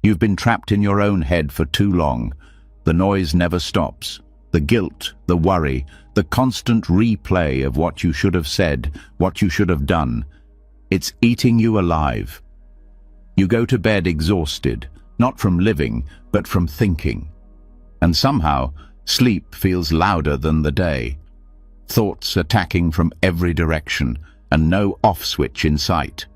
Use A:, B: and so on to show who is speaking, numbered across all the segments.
A: You've been trapped in your own head for too long. The noise never stops. The guilt, the worry, the constant replay of what you should have said, what you should have done. It's eating you alive. You go to bed exhausted, not from living, but from thinking. And somehow, sleep feels louder than the day. Thoughts attacking from every direction, and no off switch in sight.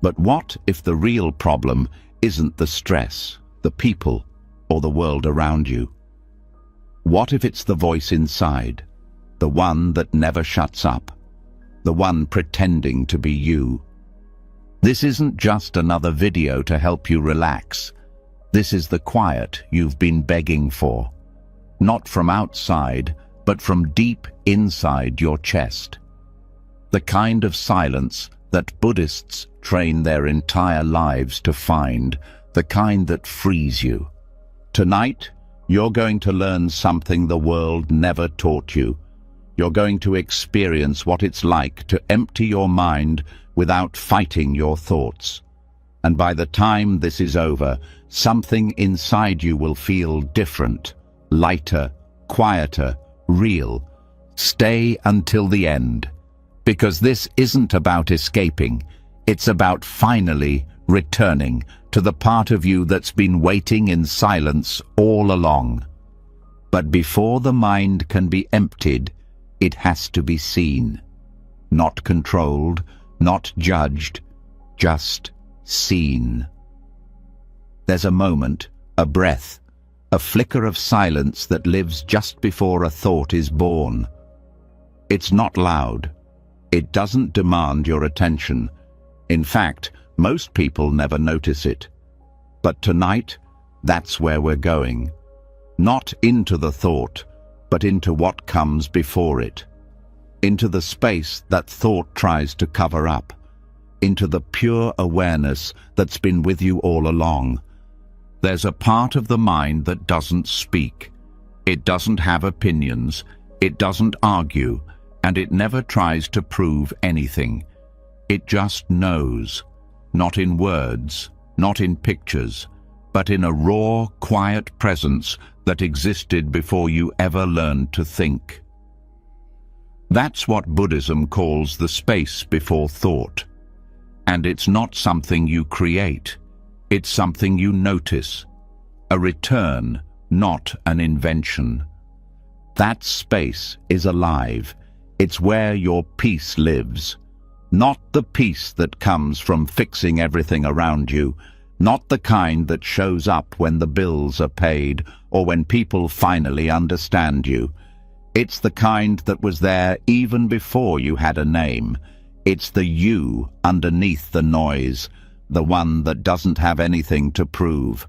A: But what if the real problem isn't the stress, the people, or the world around you? What if it's the voice inside, the one that never shuts up, the one pretending to be you? This isn't just another video to help you relax. This is the quiet you've been begging for. Not from outside, but from deep inside your chest. The kind of silence that Buddhists train their entire lives to find, the kind that frees you. Tonight, you're going to learn something the world never taught you. You're going to experience what it's like to empty your mind without fighting your thoughts. And by the time this is over, something inside you will feel different, lighter, quieter, real. Stay until the end, because this isn't about escaping. It's about finally returning to the part of you that's been waiting in silence all along. But before the mind can be emptied, it has to be seen. Not controlled, not judged, just seen. There's a moment, a breath, a flicker of silence that lives just before a thought is born. It's not loud. It doesn't demand your attention. In fact, most people never notice it. But tonight, that's where we're going. Not into the thought, but into what comes before it. Into the space that thought tries to cover up. Into the pure awareness that's been with you all along. There's a part of the mind that doesn't speak. It doesn't have opinions. It doesn't argue. And it never tries to prove anything. It just knows. Not in words, not in pictures, but in a raw, quiet presence that existed before you ever learned to think. That's what Buddhism calls the space before thought. And it's not something you create. It's something you notice. A return, not an invention. That space is alive. It's where your peace lives. Not the peace that comes from fixing everything around you. Not the kind that shows up when the bills are paid or when people finally understand you. It's the kind that was there even before you had a name. It's the you underneath the noise, the one that doesn't have anything to prove.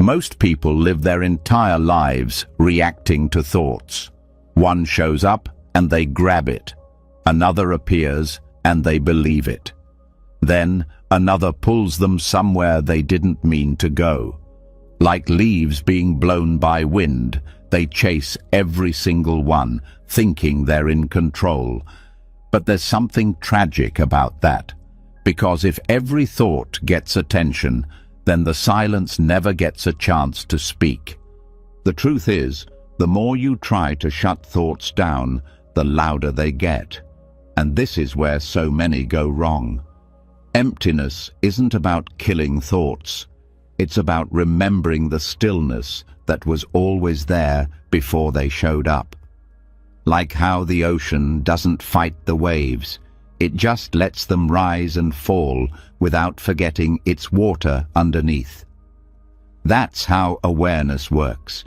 A: Most people live their entire lives reacting to thoughts. One shows up and they grab it. Another appears and they believe it. Then another pulls them somewhere they didn't mean to go. Like leaves being blown by wind, they chase every single one, thinking they're in control. But there's something tragic about that, because if every thought gets attention, then the silence never gets a chance to speak. The truth is, the more you try to shut thoughts down, the louder they get. And this is where so many go wrong. Emptiness isn't about killing thoughts. It's about remembering the stillness that was always there before they showed up. Like how the ocean doesn't fight the waves, it just lets them rise and fall without forgetting its water underneath. That's how awareness works.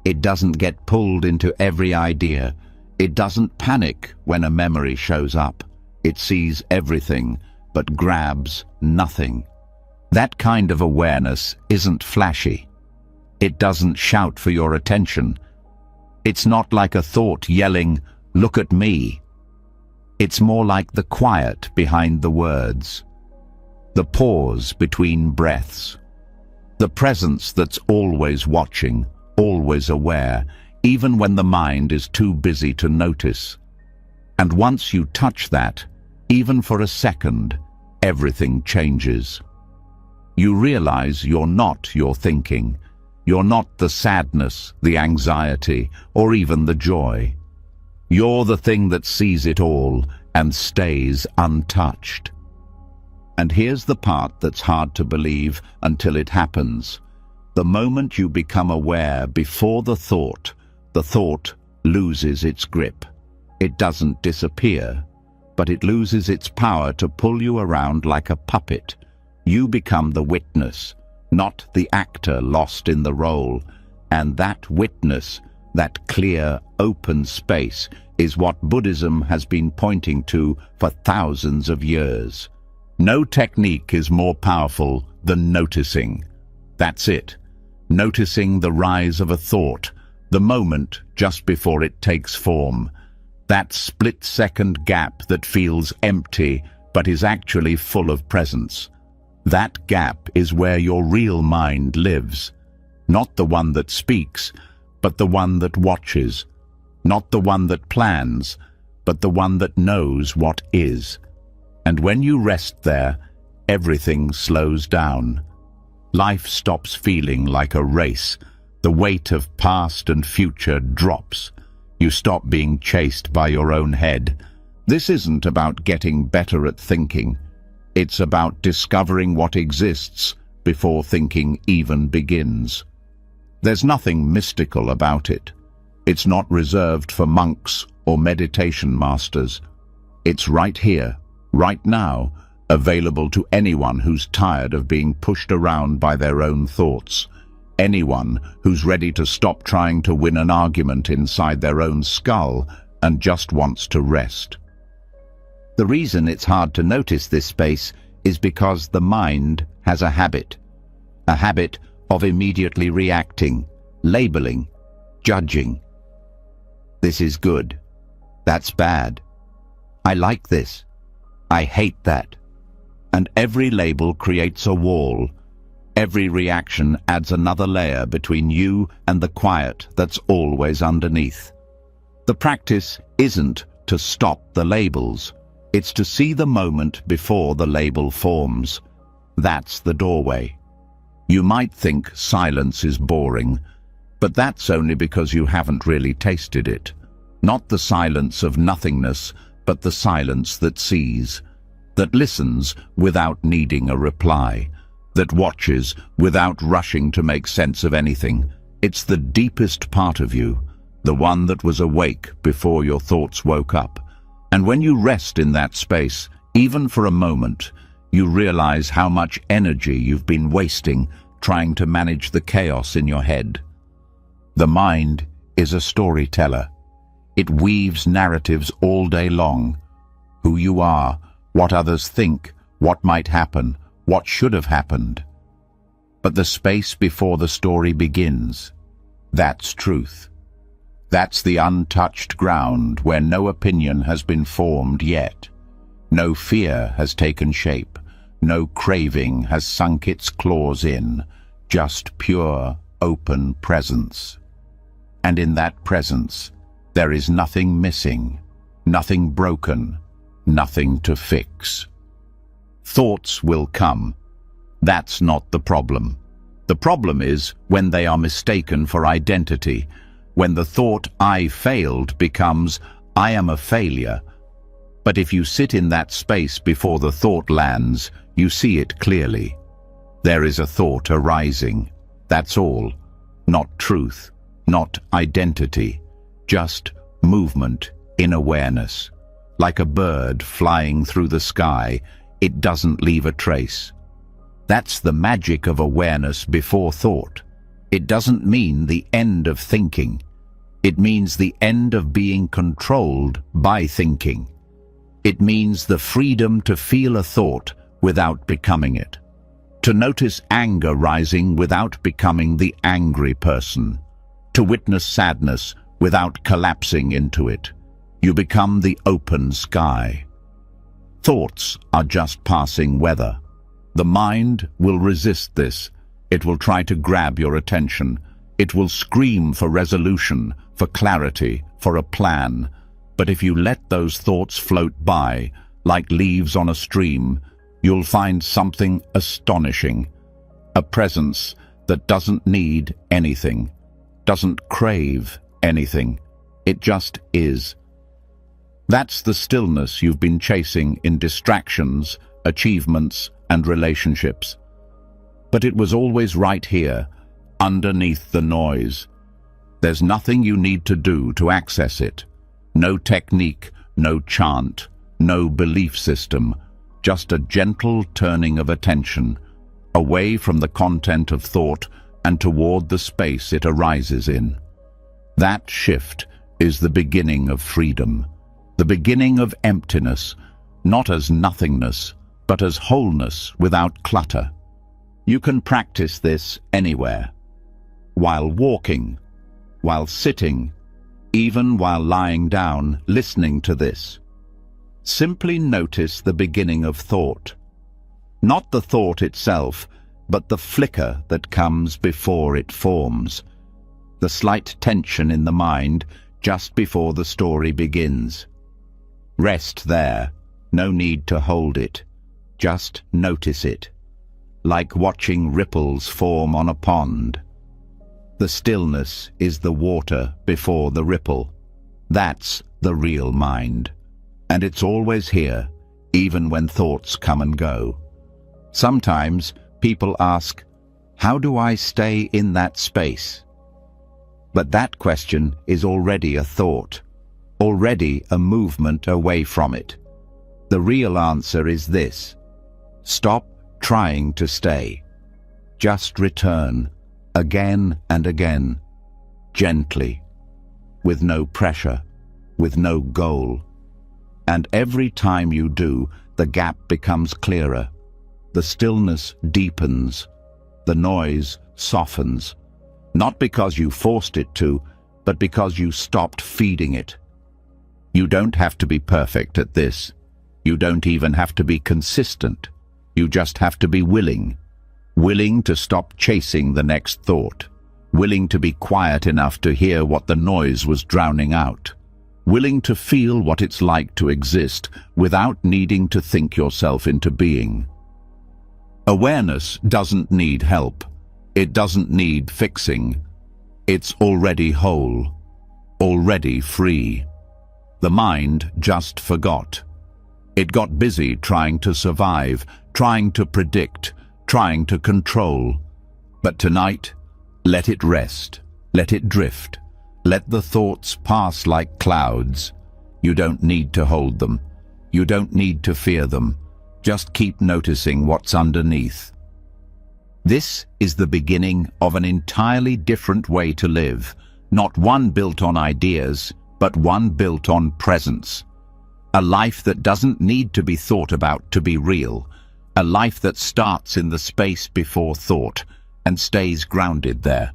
A: It doesn't get pulled into every idea. It doesn't panic when a memory shows up. It sees everything, but grabs nothing. That kind of awareness isn't flashy. It doesn't shout for your attention. It's not like a thought yelling, "Look at me." It's more like the quiet behind the words, the pause between breaths, the presence that's always watching, always aware, even when the mind is too busy to notice. And once you touch that, even for a second, everything changes. you realize you're not your thinking. You're not the sadness, the anxiety, or even the joy. You're the thing that sees it all and stays untouched. And here's the part that's hard to believe until it happens. The moment you become aware before the thought loses its grip. It doesn't disappear, but it loses its power to pull you around like a puppet. You become the witness, not the actor lost in the role. And that witness, that clear, open space, is what Buddhism has been pointing to for thousands of years. No technique is more powerful than noticing. That's it. Noticing the rise of a thought, the moment just before it takes form. That split-second gap that feels empty but is actually full of presence. That gap is where your real mind lives. Not the one that speaks, but the one that watches. Not the one that plans, but the one that knows what is. And when you rest there, everything slows down. Life stops feeling like a race. The weight of past and future drops. You stop being chased by your own head. This isn't about getting better at thinking. It's about discovering what exists before thinking even begins. There's nothing mystical about it. It's not reserved for monks or meditation masters. It's right here, right now, available to anyone who's tired of being pushed around by their own thoughts. Anyone who's ready to stop trying to win an argument inside their own skull and just wants to rest. The reason it's hard to notice this space is because the mind has a habit of immediately reacting, labeling, judging. This is good. That's bad. I like this. I hate that. And every label creates a wall. Every reaction adds another layer between you and the quiet that's always underneath. The practice isn't to stop the labels. It's to see the moment before the label forms. That's the doorway. You might think silence is boring, but that's only because you haven't really tasted it. Not the silence of nothingness, but the silence that sees, that listens without needing a reply, that watches without rushing to make sense of anything. It's the deepest part of you, the one that was awake before your thoughts woke up. And when you rest in that space, even for a moment, you realize how much energy you've been wasting trying to manage the chaos in your head. The mind is a storyteller. It weaves narratives all day long. Who you are, what others think, what might happen, what should have happened. But the space before the story begins, that's truth. That's the untouched ground where no opinion has been formed yet. No fear has taken shape. No craving has sunk its claws in. Just pure, open presence. And in that presence, there is nothing missing, nothing broken, nothing to fix. Thoughts will come. That's not the problem. The problem is when they are mistaken for identity, when the thought "I failed" becomes "I am a failure." But if you sit in that space before the thought lands, you see it clearly. There is a thought arising. That's all. Not truth, not identity, just movement in awareness. Like a bird flying through the sky, it doesn't leave a trace. That's the magic of awareness before thought. It doesn't mean the end of thinking. It means the end of being controlled by thinking. It means the freedom to feel a thought without becoming it. To notice anger rising without becoming the angry person. To witness sadness without collapsing into it. You become the open sky. Thoughts are just passing weather. The mind will resist this. It will try to grab your attention. It will scream for resolution, for clarity, for a plan. But if you let those thoughts float by, like leaves on a stream, you'll find something astonishing. a presence that doesn't need anything, doesn't crave anything. It just is. That's the stillness you've been chasing in distractions, achievements, and relationships. But it was always right here, underneath the noise. There's nothing you need to do to access it. No technique, no chant, no belief system, just a gentle turning of attention, away from the content of thought and toward the space it arises in. That shift is the beginning of freedom, the beginning of emptiness, not as nothingness, but as wholeness without clutter. You can practice this anywhere, while walking, while sitting, even while lying down, listening to this. Simply notice the beginning of thought. Not the thought itself, but the flicker that comes before it forms. The slight tension in the mind just before the story begins. Rest there, no need to hold it. Just notice it, like watching ripples form on a pond. The stillness is the water before the ripple. That's the real mind. And it's always here, even when thoughts come and go. Sometimes people ask, how do I stay in that space? But that question is already a thought, already a movement away from it. The real answer is this: stop trying to stay. Just return, again and again, gently, with no pressure, with no goal. And every time you do, the gap becomes clearer. The stillness deepens, the noise softens, not because you forced it to, but because you stopped feeding it. You don't have to be perfect at this. You don't even have to be consistent. You just have to be willing. Willing to stop chasing the next thought. Willing to be quiet enough to hear what the noise was drowning out. Willing to feel what it's like to exist without needing to think yourself into being. Awareness doesn't need help. It doesn't need fixing. It's already whole, already free. The mind just forgot. It got busy trying to survive, trying to predict, trying to control. But tonight, let it rest, let it drift. Let the thoughts pass like clouds. You don't need to hold them. You don't need to fear them. Just keep noticing what's underneath. This is the beginning of an entirely different way to live, not one built on ideas, but one built on presence. A life that doesn't need to be thought about to be real. A life that starts in the space before thought and stays grounded there.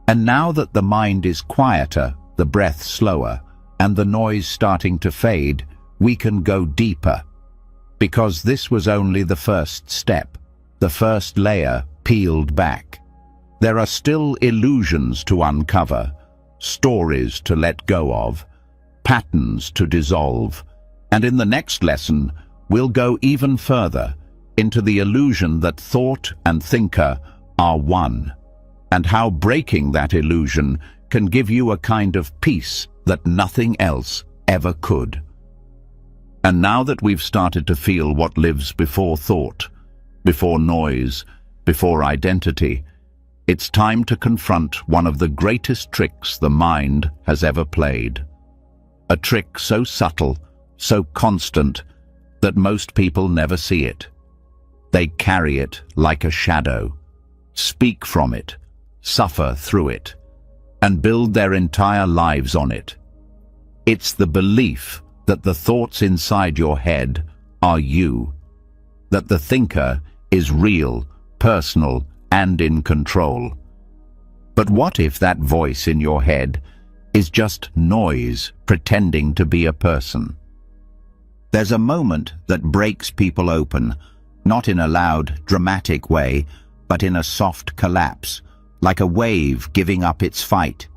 A: And now that the mind is quieter, the breath slower, and the noise starting to fade, we can go deeper. Because this was only the first step, the first layer peeled back. There are still illusions to uncover, stories to let go of, patterns to dissolve. And in the next lesson, we'll go even further into the illusion that thought and thinker are one, and how breaking that illusion can give you a kind of peace that nothing else ever could. And now that we've started to feel what lives before thought, before noise, before identity, it's time to confront one of the greatest tricks the mind has ever played. A trick so subtle, so constant, that most people never see it. They carry it like a shadow, speak from it, suffer through it, and build their entire lives on it. It's the belief that the thoughts inside your head are you, that the thinker is real, personal, and in control. But what if that voice in your head is just noise pretending to be a person? There's a moment that breaks people open, not in a loud, dramatic way, but in a soft collapse, like a wave giving up its fight.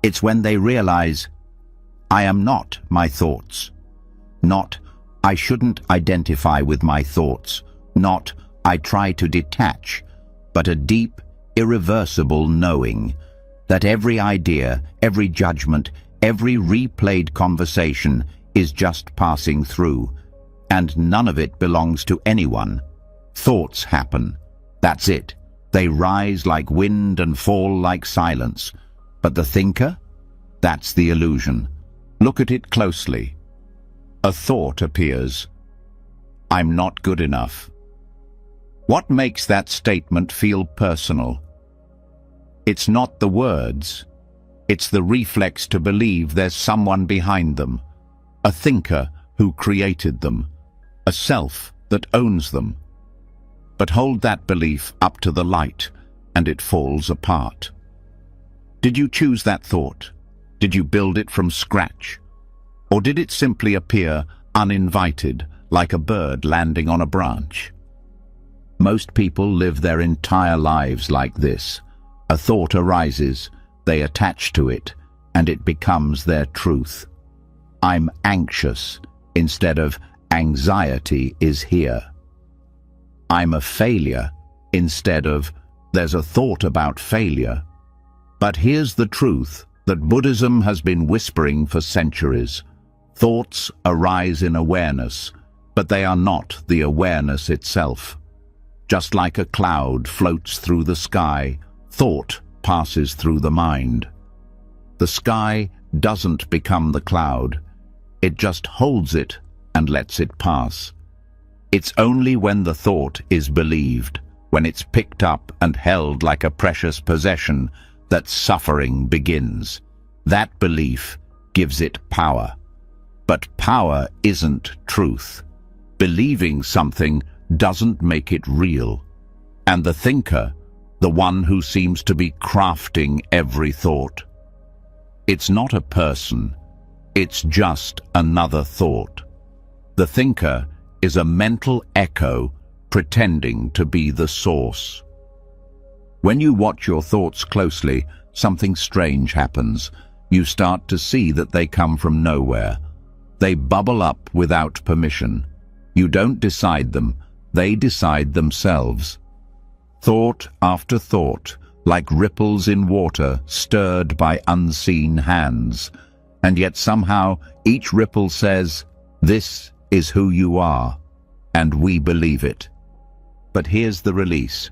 A: It's when they realize, I am not my thoughts. Not, I shouldn't identify with my thoughts. Not, I try to detach. but a deep, irreversible knowing that every idea, every judgment, every replayed conversation is just passing through, and none of it belongs to anyone. Thoughts happen. That's it. They rise like wind and fall like silence. But the thinker? That's the illusion. Look at it closely. A thought appears. I'm not good enough. What makes that statement feel personal? It's not the words. It's the reflex to believe there's someone behind them, a thinker who created them, a self that owns them. But hold that belief up to the light, and it falls apart. Did you choose that thought? Did you build it from scratch? Or did it simply appear uninvited, like a bird landing on a branch? Most people live their entire lives like this. A thought arises, they attach to it, and it becomes their truth. I'm anxious instead of anxiety is here. I'm a failure instead of there's a thought about failure. But here's the truth that Buddhism has been whispering for centuries. Thoughts arise in awareness, but they are not the awareness itself. Just like a cloud floats through the sky, thought passes through the mind. The sky doesn't become the cloud. It just holds it and lets it pass. It's only when the thought is believed, when it's picked up and held like a precious possession, that suffering begins. That belief gives it power. But power isn't truth. Believing something doesn't make it real. And the thinker, the one who seems to be crafting every thought, it's not a person, it's just another thought. The thinker is a mental echo pretending to be the source. When you watch your thoughts closely, something strange happens. You start to see that they come from nowhere. They bubble up without permission. You don't decide them, they decide themselves. Thought after thought, like ripples in water stirred by unseen hands. And yet somehow each ripple says, "This is who you are," and we believe it. But here's the release.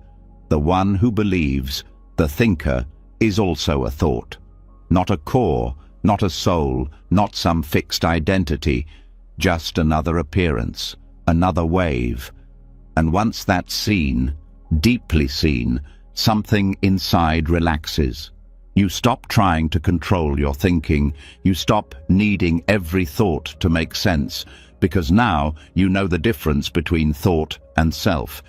A: The one who believes, the thinker, is also a thought. Not a core, not a soul, not some fixed identity, just another appearance, another wave. And once that's seen, deeply seen, something inside relaxes. You stop trying to control your thinking. You stop needing every thought to make sense, because now you know the difference between thought and self.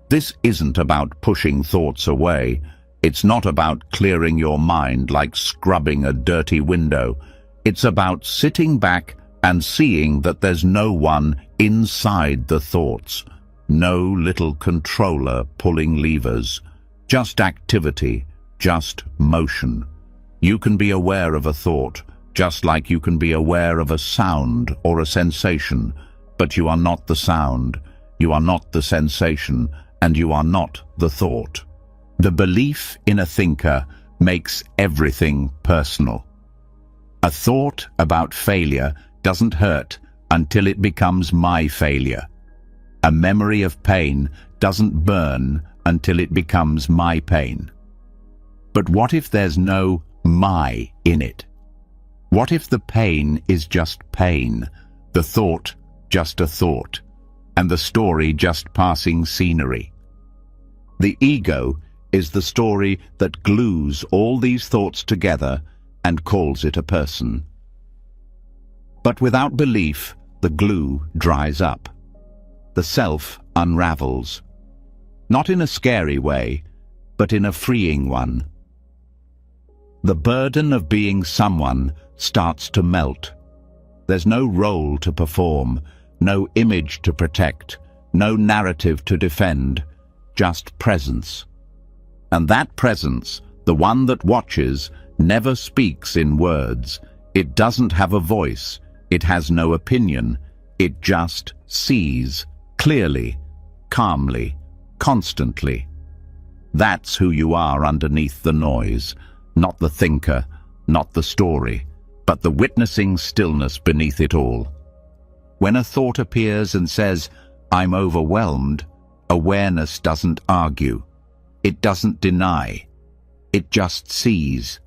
A: This isn't about pushing thoughts away. It's not about clearing your mind like scrubbing a dirty window. It's about sitting back and seeing that there's no one inside the thoughts. No little controller pulling levers. Just activity, just motion. You can be aware of a thought, just like you can be aware of a sound or a sensation, but you are not the sound, you are not the sensation, and you are not the thought. The belief in a thinker makes everything personal. A thought about failure doesn't hurt until it becomes my failure. A memory of pain doesn't burn until it becomes my pain. But what if there's no "my" in it? What if the pain is just pain, the thought just a thought, and the story just passing scenery? The ego is the story that glues all these thoughts together and calls it a person. But without belief, the glue dries up. The self unravels. Not in a scary way, but in a freeing one. The burden of being someone starts to melt. There's no role to perform, no image to protect, no narrative to defend, just presence. And that presence, the one that watches, never speaks in words. It doesn't have a voice. It has no opinion. It just sees, clearly, calmly, constantly. That's who you are underneath the noise, not the thinker, not the story, but the witnessing stillness beneath it all. When a thought appears and says, "I'm overwhelmed," awareness doesn't argue. It doesn't deny. It just sees.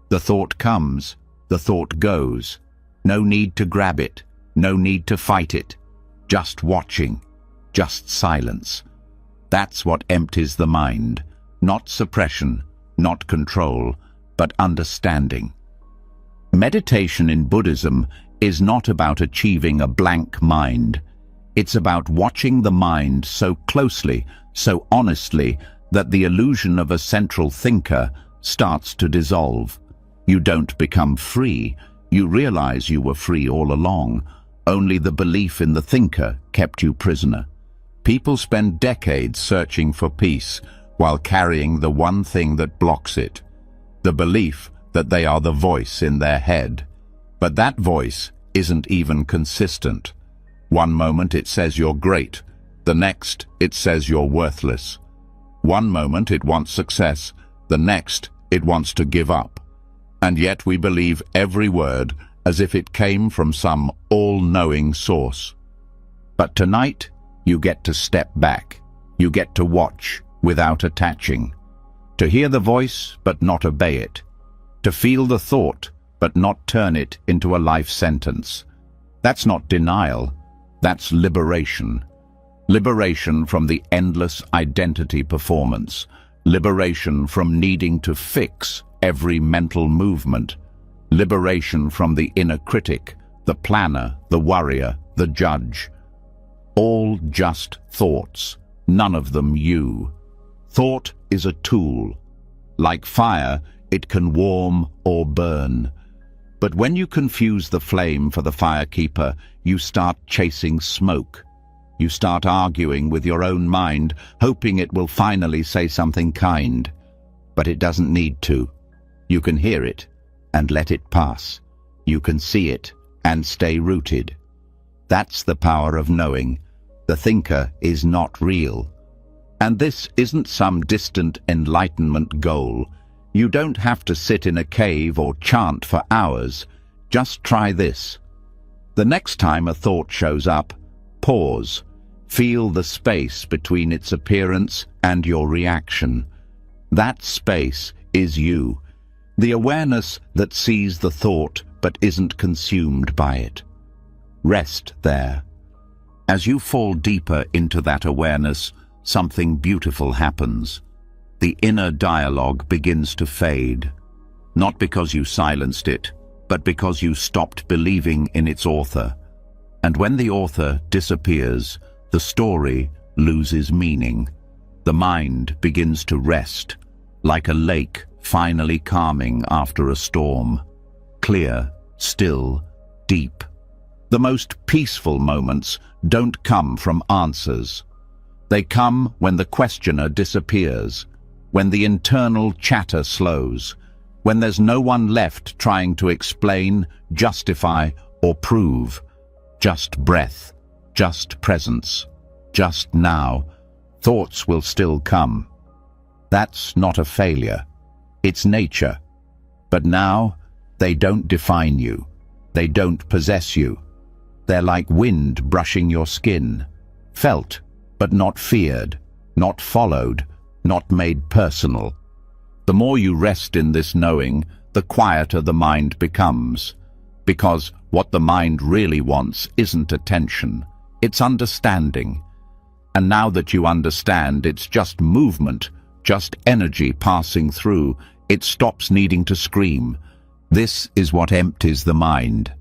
A: The thought comes, the thought goes. No need to grab it, no need to fight it. Just watching, just silence. That's what empties the mind. Not suppression, not control, but understanding. Meditation in Buddhism is not about achieving a blank mind. It's about watching the mind so closely, so honestly, that the illusion of a central thinker starts to dissolve. You don't become free. You realize you were free all along. Only the belief in the thinker kept you prisoner. People spend decades searching for peace while carrying the one thing that blocks it, the belief that they are the voice in their head. But that voice isn't even consistent. One moment it says you're great, the next it says you're worthless. One moment it wants success, the next it wants to give up. And yet we believe every word as if it came from some all-knowing source. But tonight, you get to step back. You get to watch without attaching. To hear the voice but not obey it. To feel the thought but not turn it into a life sentence. That's not denial, that's liberation. Liberation from the endless identity performance. Liberation from needing to fix every mental movement. Liberation from the inner critic, the planner, the worrier, the judge. All just thoughts, none of them you. Thought is a tool. Like fire, it can warm or burn. But when you confuse the flame for the firekeeper, you start chasing smoke. You start arguing with your own mind, hoping it will finally say something kind. But it doesn't need to. You can hear it and let it pass. You can see it and stay rooted. That's the power of knowing. The thinker is not real. And this isn't some distant enlightenment goal. You don't have to sit in a cave or chant for hours. Just try this. The next time a thought shows up, pause. Feel the space between its appearance and your reaction. That space is you. The awareness that sees the thought but isn't consumed by it. Rest there. As you fall deeper into that awareness, something beautiful happens. The inner dialogue begins to fade. Not because you silenced it, but because you stopped believing in its author. And when the author disappears, the story loses meaning. The mind begins to rest, like a lake finally calming after a storm. Clear, still, deep. The most peaceful moments don't come from answers. They come when the questioner disappears, when the internal chatter slows, when there's no one left trying to explain, justify, or prove. Just breath, just presence, just now. Thoughts will still come. That's not a failure. It's nature. But now, they don't define you. They don't possess you. They're like wind brushing your skin. Felt, but not feared, not followed, not made personal. The more you rest in this knowing, the quieter the mind becomes. Because what the mind really wants isn't attention, it's understanding. And now that you understand, it's just movement, just energy passing through. It stops needing to scream. This is what empties the mind.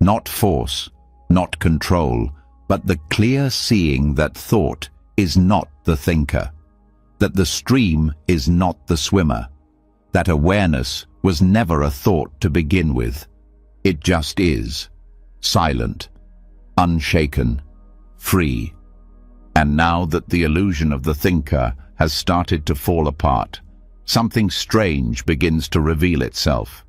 A: Not force, not control, but the clear seeing that thought is not the thinker, that the stream is not the swimmer, that awareness was never a thought to begin with. It just is, silent, unshaken, free. And now that the illusion of the thinker has started to fall apart, something strange begins to reveal itself.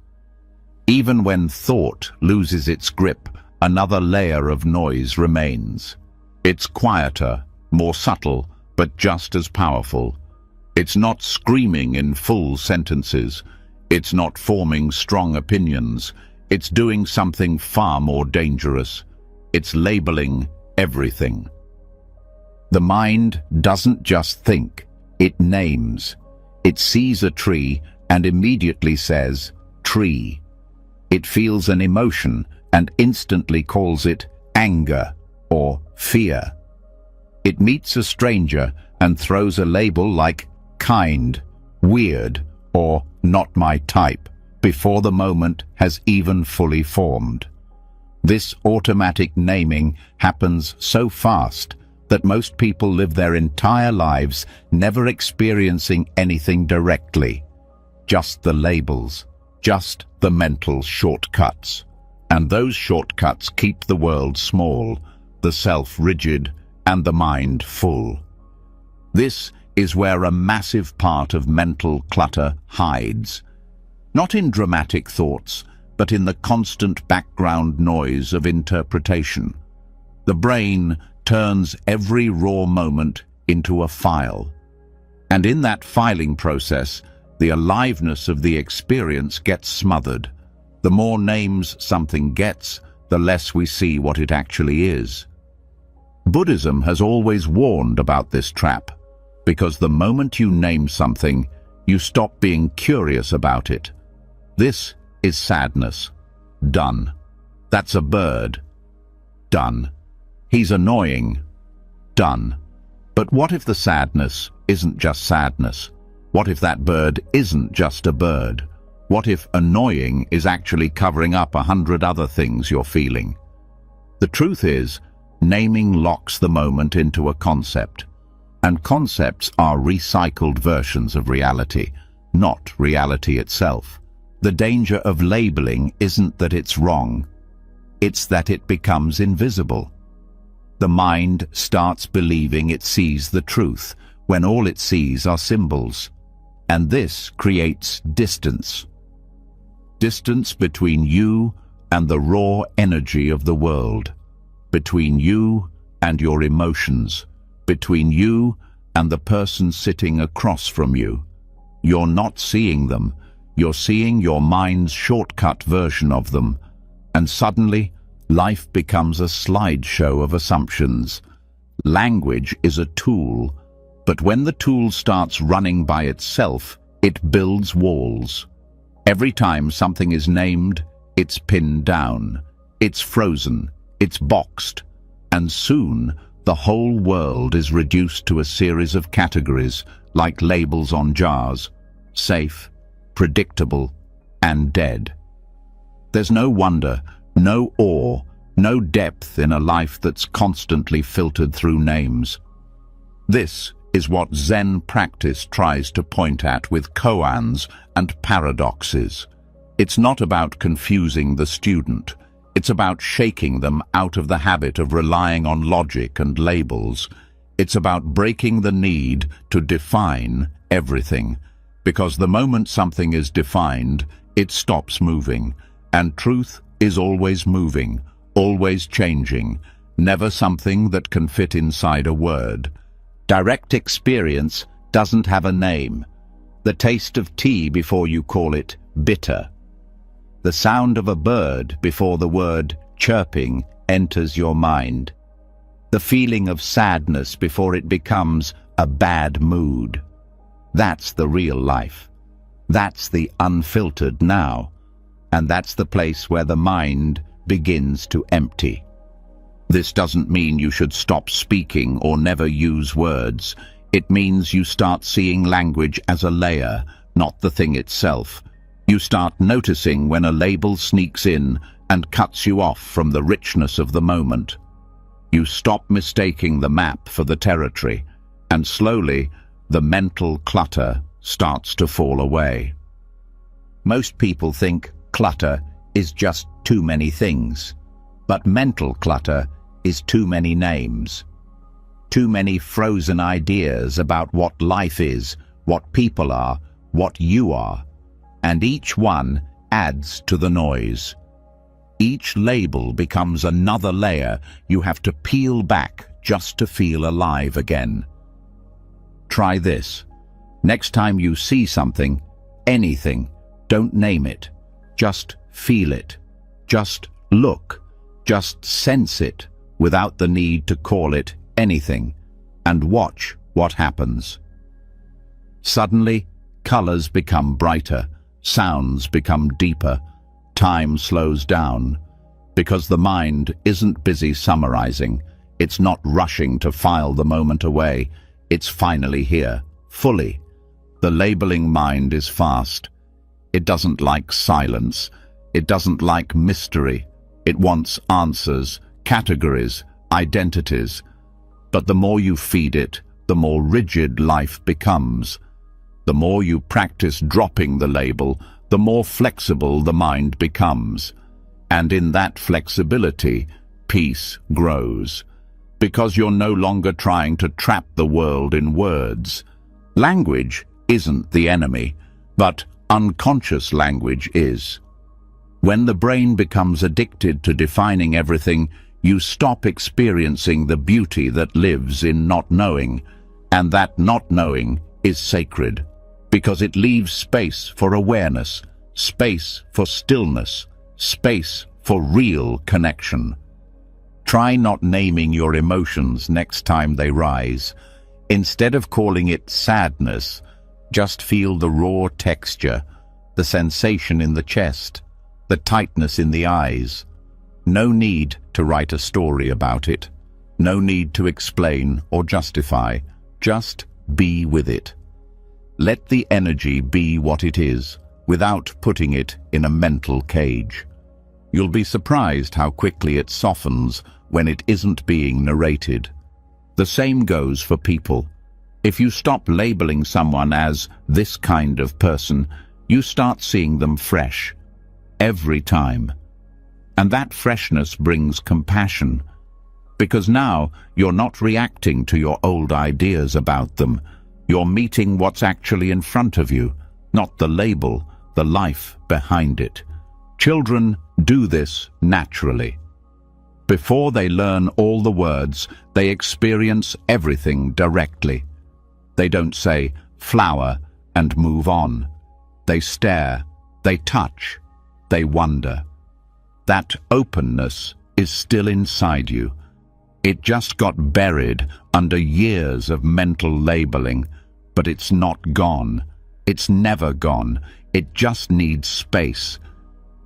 A: Even when thought loses its grip, another layer of noise remains. It's quieter, more subtle, but just as powerful. It's not screaming in full sentences. It's not forming strong opinions. It's doing something far more dangerous. It's labeling everything. The mind doesn't just think, it names. It sees a tree and immediately says, "Tree." It feels an emotion and instantly calls it anger or fear. It meets a stranger and throws a label like kind, weird, or not my type before the moment has even fully formed. This automatic naming happens so fast that most people live their entire lives never experiencing anything directly. Just the labels, just the mental shortcuts. And those shortcuts keep the world small, the self rigid, and the mind full. This is where a massive part of mental clutter hides. Not in dramatic thoughts, but in the constant background noise of interpretation. The brain turns every raw moment into a file. And in that filing process, the aliveness of the experience gets smothered. The more names something gets, the less we see what it actually is. Buddhism has always warned about this trap, because the moment you name something, you stop being curious about it. This is sadness. Done. That's a bird. Done. He's annoying. Done. But what if the sadness isn't just sadness? What if that bird isn't just a bird? What if annoying is actually covering up 100 other things you're feeling? The truth is, naming locks the moment into a concept. And concepts are recycled versions of reality, not reality itself. The danger of labeling isn't that it's wrong, it's that it becomes invisible. The mind starts believing it sees the truth, when all it sees are symbols. And this creates distance. Distance between you and the raw energy of the world. Between you and your emotions. Between you and the person sitting across from you. You're not seeing them. You're seeing your mind's shortcut version of them. And suddenly, life becomes a slideshow of assumptions. Language is a tool, but when the tool starts running by itself, it builds walls. Every time something is named, it's pinned down. It's frozen. It's boxed. And soon, the whole world is reduced to a series of categories, like labels on jars: safe, predictable, and dead. There's no wonder, no awe, no depth in a life that's constantly filtered through names. This is what Zen practice tries to point at with koans and paradoxes. It's not about confusing the student. It's about shaking them out of the habit of relying on logic and labels. It's about breaking the need to define everything. Because the moment something is defined, it stops moving. And truth is always moving, always changing, never something that can fit inside a word. Direct experience doesn't have a name. The taste of tea before you call it bitter. The sound of a bird before the word chirping enters your mind. The feeling of sadness before it becomes a bad mood. That's the real life. That's the unfiltered now. And that's the place where the mind begins to empty. This doesn't mean you should stop speaking or never use words. It means you start seeing language as a layer, not the thing itself. You start noticing when a label sneaks in and cuts you off from the richness of the moment. You stop mistaking the map for the territory, and slowly, the mental clutter starts to fall away. Most people think clutter is just too many things, but mental clutter is too many names. Too many frozen ideas about what life is, what people are, what you are, and each one adds to the noise. Each label becomes another layer you have to peel back just to feel alive again. Try this. Next time you see something, anything, don't name it. Just feel it. Just look. Just sense it without the need to call it anything, and watch what happens. Suddenly, colors become brighter, sounds become deeper, time slows down, because the mind isn't busy summarizing, it's not rushing to file the moment away, it's finally here, fully. The labeling mind is fast. It doesn't like silence, it doesn't like mystery, it wants answers, categories, identities. But the more you feed it, the more rigid life becomes. The more you practice dropping the label, the more flexible the mind becomes. And in that flexibility, peace grows. Because you're no longer trying to trap the world in words. Language isn't the enemy, but unconscious language is. When the brain becomes addicted to defining everything, you stop experiencing the beauty that lives in not knowing, and that not knowing is sacred, because it leaves space for awareness, space for stillness, space for real connection. Try not naming your emotions next time they rise. Instead of calling it sadness, just feel the raw texture, the sensation in the chest, the tightness in the eyes. No need to write a story about it. No need to explain or justify. Just be with it. Let the energy be what it is, without putting it in a mental cage. You'll be surprised how quickly it softens when it isn't being narrated. The same goes for people. If you stop labeling someone as this kind of person, you start seeing them fresh, every time. And that freshness brings compassion, because now you're not reacting to your old ideas about them. You're meeting what's actually in front of you, not the label, the life behind it. Children do this naturally. Before they learn all the words, they experience everything directly. They don't say flower and move on. They stare, they touch, they wonder. That openness is still inside you. It just got buried under years of mental labeling, but it's not gone. It's never gone. It just needs space.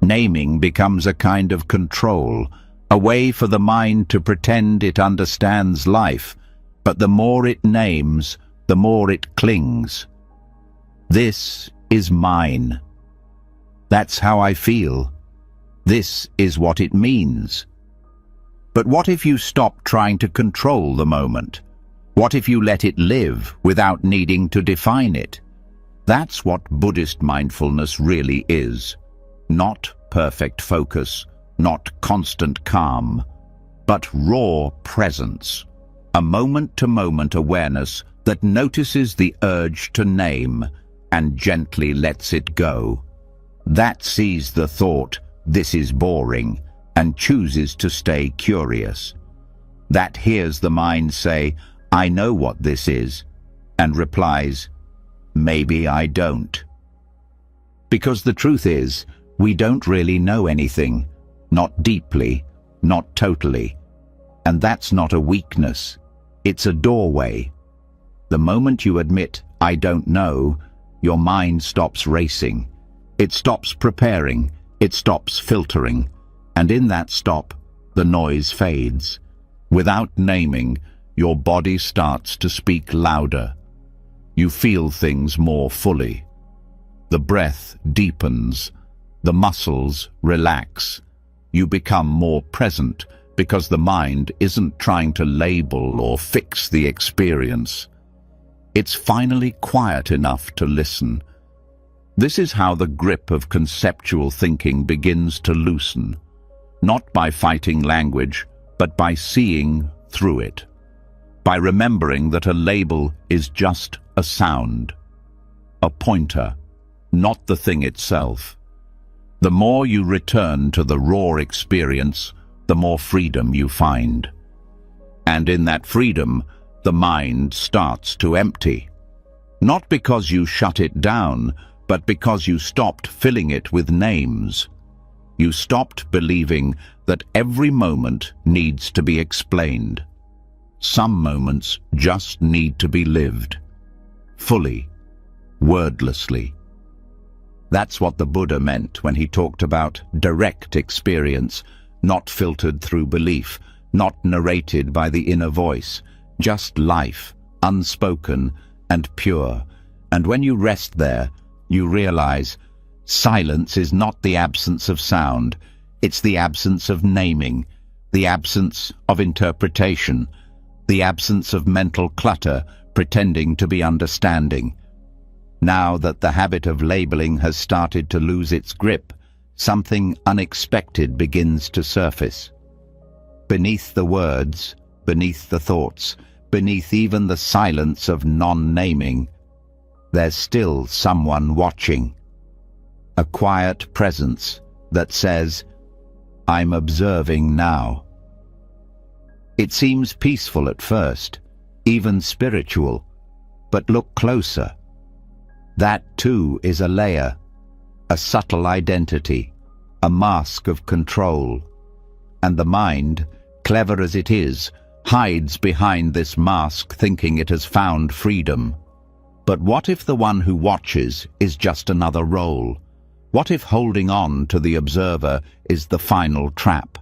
A: Naming becomes a kind of control, a way for the mind to pretend it understands life, but the more it names, the more it clings. This is mine. That's how I feel. This is what it means. But what if you stop trying to control the moment? What if you let it live without needing to define it? That's what Buddhist mindfulness really is. Not perfect focus, not constant calm, but raw presence. A moment-to-moment awareness that notices the urge to name and gently lets it go. That sees the thought, "This is boring," and chooses to stay curious. That hears the mind say, "I know what this is," and replies, "Maybe I don't." Because the truth is, we don't really know anything, not deeply, not totally. And that's not a weakness, it's a doorway. The moment you admit, "I don't know," your mind stops racing. It stops preparing, it stops filtering, and in that stop, the noise fades. Without naming, your body starts to speak louder. You feel things more fully. The breath deepens, the muscles relax. You become more present because the mind isn't trying to label or fix the experience. It's finally quiet enough to listen. This is how the grip of conceptual thinking begins to loosen, not by fighting language, but by seeing through it, by remembering that a label is just a sound, a pointer, not the thing itself. The more you return to the raw experience, the more freedom you find. And in that freedom, the mind starts to empty. Not because you shut it down, but because you stopped filling it with names. You stopped believing that every moment needs to be explained. Some moments just need to be lived, fully, wordlessly. That's what the Buddha meant when he talked about direct experience, not filtered through belief, not narrated by the inner voice, just life, unspoken and pure. And when you rest there, you realize silence is not the absence of sound, it's the absence of naming, the absence of interpretation, the absence of mental clutter pretending to be understanding. Now that the habit of labeling has started to lose its grip, something unexpected begins to surface. Beneath the words, beneath the thoughts, beneath even the silence of non-naming, there's still someone watching. A quiet presence that says, "I'm observing now." It seems peaceful at first, even spiritual, but look closer. That too is a layer, a subtle identity, a mask of control. And the mind, clever as it is, hides behind this mask thinking it has found freedom. But what if the one who watches is just another role? What if holding on to the observer is the final trap?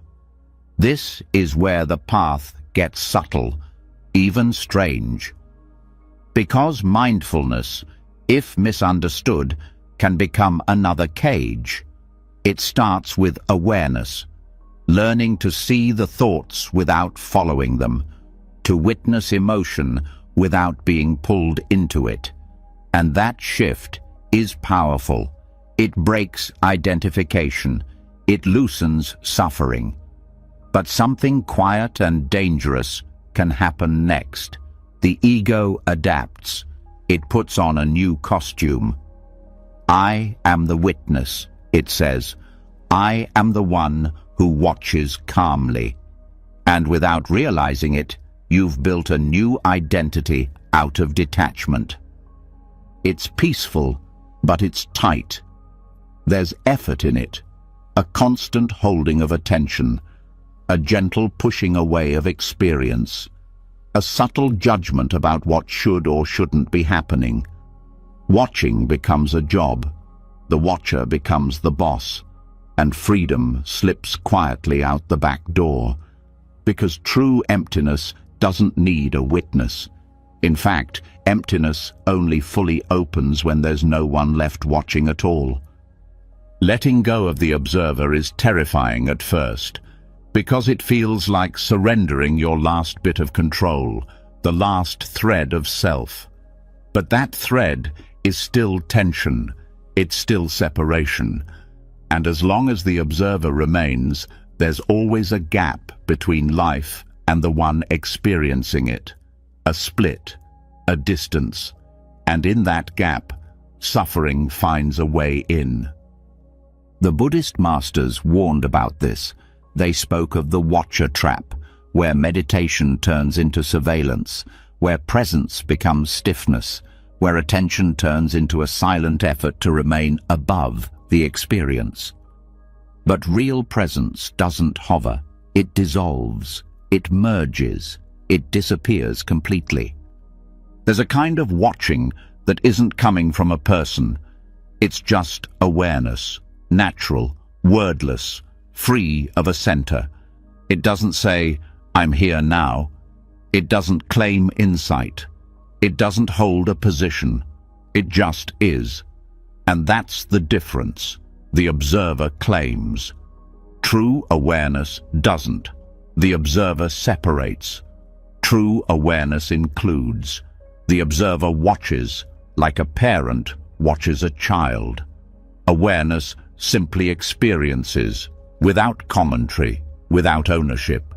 A: This is where the path gets subtle, even strange. Because mindfulness, if misunderstood, can become another cage. It starts with awareness, learning to see the thoughts without following them, to witness emotion without being pulled into it. And that shift is powerful. It breaks identification. It loosens suffering. But something quiet and dangerous can happen next. The ego adapts. It puts on a new costume. I am the witness, it says. I am the one who watches calmly. And without realizing it, you've built a new identity out of detachment. It's peaceful, but it's tight. There's effort in it, a constant holding of attention, a gentle pushing away of experience, a subtle judgment about what should or shouldn't be happening. Watching becomes a job, the watcher becomes the boss, and freedom slips quietly out the back door, because true emptiness doesn't need a witness. In fact, emptiness only fully opens when there's no one left watching at all. Letting go of the observer is terrifying at first, because it feels like surrendering your last bit of control, the last thread of self. But that thread is still tension, it's still separation. And as long as the observer remains, there's always a gap between life and the one experiencing it, a split, a distance, and in that gap, suffering finds a way in. The Buddhist masters warned about this. They spoke of the watcher trap, where meditation turns into surveillance, where presence becomes stiffness, where attention turns into a silent effort to remain above the experience. But real presence doesn't hover. It dissolves, it merges, it disappears completely. There's a kind of watching that isn't coming from a person. It's just awareness, natural, wordless, free of a center. It doesn't say, "I'm here now." It doesn't claim insight. It doesn't hold a position. It just is. And that's the difference. The observer claims. True awareness doesn't. The observer separates. True awareness includes. The observer watches, like a parent watches a child. Awareness simply experiences, without commentary, without ownership.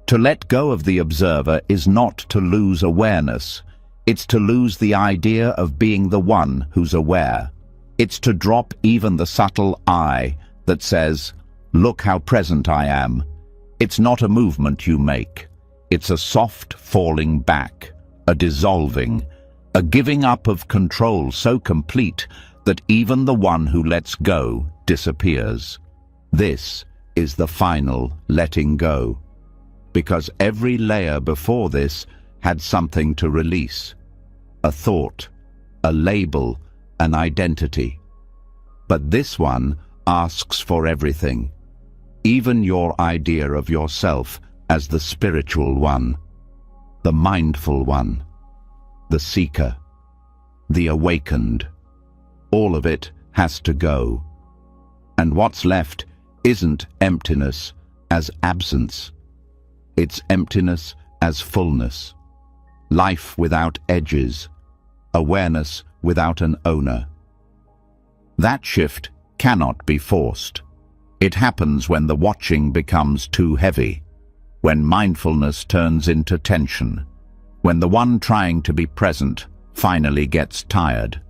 A: To let go of the observer is not to lose awareness. It's to lose the idea of being the one who's aware. It's to drop even the subtle I that says, "Look how present I am." It's not a movement you make. It's a soft falling back, a dissolving, A giving up of control so complete that even the one who lets go disappears. This is the final letting go, because every layer before this had something to release. A thought, a label, an identity. But this one asks for everything, even your idea of yourself as the spiritual one, the mindful one, the seeker, the awakened. All of it has to go. And what's left isn't emptiness as absence. It's emptiness as fullness. Life without edges. Awareness without an owner. That shift cannot be forced. It happens when the watching becomes too heavy, when mindfulness turns into tension, when the one trying to be present finally gets tired.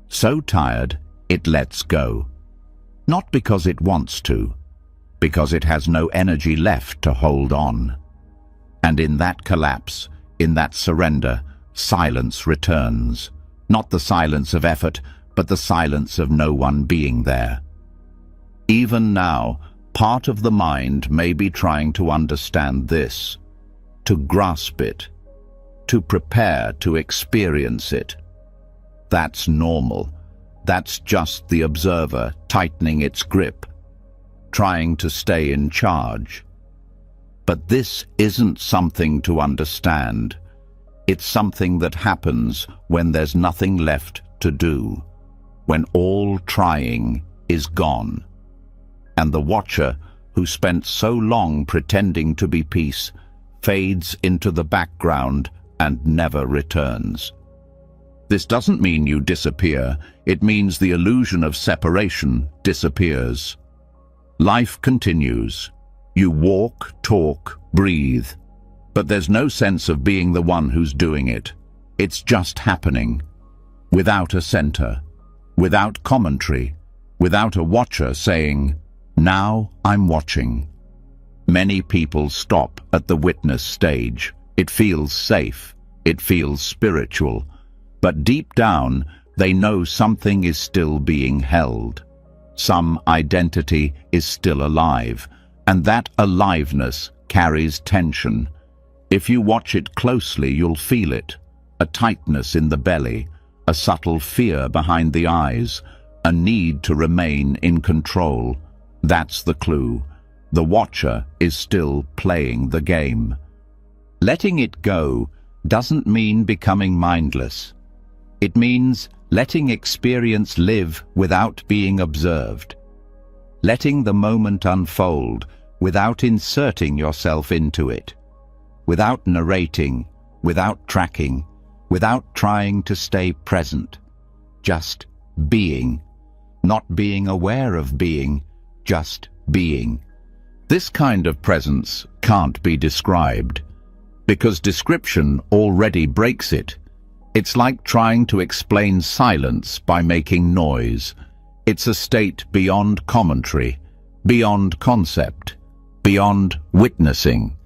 A: So tired, it lets go. Not because it wants to, because it has no energy left to hold on. And in that collapse, in that surrender, silence returns. Not the silence of effort, but the silence of no one being there. Even now, part of the mind may be trying to understand this, to grasp it, to prepare to experience it. That's normal. That's just the observer tightening its grip, trying to stay in charge. But this isn't something to understand. It's something that happens when there's nothing left to do, when all trying is gone. And the watcher, who spent so long pretending to be peace, fades into the background and never returns. This doesn't mean you disappear. It means the illusion of separation disappears. Life continues. You walk, talk, breathe. But there's no sense of being the one who's doing it. It's just happening. Without a center. Without commentary. Without a watcher saying, "Now I'm watching." Many people stop at the witness stage. It feels safe. It feels spiritual. But deep down, they know something is still being held. Some identity is still alive, and that aliveness carries tension. If you watch it closely, you'll feel it. A tightness in the belly, a subtle fear behind the eyes, a need to remain in control. That's the clue. The watcher is still playing the game. Letting it go doesn't mean becoming mindless. It means letting experience live without being observed. Letting the moment unfold without inserting yourself into it. Without narrating, without tracking, without trying to stay present. Just being. Not being aware of being, just being. This kind of presence can't be described, because description already breaks it. It's like trying to explain silence by making noise. It's a state beyond commentary, beyond concept, beyond witnessing.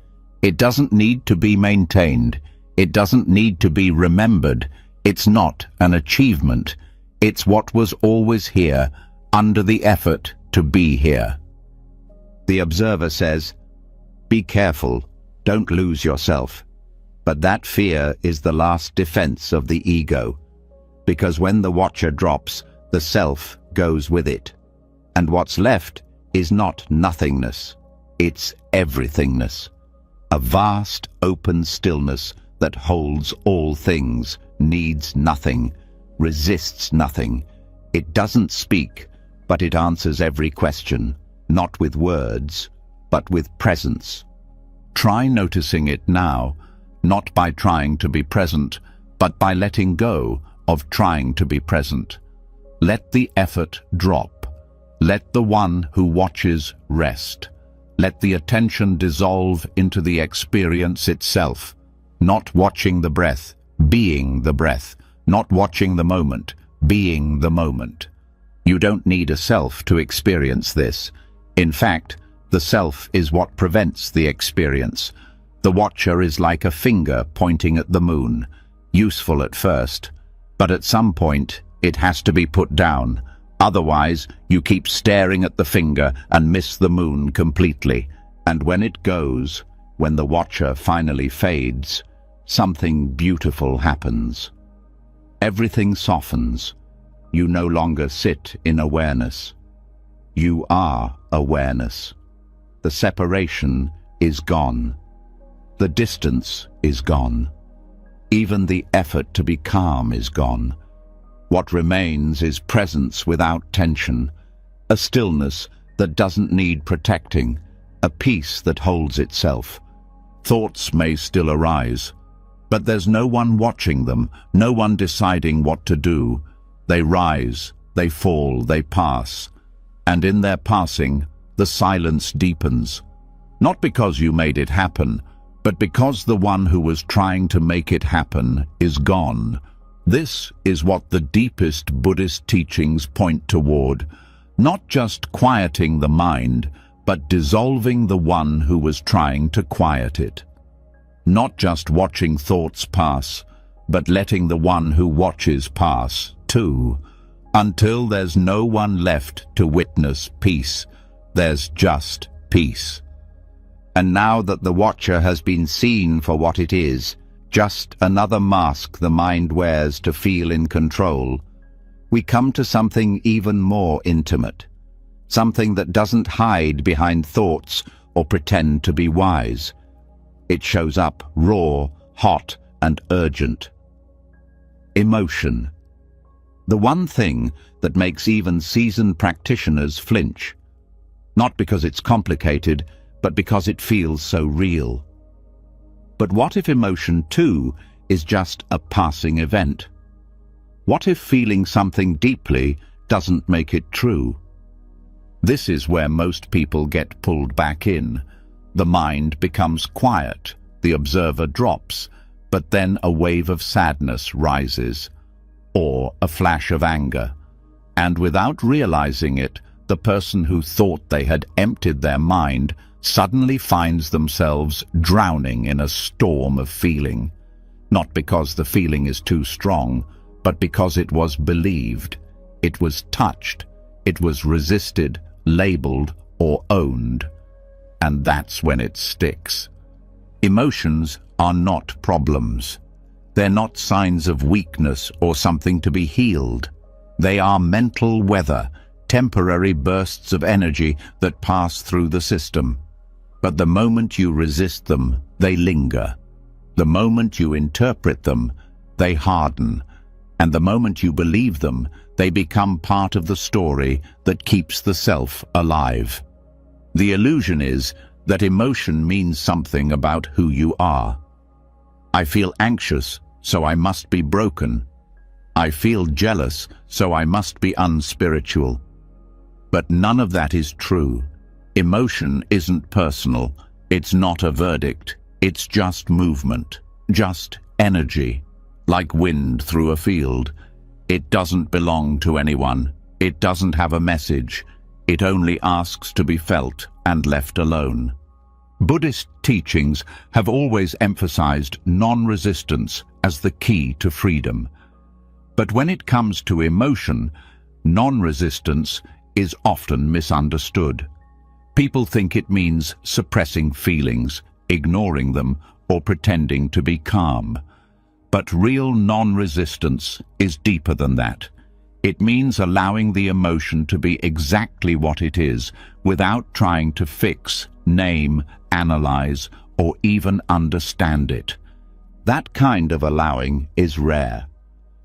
A: It doesn't need to be maintained. It doesn't need to be remembered. It's not an achievement. It's what was always here, under the effort to be here. The observer says, "Be careful, don't lose yourself." But that fear is the last defense of the ego, because when the watcher drops, the self goes with it. And what's left is not nothingness, it's everythingness. A vast, open stillness that holds all things, needs nothing, resists nothing. It doesn't speak, but it answers every question, not with words, but with presence. Try noticing it now, not by trying to be present, but by letting go of trying to be present. Let the effort drop. Let the one who watches rest. Let the attention dissolve into the experience itself, not watching the breath, being the breath, not watching the moment, being the moment. You don't need a self to experience this. In fact, the self is what prevents the experience. The watcher is like a finger pointing at the moon, useful at first, But at some point, it has to be put down. Otherwise, you keep staring at the finger and miss the moon completely. And when it goes, when the watcher finally fades, something beautiful happens. Everything softens. You no longer sit in awareness. You are awareness. The separation is gone. The distance is gone. Even the effort to be calm is gone. What remains is presence without tension, a stillness that doesn't need protecting, a peace that holds itself. Thoughts may still arise, but there's no one watching them, no one deciding what to do. They rise, they fall, they pass, and in their passing, the silence deepens. Not because you made it happen, but because the one who was trying to make it happen is gone. This is what the deepest Buddhist teachings point toward, not just quieting the mind, but dissolving the one who was trying to quiet it. Not just watching thoughts pass, but letting the one who watches pass, too. Until there's no one left to witness peace, there's just peace. And now that the watcher has been seen for what it is, just another mask the mind wears to feel in control, we come to something even more intimate, something that doesn't hide behind thoughts or pretend to be wise. It shows up raw, hot, and urgent. Emotion. The one thing that makes even seasoned practitioners flinch. Not because it's complicated, but because it feels so real. But what if emotion, too, is just a passing event? What if feeling something deeply doesn't make it true? This is where most people get pulled back in. The mind becomes quiet, the observer drops, but then a wave of sadness rises, or a flash of anger. And without realizing it, the person who thought they had emptied their mind suddenly finds themselves drowning in a storm of feeling. Not because the feeling is too strong, but because it was believed, it was touched, it was resisted, labeled, or owned. And that's when it sticks. Emotions are not problems. They're not signs of weakness or something to be healed. They are mental weather, temporary bursts of energy that pass through the system. But the moment you resist them, they linger. The moment you interpret them, they harden. And the moment you believe them, they become part of the story that keeps the self alive. The illusion is that emotion means something about who you are. I feel anxious, so I must be broken. I feel jealous, so I must be unspiritual. But none of that is true. Emotion isn't personal. It's not a verdict. It's just movement, just energy, like wind through a field. It doesn't belong to anyone. It doesn't have a message. It only asks to be felt and left alone. Buddhist teachings have always emphasized non-resistance as the key to freedom. But when it comes to emotion, non-resistance is often misunderstood. People think it means suppressing feelings, ignoring them, or pretending to be calm. But real non-resistance is deeper than that. It means allowing the emotion to be exactly what it is, without trying to fix, name, analyze, or even understand it. That kind of allowing is rare.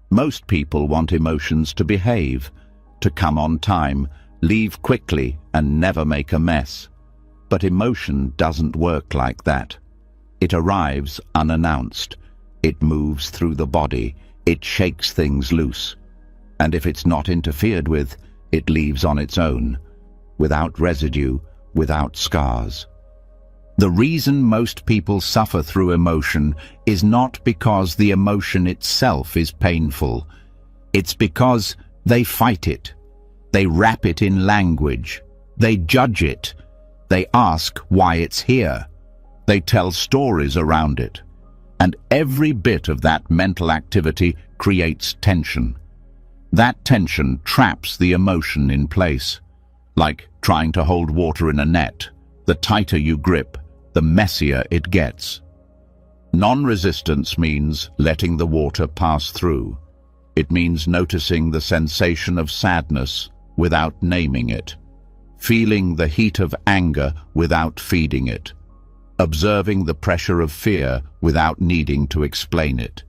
A: Most people want emotions to behave, to come on time, leave quickly, and never make a mess. But emotion doesn't work like that. It arrives unannounced. It moves through the body. It shakes things loose. And if it's not interfered with, it leaves on its own, without residue, without scars. The reason most people suffer through emotion is not because the emotion itself is painful. It's because they fight it. They wrap it in language. They judge it. They ask why it's here. They tell stories around it. And every bit of that mental activity creates tension. That tension traps the emotion in place, like trying to hold water in a net. The tighter you grip, the messier it gets. Non-resistance means letting the water pass through. It means noticing the sensation of sadness without naming it, feeling the heat of anger without feeding it, observing the pressure of fear without needing to explain it.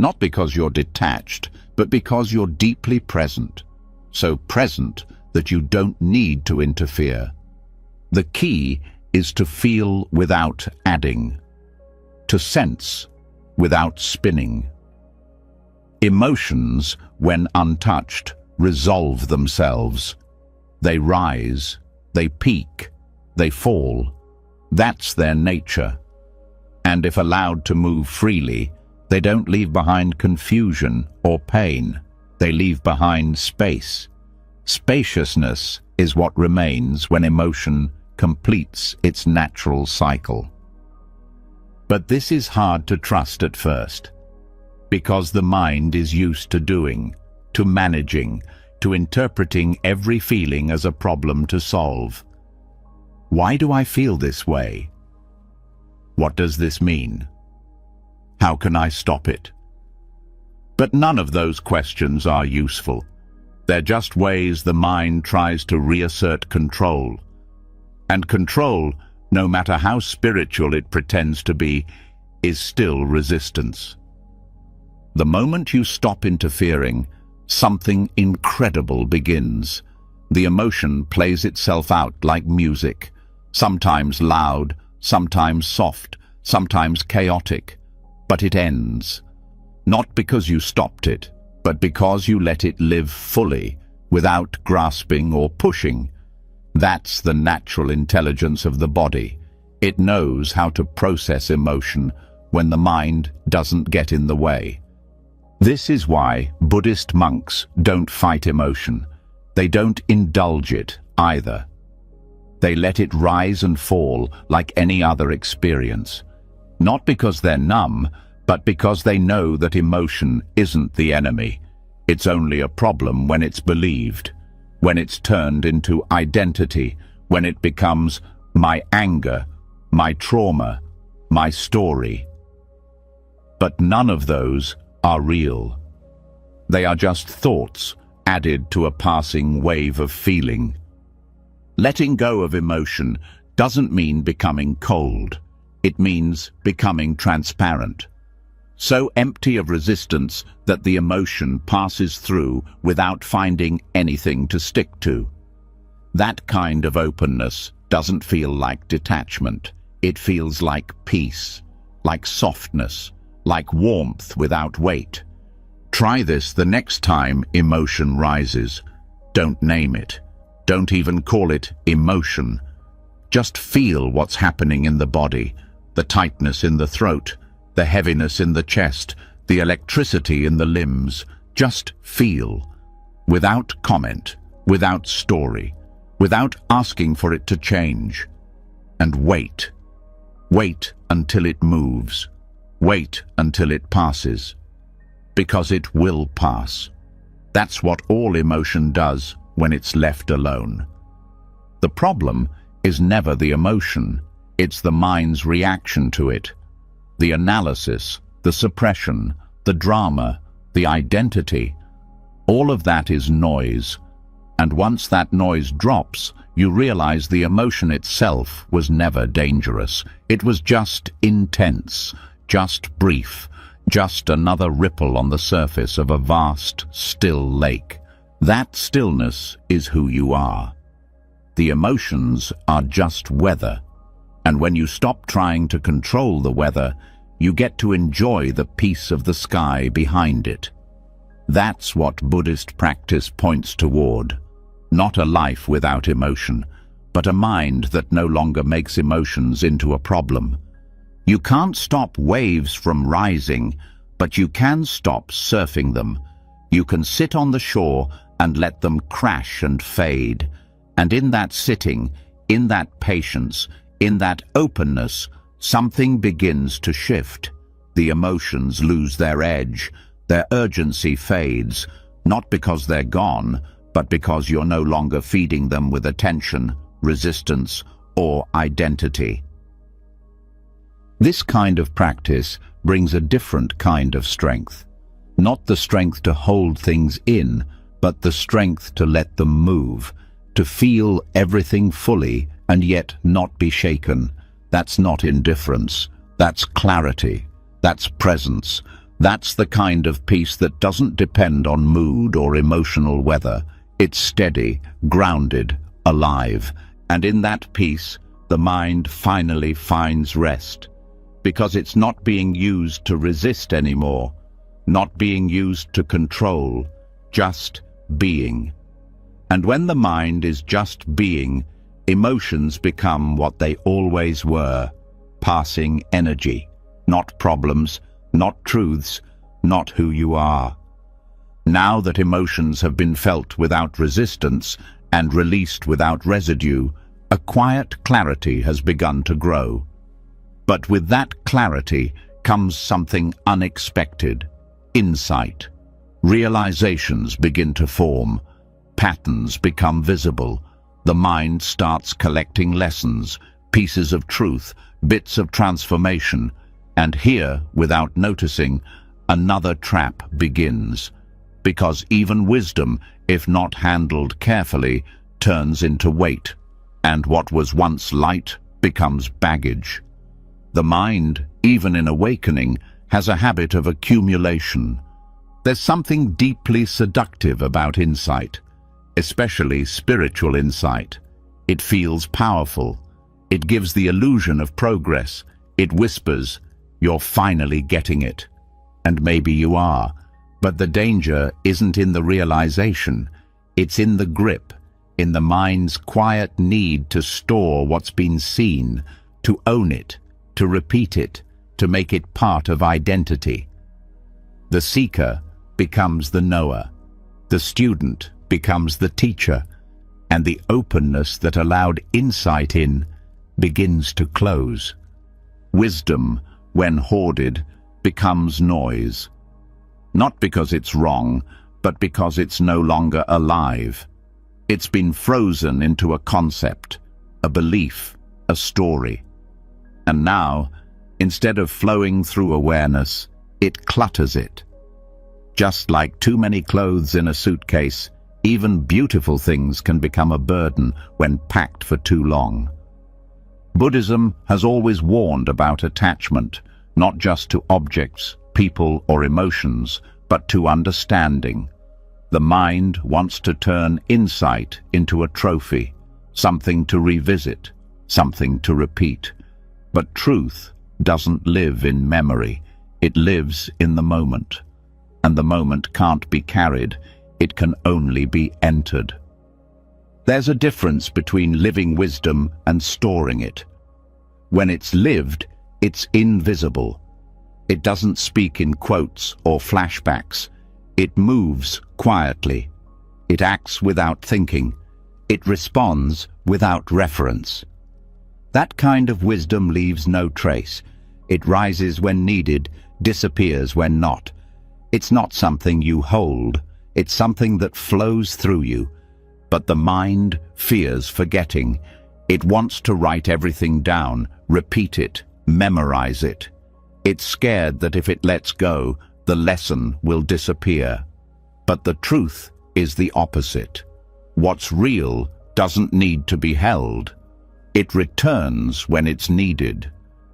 A: Not because you're detached, but because you're deeply present, so present that you don't need to interfere. The key is to feel without adding, to sense without spinning. Emotions, when untouched, resolve themselves. They rise, they peak, they fall. That's their nature. And if allowed to move freely, they don't leave behind confusion or pain. They leave behind space. Spaciousness is what remains when emotion completes its natural cycle. But this is hard to trust at first, because the mind is used to doing, to managing, to interpreting every feeling as a problem to solve. Why do I feel this way? What does this mean? How can I stop it? But none of those questions are useful. They're just ways the mind tries to reassert control. And control, no matter how spiritual it pretends to be, is still resistance. The moment you stop interfering, something incredible begins. The emotion plays itself out like music, sometimes loud, sometimes soft, sometimes chaotic. But it ends, not because you stopped it, but because you let it live fully, without grasping or pushing. That's the natural intelligence of the body. It knows how to process emotion when the mind doesn't get in the way. This is why Buddhist monks don't fight emotion. They don't indulge it either. They let it rise and fall like any other experience. Not because they're numb, but because they know that emotion isn't the enemy. It's only a problem when it's believed, when it's turned into identity, when it becomes my anger, my trauma, my story. But none of those are real. They are just thoughts added to a passing wave of feeling. Letting go of emotion doesn't mean becoming cold. It means becoming transparent. So empty of resistance that the emotion passes through without finding anything to stick to. That kind of openness doesn't feel like detachment. It feels like peace, like softness, like warmth without weight. Try this the next time emotion rises. Don't name it. Don't even call it emotion. Just feel what's happening in the body, the tightness in the throat, the heaviness in the chest, the electricity in the limbs. Just feel, without comment, without story, without asking for it to change. And wait. Wait until it moves. Wait until it passes. Because it will pass. That's what all emotion does when it's left alone. The problem is never the emotion, it's the mind's reaction to it. The analysis, the suppression, the drama, the identity, all of that is noise. And once that noise drops, you realize the emotion itself was never dangerous. It was just intense, just brief, just another ripple on the surface of a vast, still lake. That stillness is who you are. The emotions are just weather. And when you stop trying to control the weather, you get to enjoy the peace of the sky behind it. That's what Buddhist practice points toward. Not a life without emotion, but a mind that no longer makes emotions into a problem. You can't stop waves from rising, but you can stop surfing them. You can sit on the shore and let them crash and fade. And in that sitting, in that patience, in that openness, something begins to shift. The emotions lose their edge. Their urgency fades, not because they're gone, but because you're no longer feeding them with attention, resistance, or identity. This kind of practice brings a different kind of strength. Not the strength to hold things in, but the strength to let them move, to feel everything fully and yet not be shaken. That's not indifference. That's clarity. That's presence. That's the kind of peace that doesn't depend on mood or emotional weather. It's steady, grounded, alive. And in that peace, the mind finally finds rest. Because it's not being used to resist anymore, not being used to control, just being. And when the mind is just being, emotions become what they always were, passing energy, not problems, not truths, not who you are. Now that emotions have been felt without resistance and released without residue, a quiet clarity has begun to grow. But with that clarity comes something unexpected: insight. Realizations begin to form. Patterns become visible. The mind starts collecting lessons, pieces of truth, bits of transformation. And here, without noticing, another trap begins. Because even wisdom, if not handled carefully, turns into weight. And what was once light becomes baggage. The mind, even in awakening, has a habit of accumulation. There's something deeply seductive about insight, especially spiritual insight. It feels powerful. It gives the illusion of progress. It whispers, "You're finally getting it." And maybe you are. But the danger isn't in the realization. It's in the grip, in the mind's quiet need to store what's been seen, to own it, to repeat it, to make it part of identity. The seeker becomes the knower. The student becomes the teacher. And the openness that allowed insight in begins to close. Wisdom, when hoarded, becomes noise. Not because it's wrong, but because it's no longer alive. It's been frozen into a concept, a belief, a story. And now, instead of flowing through awareness, it clutters it. Just like too many clothes in a suitcase, even beautiful things can become a burden when packed for too long. Buddhism has always warned about attachment, not just to objects, people, or emotions, but to understanding. The mind wants to turn insight into a trophy, something to revisit, something to repeat. But truth doesn't live in memory. It lives in the moment. And the moment can't be carried. It can only be entered. There's a difference between living wisdom and storing it. When it's lived, it's invisible. It doesn't speak in quotes or flashbacks. It moves quietly. It acts without thinking. It responds without reference. That kind of wisdom leaves no trace. It rises when needed, disappears when not. It's not something you hold. It's something that flows through you. But the mind fears forgetting. It wants to write everything down, repeat it, memorize it. It's scared that if it lets go, the lesson will disappear. But the truth is the opposite. What's real doesn't need to be held. It returns when it's needed,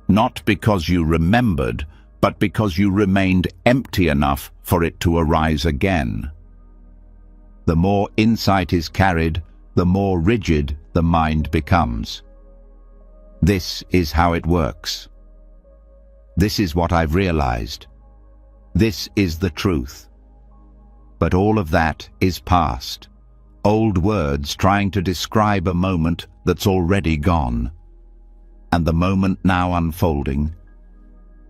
A: not because you remembered, but because you remained empty enough for it to arise again. The more insight is carried, the more rigid the mind becomes. This is how it works. This is what I've realized. This is the truth. But all of that is past. Old words trying to describe a moment that's already gone. And the moment now unfolding,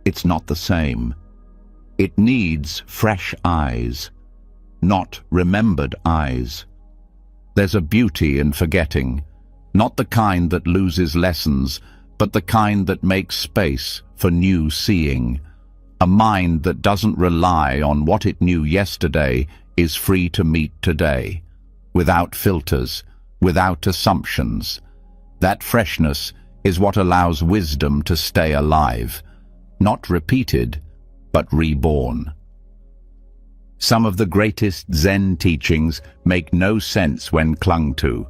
A: it's not the same. It needs fresh eyes, not remembered eyes. There's a beauty in forgetting, not the kind that loses lessons, but the kind that makes space for new seeing. A mind that doesn't rely on what it knew yesterday is free to meet today, without filters, without assumptions. That freshness is what allows wisdom to stay alive, not repeated, but reborn. Some of the greatest Zen teachings make no sense when clung to.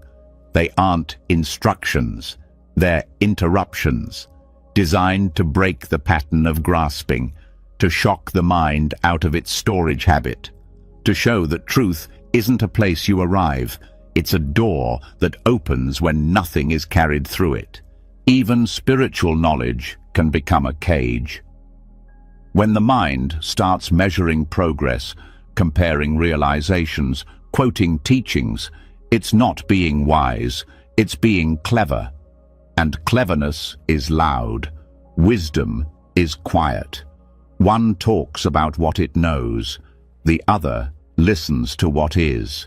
A: They aren't instructions, they're interruptions, designed to break the pattern of grasping, to shock the mind out of its storage habit, to show that truth isn't a place you arrive, it's a door that opens when nothing is carried through it. Even spiritual knowledge can become a cage. When the mind starts measuring progress, comparing realizations, quoting teachings, it's not being wise, it's being clever. And cleverness is loud. Wisdom is quiet. One talks about what it knows, the other listens to what is.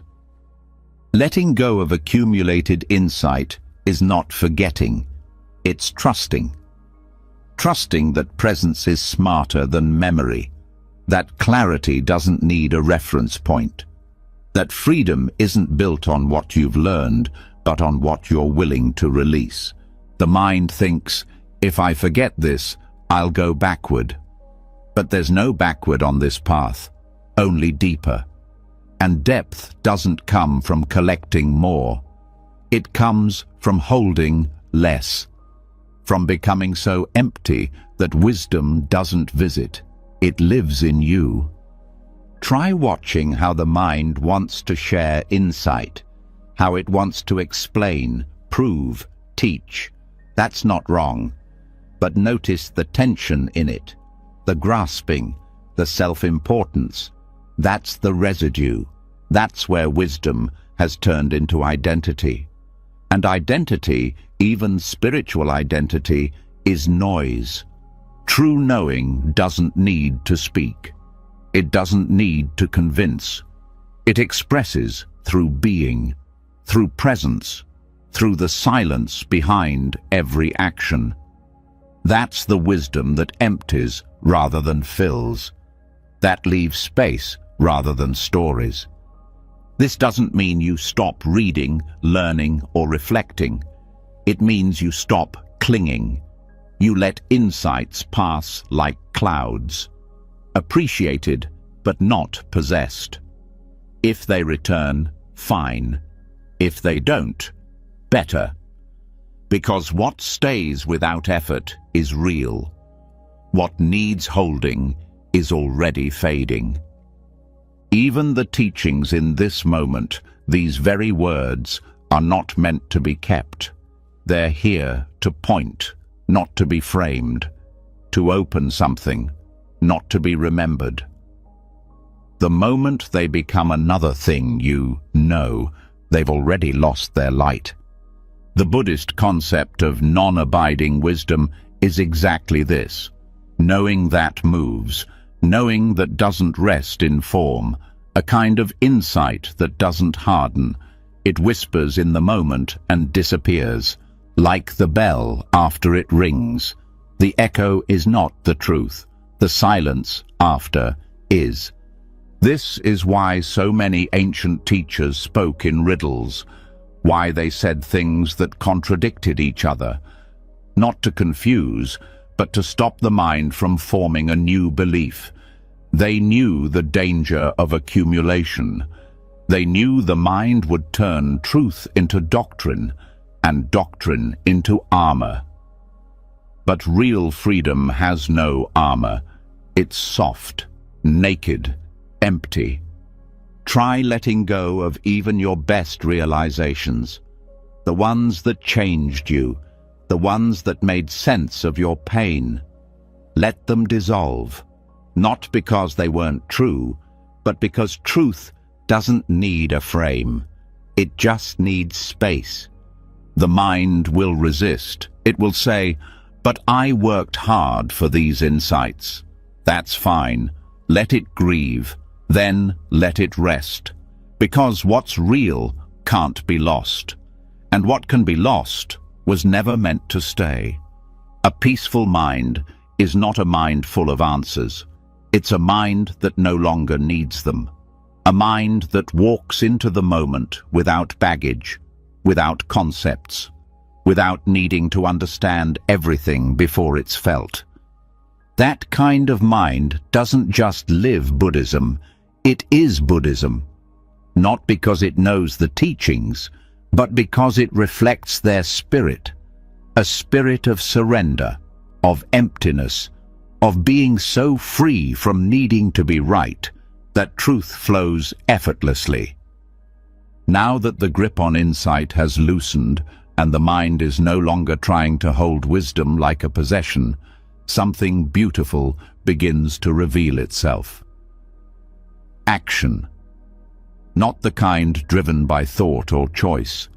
A: Letting go of accumulated insight is not forgetting, it's trusting. Trusting that presence is smarter than memory, that clarity doesn't need a reference point, that freedom isn't built on what you've learned, but on what you're willing to release. The mind thinks, if I forget this, I'll go backward. But there's no backward on this path, only deeper. And depth doesn't come from collecting more. It comes from holding less, from becoming so empty that wisdom doesn't visit. It lives in you. Try watching how the mind wants to share insight, how it wants to explain, prove, teach. That's not wrong. But notice the tension in it, the grasping, the self-importance. That's the residue. That's where wisdom has turned into identity. And identity, even spiritual identity, is noise. True knowing doesn't need to speak. It doesn't need to convince. It expresses through being, through presence, through the silence behind every action. That's the wisdom that empties rather than fills, that leaves space rather than stories. This doesn't mean you stop reading, learning, or reflecting. It means you stop clinging. You let insights pass like clouds, appreciated but not possessed. If they return, fine. If they don't, better. Because what stays without effort is real. What needs holding is already fading. Even the teachings in this moment, these very words, are not meant to be kept. They're here to point, not to be framed, to open something, not to be remembered. The moment they become another thing you know, they've already lost their light. The Buddhist concept of non-abiding wisdom is exactly this. Knowing that moves, knowing that doesn't rest in form, a kind of insight that doesn't harden. It whispers in the moment and disappears, like the bell after it rings. The echo is not the truth. The silence after is. This is why so many ancient teachers spoke in riddles, why they said things that contradicted each other, not to confuse, but to stop the mind from forming a new belief. They knew the danger of accumulation. They knew the mind would turn truth into doctrine, and doctrine into armor. But real freedom has no armor. It's soft, naked, empty. Try letting go of even your best realizations, the ones that changed you, the ones that made sense of your pain. Let them dissolve, not because they weren't true, but because truth doesn't need a frame. It just needs space. The mind will resist. It will say, "But I worked hard for these insights." That's fine. Let it grieve. Then let it rest. Because what's real can't be lost. And what can be lost was never meant to stay. A peaceful mind is not a mind full of answers. It's a mind that no longer needs them. A mind that walks into the moment without baggage, without concepts, without needing to understand everything before it's felt. That kind of mind doesn't just live Buddhism, it is Buddhism. Not because it knows the teachings, but because it reflects their spirit. A spirit of surrender, of emptiness, of being so free from needing to be right that truth flows effortlessly. Now that the grip on insight has loosened and the mind is no longer trying to hold wisdom like a possession, something beautiful begins to reveal itself. Action. Not the kind driven by thought or choice,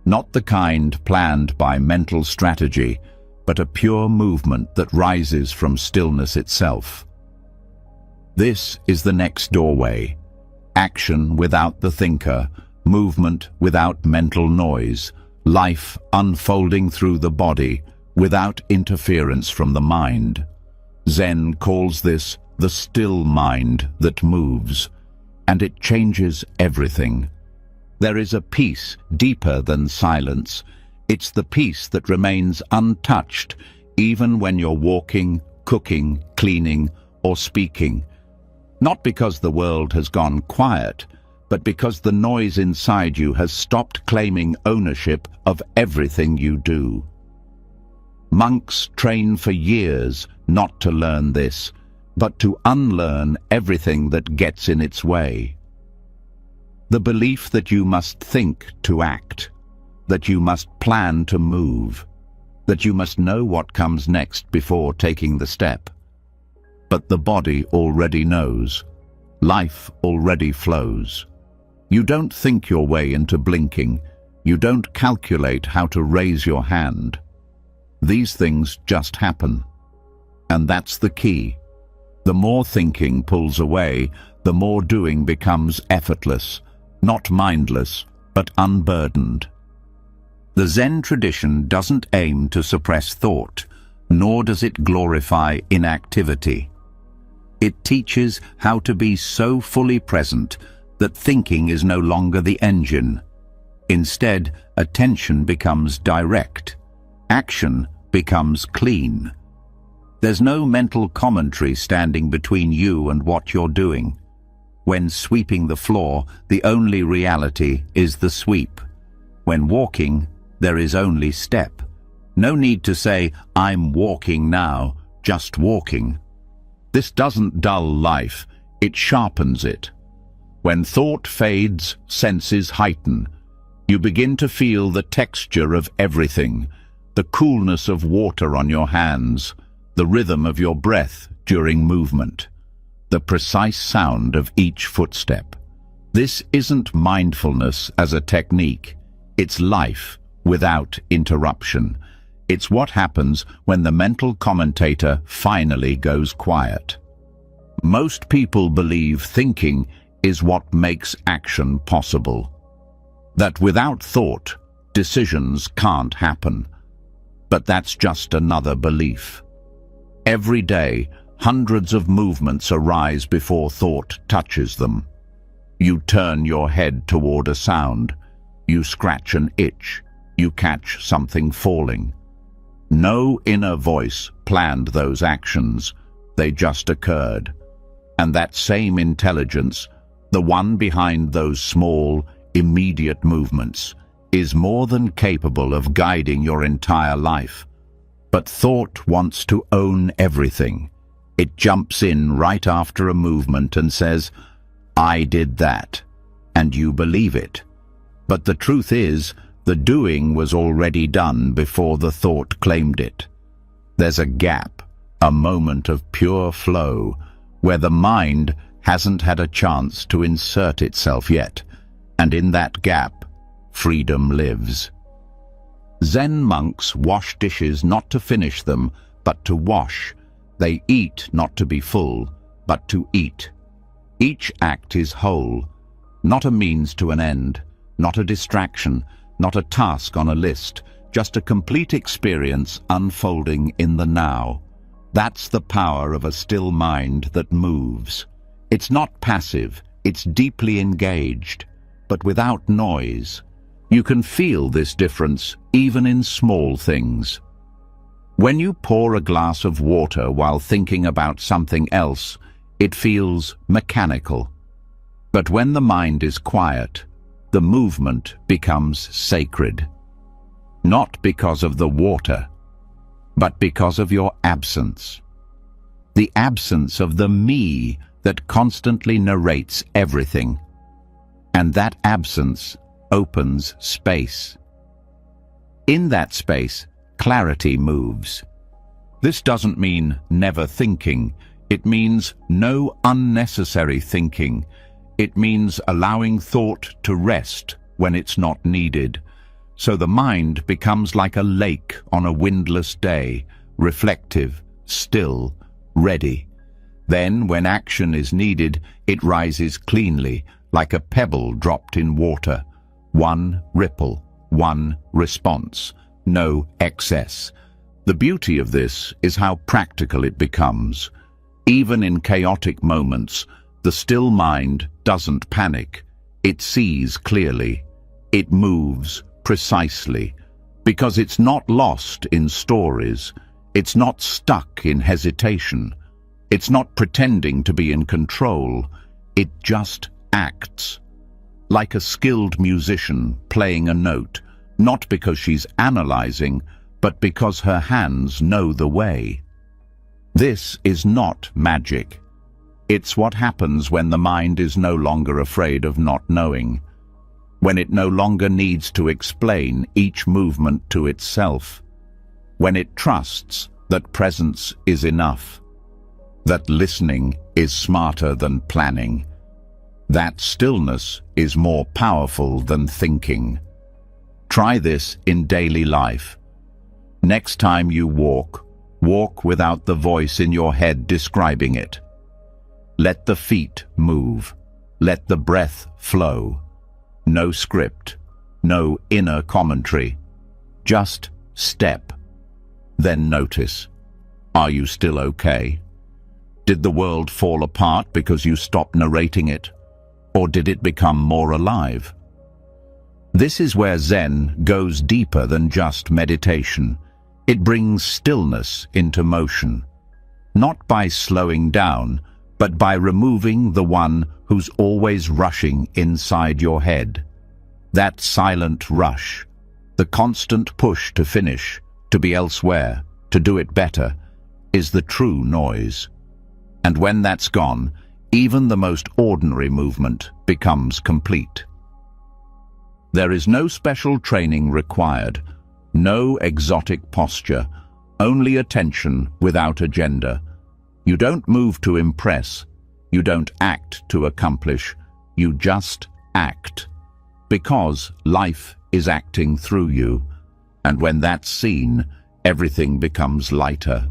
A: not the kind planned by mental strategy, but a pure movement that rises from stillness itself. This is the next doorway. Action without the thinker, movement without mental noise, life unfolding through the body without interference from the mind. Zen calls this the still mind that moves, and it changes everything. There is a peace deeper than silence. It's the peace that remains untouched even when you're walking, cooking, cleaning, or speaking. Not because the world has gone quiet, but because the noise inside you has stopped claiming ownership of everything you do. Monks train for years not to learn this, but to unlearn everything that gets in its way. The belief that you must think to act, that you must plan to move, that you must know what comes next before taking the step. But the body already knows. Life already flows. You don't think your way into blinking. You don't calculate how to raise your hand. These things just happen. And that's the key. The more thinking pulls away, the more doing becomes effortless, not mindless, but unburdened. The Zen tradition doesn't aim to suppress thought, nor does it glorify inactivity. It teaches how to be so fully present that thinking is no longer the engine. Instead, attention becomes direct. Action becomes clean. There's no mental commentary standing between you and what you're doing. When sweeping the floor, the only reality is the sweep. When walking, there is only step. No need to say, "I'm walking now," just walking. This doesn't dull life, it sharpens it. When thought fades, senses heighten. You begin to feel the texture of everything, the coolness of water on your hands, the rhythm of your breath during movement, the precise sound of each footstep. This isn't mindfulness as a technique, it's life without interruption. It's what happens when the mental commentator finally goes quiet. Most people believe thinking is what makes action possible. That without thought, decisions can't happen. But that's just another belief. Every day, hundreds of movements arise before thought touches them. You turn your head toward a sound. You scratch an itch. You catch something falling. No inner voice planned those actions. They just occurred. And that same intelligence, the one behind those small, immediate movements, is more than capable of guiding your entire life. But thought wants to own everything. It jumps in right after a movement and says, "I did that," and you believe it. But the truth is, the doing was already done before the thought claimed it. There's a gap, a moment of pure flow, where the mind hasn't had a chance to insert itself yet, and in that gap, freedom lives. Zen monks wash dishes not to finish them, but to wash. They eat not to be full, but to eat. Each act is whole, not a means to an end, not a distraction, not a task on a list, just a complete experience unfolding in the now. That's the power of a still mind that moves. It's not passive, it's deeply engaged, but without noise. You can feel this difference even in small things. When you pour a glass of water while thinking about something else, it feels mechanical. But when the mind is quiet, the movement becomes sacred. Not because of the water, but because of your absence. The absence of the me that constantly narrates everything. And that absence opens space. In that space, clarity moves. This doesn't mean never thinking. It means no unnecessary thinking. It means allowing thought to rest when it's not needed. So the mind becomes like a lake on a windless day, reflective, still, ready. Then, when action is needed, it rises cleanly, like a pebble dropped in water. One ripple, one response, no excess. The beauty of this is how practical it becomes. Even in chaotic moments, the still mind doesn't panic. It sees clearly. It moves precisely, because it's not lost in stories. It's not stuck in hesitation. It's not pretending to be in control. It just acts. Like a skilled musician playing a note, not because she's analyzing, but because her hands know the way. This is not magic. It's what happens when the mind is no longer afraid of not knowing, when it no longer needs to explain each movement to itself, when it trusts that presence is enough, that listening is smarter than planning, that stillness is more powerful than thinking. Try this in daily life. Next time you walk, walk without the voice in your head describing it. Let the feet move. Let the breath flow. No script, no inner commentary. Just step. Then notice. Are you still okay? Did the world fall apart because you stopped narrating it? Or did it become more alive? This is where Zen goes deeper than just meditation. It brings stillness into motion, not by slowing down, but by removing the one who's always rushing inside your head. That silent rush, the constant push to finish, to be elsewhere, to do it better, is the true noise. And when that's gone, even the most ordinary movement becomes complete. There is no special training required, no exotic posture, only attention without agenda. You don't move to impress, you don't act to accomplish, you just act. Because life is acting through you, and when that's seen, everything becomes lighter.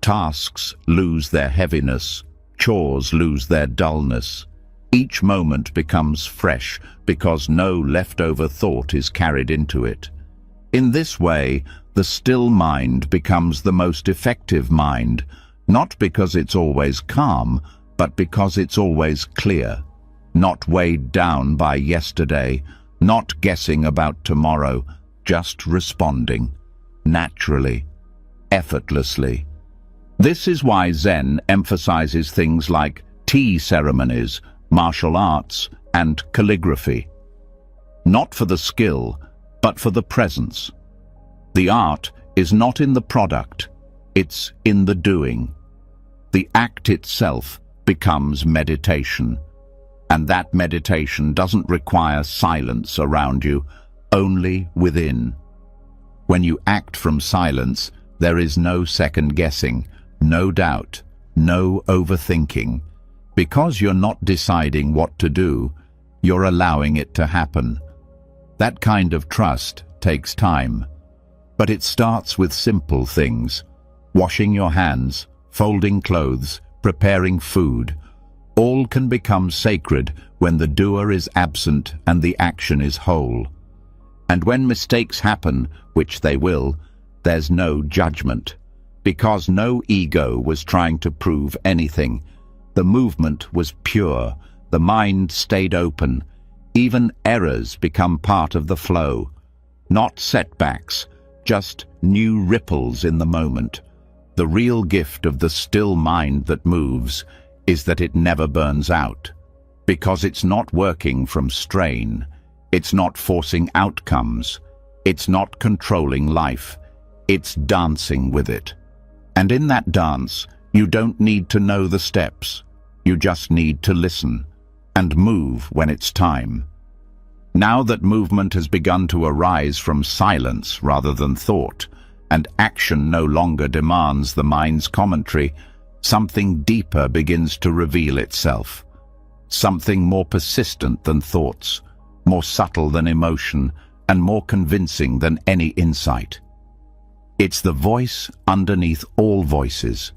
A: Tasks lose their heaviness, chores lose their dullness. Each moment becomes fresh because no leftover thought is carried into it. In this way, the still mind becomes the most effective mind, not because it's always calm, but because it's always clear, not weighed down by yesterday, not guessing about tomorrow, just responding, naturally, effortlessly. This is why Zen emphasizes things like tea ceremonies, martial arts, and calligraphy. Not for the skill, but for the presence. The art is not in the product, it's in the doing. The act itself becomes meditation, and that meditation doesn't require silence around you, only within. When you act from silence, there is no second guessing, no doubt, no overthinking. Because you're not deciding what to do, you're allowing it to happen. That kind of trust takes time, but it starts with simple things. Washing your hands, folding clothes, preparing food. All can become sacred when the doer is absent and the action is whole. And when mistakes happen, which they will, there's no judgment. Because no ego was trying to prove anything. The movement was pure. The mind stayed open. Even errors become part of the flow. Not setbacks, just new ripples in the moment. The real gift of the still mind that moves is that it never burns out. Because it's not working from strain. It's not forcing outcomes. It's not controlling life. It's dancing with it. And in that dance, you don't need to know the steps. You just need to listen and move when it's time. Now that movement has begun to arise from silence rather than thought, and action no longer demands the mind's commentary, something deeper begins to reveal itself. Something more persistent than thoughts, more subtle than emotion, and more convincing than any insight. It's the voice underneath all voices,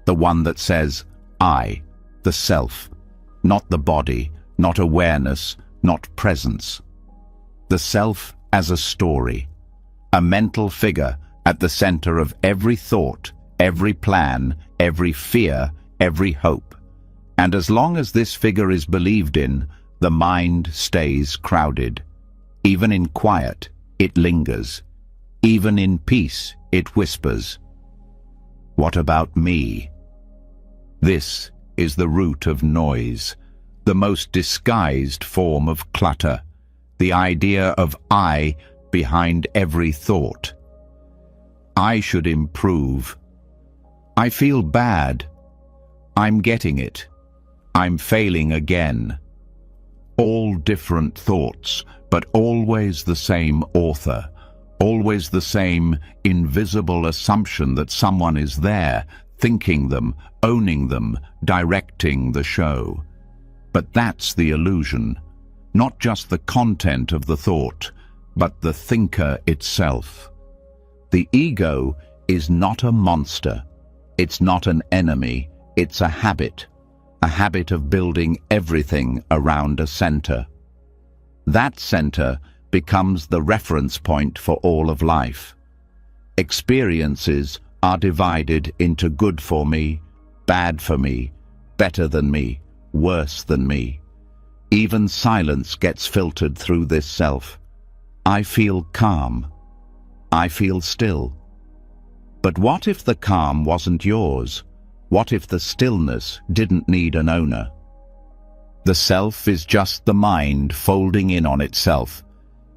A: the one that says, I, the self, not the body, not awareness, not presence. The self as a story, a mental figure at the center of every thought, every plan, every fear, every hope. And as long as this figure is believed in, the mind stays crowded. Even in quiet, it lingers. Even in peace, it whispers. What about me? This is the root of noise, the most disguised form of clutter, the idea of I behind every thought. I should improve. I feel bad. I'm getting it. I'm failing again. All different thoughts, but always the same author, always the same invisible assumption that someone is there, thinking them, owning them, directing the show. But that's the illusion, not just the content of the thought, but the thinker itself. The ego is not a monster. It's not an enemy. It's a habit of building everything around a center. That center becomes the reference point for all of life. Experiences are divided into good for me, bad for me, better than me, worse than me. Even silence gets filtered through this self. I feel calm. I feel still. But what if the calm wasn't yours? What if the stillness didn't need an owner? The self is just the mind folding in on itself.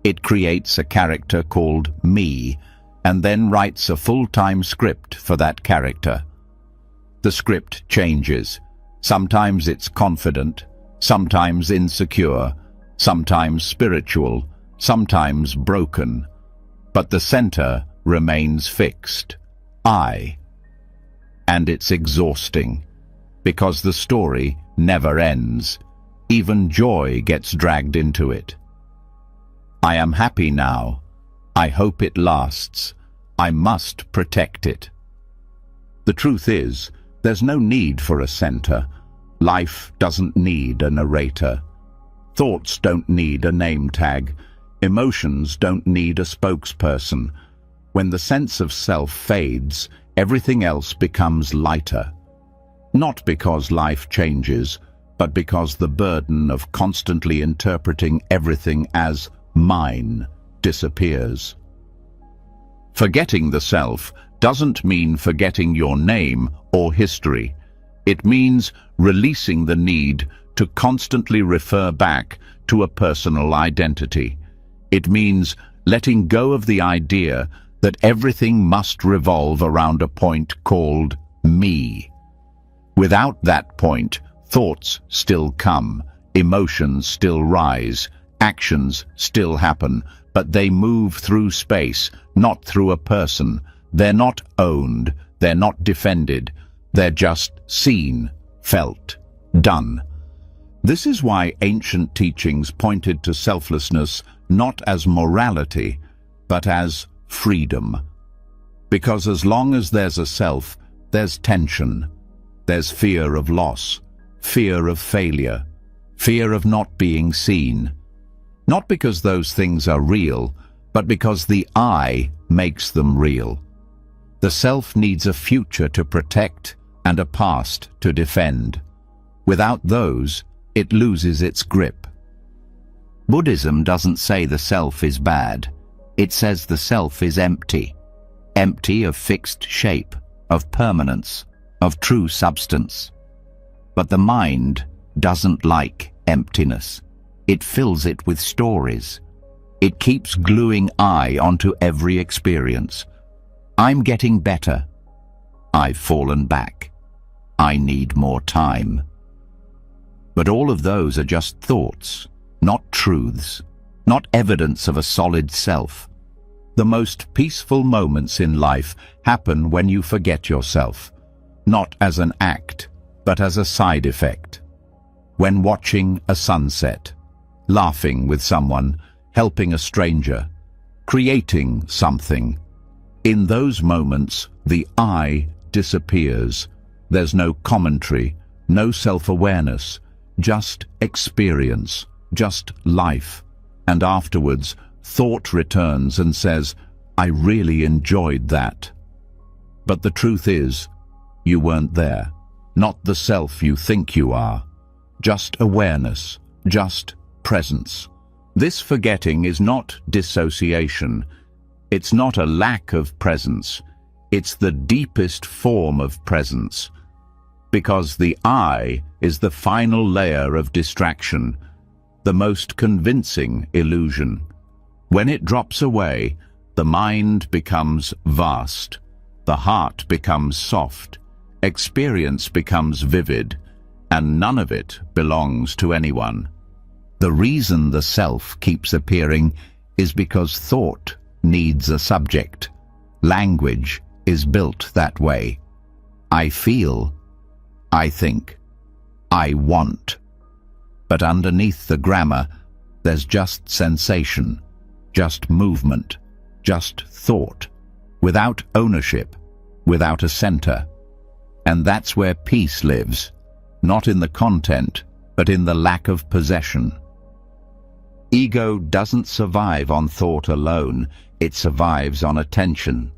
A: It creates a character called me, and then writes a full-time script for that character. The script changes. Sometimes it's confident, sometimes insecure, sometimes spiritual, sometimes broken. But the center remains fixed. I. And it's exhausting, because the story never ends. Even joy gets dragged into it. I am happy now. I hope it lasts. I must protect it. The truth is, there's no need for a center. Life doesn't need a narrator. Thoughts don't need a name tag. Emotions don't need a spokesperson. When the sense of self fades, everything else becomes lighter. Not because life changes, but because the burden of constantly interpreting everything as mine disappears. Forgetting the self doesn't mean forgetting your name or history. It means releasing the need to constantly refer back to a personal identity. It means letting go of the idea that everything must revolve around a point called me. Without that point, thoughts still come, emotions still rise, actions still happen, but they move through space, not through a person. They're not owned, they're not defended, they're just seen, felt, done. This is why ancient teachings pointed to selflessness not as morality, but as freedom. Because as long as there's a self, there's tension. There's fear of loss, fear of failure, fear of not being seen. Not because those things are real, but because the I makes them real. The self needs a future to protect and a past to defend. Without those, it loses its grip. Buddhism doesn't say the self is bad. It says the self is empty. Empty of fixed shape, of permanence, of true substance. But the mind doesn't like emptiness. It fills it with stories. It keeps gluing I onto every experience. I'm getting better. I've fallen back. I need more time. But all of those are just thoughts, not truths, not evidence of a solid self. The most peaceful moments in life happen when you forget yourself, not as an act, but as a side effect. When watching a sunset, laughing with someone, helping a stranger, creating something. In those moments, the I disappears. There's no commentary, no self-awareness, just experience, just life. And afterwards, thought returns and says, I really enjoyed that. But the truth is, you weren't there. Not the self you think you are. Just awareness, just presence. This forgetting is not dissociation. It's not a lack of presence. It's the deepest form of presence. Because the I is the final layer of distraction, the most convincing illusion. When it drops away, the mind becomes vast, the heart becomes soft, experience becomes vivid, and none of it belongs to anyone. The reason the self keeps appearing is because thought needs a subject. Language is built that way. I feel, I think, I want. But underneath the grammar, there's just sensation, just movement, just thought, without ownership, without a center. And that's where peace lives, not in the content, but in the lack of possession. Ego doesn't survive on thought alone, it survives on attention.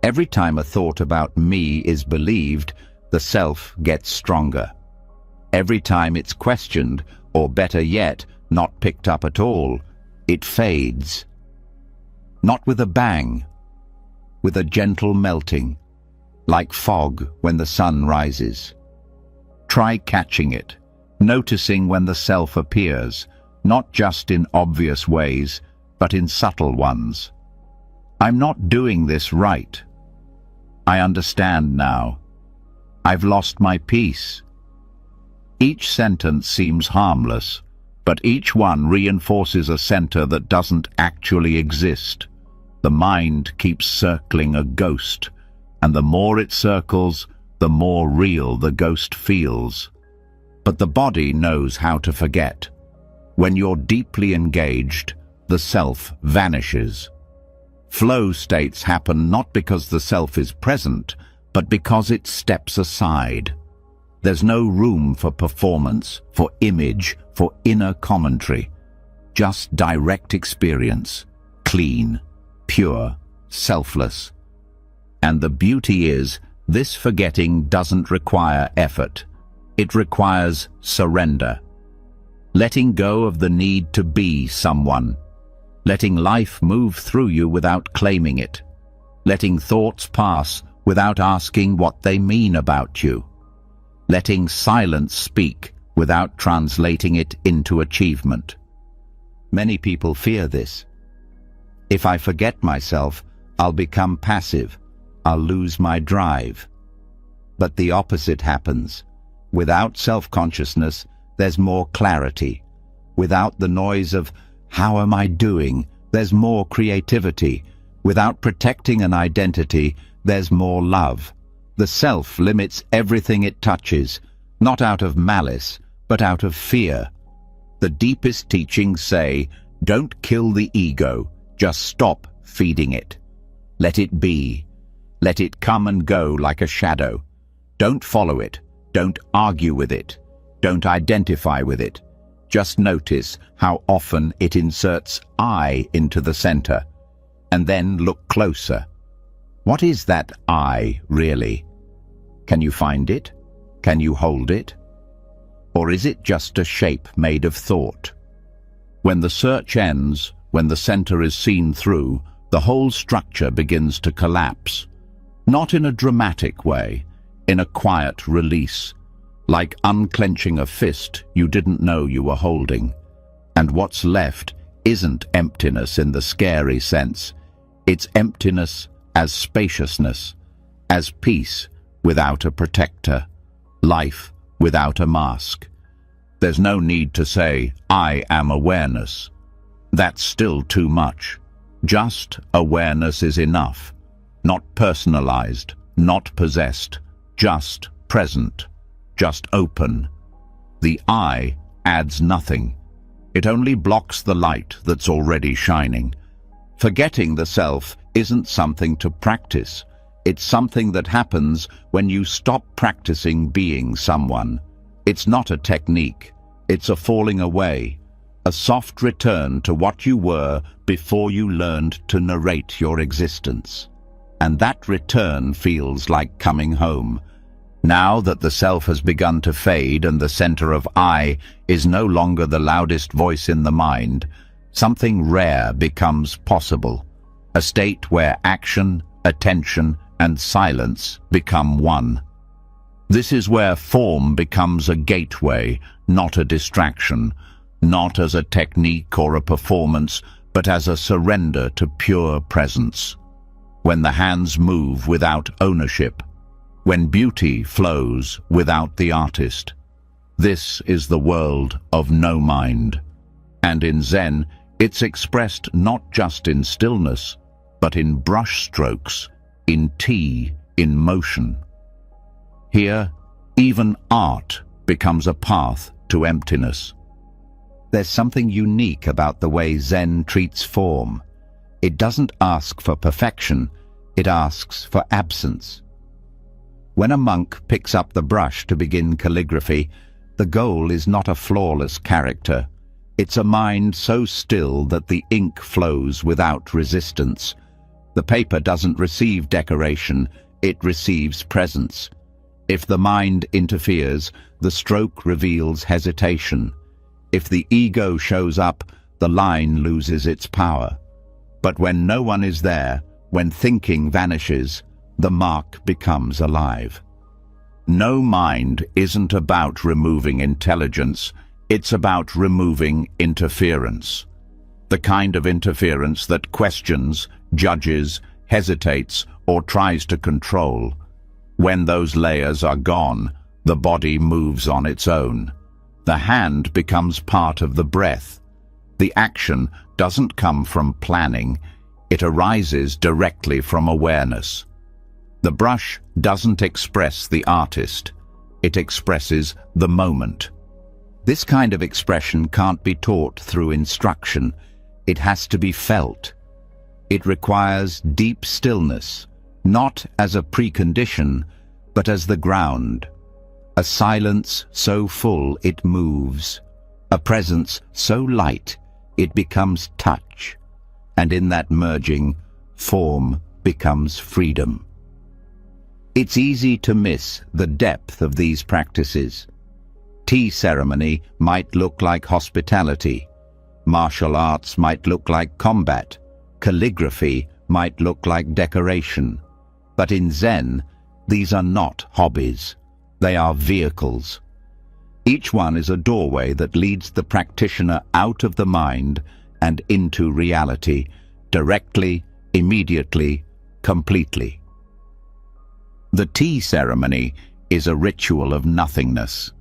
A: Every time a thought about me is believed, the self gets stronger. Every time it's questioned, or better yet, not picked up at all, it fades. Not with a bang, with a gentle melting, like fog when the sun rises. Try catching it, noticing when the self appears, not just in obvious ways, but in subtle ones. I'm not doing this right. I understand now. I've lost my peace. Each sentence seems harmless, but each one reinforces a center that doesn't actually exist. The mind keeps circling a ghost, and the more it circles, the more real the ghost feels. But the body knows how to forget. When you're deeply engaged, the self vanishes. Flow states happen not because the self is present, but because it steps aside. There's no room for performance, for image, for inner commentary. Just direct experience, clean, pure, selfless. And the beauty is, this forgetting doesn't require effort. It requires surrender. Letting go of the need to be someone. Letting life move through you without claiming it. Letting thoughts pass without asking what they mean about you. Letting silence speak without translating it into achievement. Many people fear this. If I forget myself, I'll become passive. I'll lose my drive. But the opposite happens. Without self-consciousness, there's more clarity. Without the noise of, how am I doing? There's more creativity. Without protecting an identity, there's more love. The self limits everything it touches, not out of malice, but out of fear. The deepest teachings say, don't kill the ego, just stop feeding it. Let it be. Let it come and go like a shadow. Don't follow it. Don't argue with it. Don't identify with it. Just notice how often it inserts I into the center. And then look closer. What is that I, really? Can you find it? Can you hold it? Or is it just a shape made of thought? When the search ends, when the center is seen through, the whole structure begins to collapse. Not in a dramatic way, in a quiet release, like unclenching a fist you didn't know you were holding. And what's left isn't emptiness in the scary sense. It's emptiness as spaciousness, as peace without a protector, life without a mask. There's no need to say, I am awareness. That's still too much. Just awareness is enough. Not personalized, not possessed, just present, just open. The I adds nothing. It only blocks the light that's already shining. Forgetting the self isn't something to practice. It's something that happens when you stop practicing being someone. It's not a technique. It's a falling away, a soft return to what you were before you learned to narrate your existence. And that return feels like coming home. Now that the self has begun to fade and the center of I is no longer the loudest voice in the mind, something rare becomes possible. A state where action, attention, and silence become one. This is where form becomes a gateway, not a distraction, not as a technique or a performance, but as a surrender to pure presence. When the hands move without ownership, when beauty flows without the artist. This is the world of no mind. And in Zen, it's expressed not just in stillness, but in brush strokes, in tea, in motion. Here, even art becomes a path to emptiness. There's something unique about the way Zen treats form. It doesn't ask for perfection, it asks for absence. When a monk picks up the brush to begin calligraphy, the goal is not a flawless character. It's a mind so still that the ink flows without resistance. The paper doesn't receive decoration, it receives presence. If the mind interferes, the stroke reveals hesitation. If the ego shows up, the line loses its power. But when no one is there, when thinking vanishes, the mark becomes alive. No mind isn't about removing intelligence, it's about removing interference. The kind of interference that questions, judges, hesitates, or tries to control. When those layers are gone, the body moves on its own. The hand becomes part of the breath. The action doesn't come from planning, it arises directly from awareness. The brush doesn't express the artist, it expresses the moment. This kind of expression can't be taught through instruction, it has to be felt. It requires deep stillness, not as a precondition, but as the ground. A silence so full it moves, a presence so light it becomes touch, and in that merging, form becomes freedom. It's easy to miss the depth of these practices. Tea ceremony might look like hospitality, martial arts might look like combat, calligraphy might look like decoration. But in Zen, these are not hobbies. They are vehicles. Each one is a doorway that leads the practitioner out of the mind and into reality, directly, immediately, completely. The tea ceremony is a ritual of nothingness.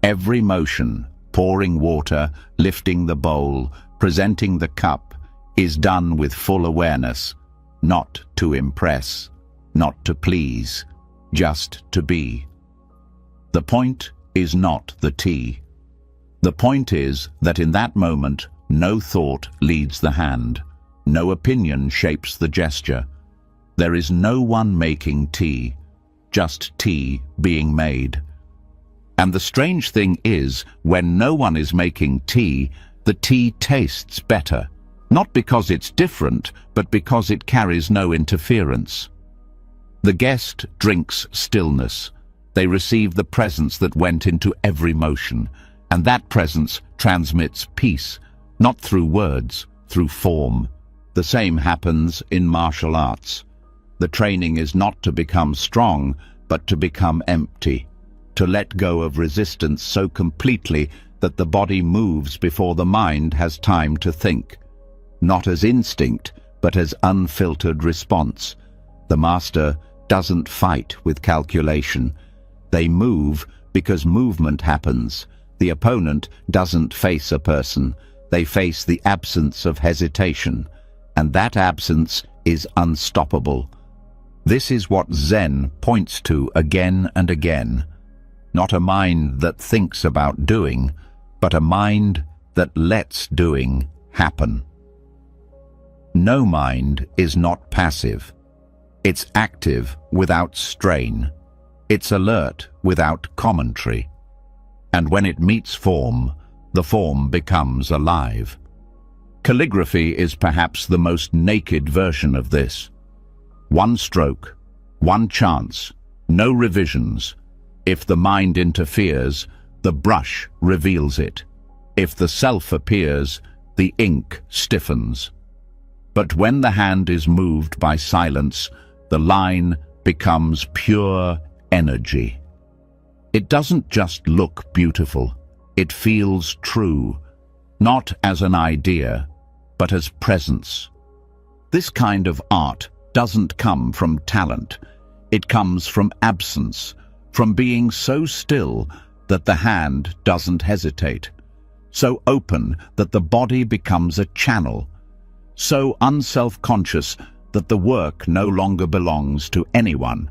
A: Every motion, pouring water, lifting the bowl, presenting the cup, is done with full awareness, not to impress, not to please, just to be. The point is not the tea. The point is that in that moment, no thought leads the hand, no opinion shapes the gesture. There is no one making tea, just tea being made. And the strange thing is, when no one is making tea, the tea tastes better. Not because it's different, but because it carries no interference. The guest drinks stillness. They receive the presence that went into every motion, and that presence transmits peace, not through words, through form. The same happens in martial arts. The training is not to become strong, but to become empty, to let go of resistance so completely that the body moves before the mind has time to think, not as instinct, but as unfiltered response. The master doesn't fight with calculation. They move because movement happens. The opponent doesn't face a person. They face the absence of hesitation, and that absence is unstoppable. This is what Zen points to again and again. Not a mind that thinks about doing, but a mind that lets doing happen. No mind is not passive. It's active without strain. It's alert without commentary. And when it meets form, the form becomes alive. Calligraphy is perhaps the most naked version of this. One stroke, one chance, no revisions. If the mind interferes, the brush reveals it. If the self appears, the ink stiffens. But when the hand is moved by silence, the line becomes pure energy. It doesn't just look beautiful, it feels true, not as an idea, but as presence. This kind of art doesn't come from talent. It comes from absence, from being so still that the hand doesn't hesitate, so open that the body becomes a channel, so unself-conscious that the work no longer belongs to anyone.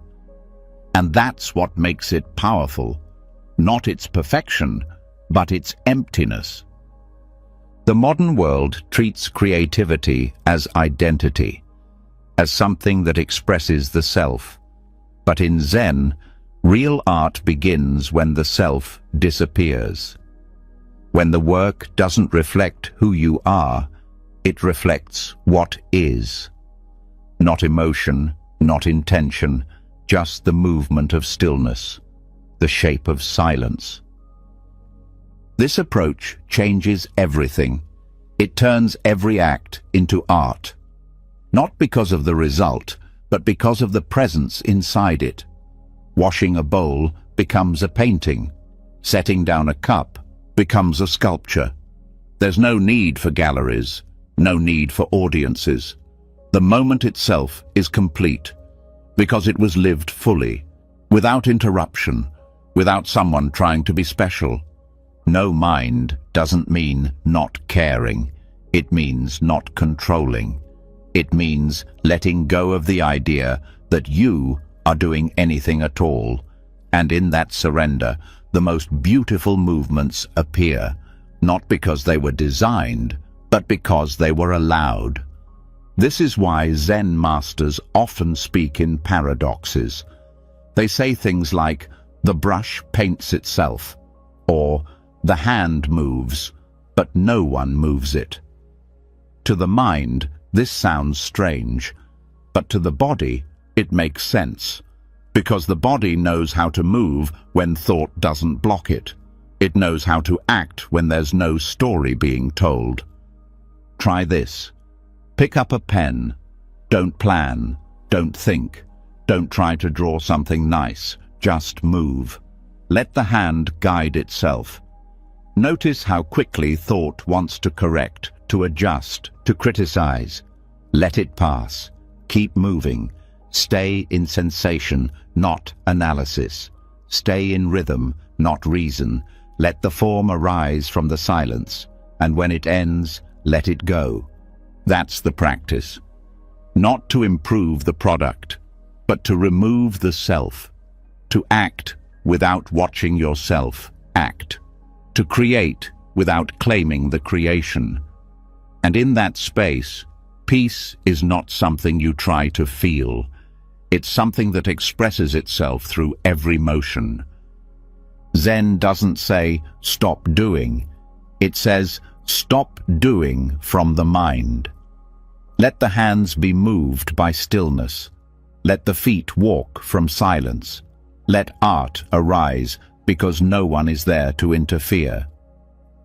A: And that's what makes it powerful, not its perfection, but its emptiness. The modern world treats creativity as identity, as something that expresses the self. But in Zen, real art begins when the self disappears. When the work doesn't reflect who you are, it reflects what is. Not emotion, not intention, just the movement of stillness, the shape of silence. This approach changes everything. It turns every act into art. Not because of the result, but because of the presence inside it. Washing a bowl becomes a painting. Setting down a cup becomes a sculpture. There's no need for galleries, no need for audiences. The moment itself is complete, because it was lived fully, without interruption, without someone trying to be special. No mind doesn't mean not caring. It means not controlling. It means letting go of the idea that you are doing anything at all. And in that surrender, the most beautiful movements appear, not because they were designed, but because they were allowed. This is why Zen masters often speak in paradoxes. They say things like, the brush paints itself, or the hand moves, but no one moves it. To the mind, this sounds strange, but to the body, it makes sense, because the body knows how to move when thought doesn't block it. It knows how to act when there's no story being told. Try this. Pick up a pen. Don't plan. Don't think. Don't try to draw something nice. Just move. Let the hand guide itself. Notice how quickly thought wants to correct, to adjust, to criticize. Let it pass. Keep moving. Stay in sensation, not analysis. Stay in rhythm, not reason. Let the form arise from the silence, and when it ends, let it go. That's the practice. Not to improve the product, but to remove the self. To act without watching yourself act. To create without claiming the creation. And in that space, peace is not something you try to feel. It's something that expresses itself through every motion. Zen doesn't say, stop doing. It says, stop doing from the mind. Let the hands be moved by stillness. Let the feet walk from silence. Let art arise because no one is there to interfere.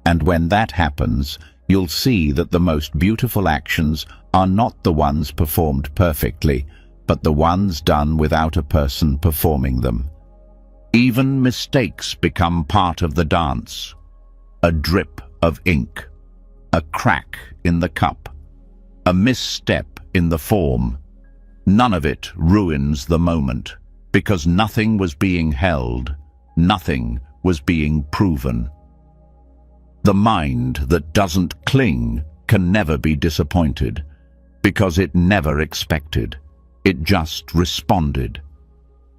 A: And when that happens, you'll see that the most beautiful actions are not the ones performed perfectly, but the ones done without a person performing them. Even mistakes become part of the dance. A drip of ink, a crack in the cup, a misstep in the form. None of it ruins the moment, because nothing was being held, nothing was being proven. The mind that doesn't cling can never be disappointed, because it never expected. It just responded.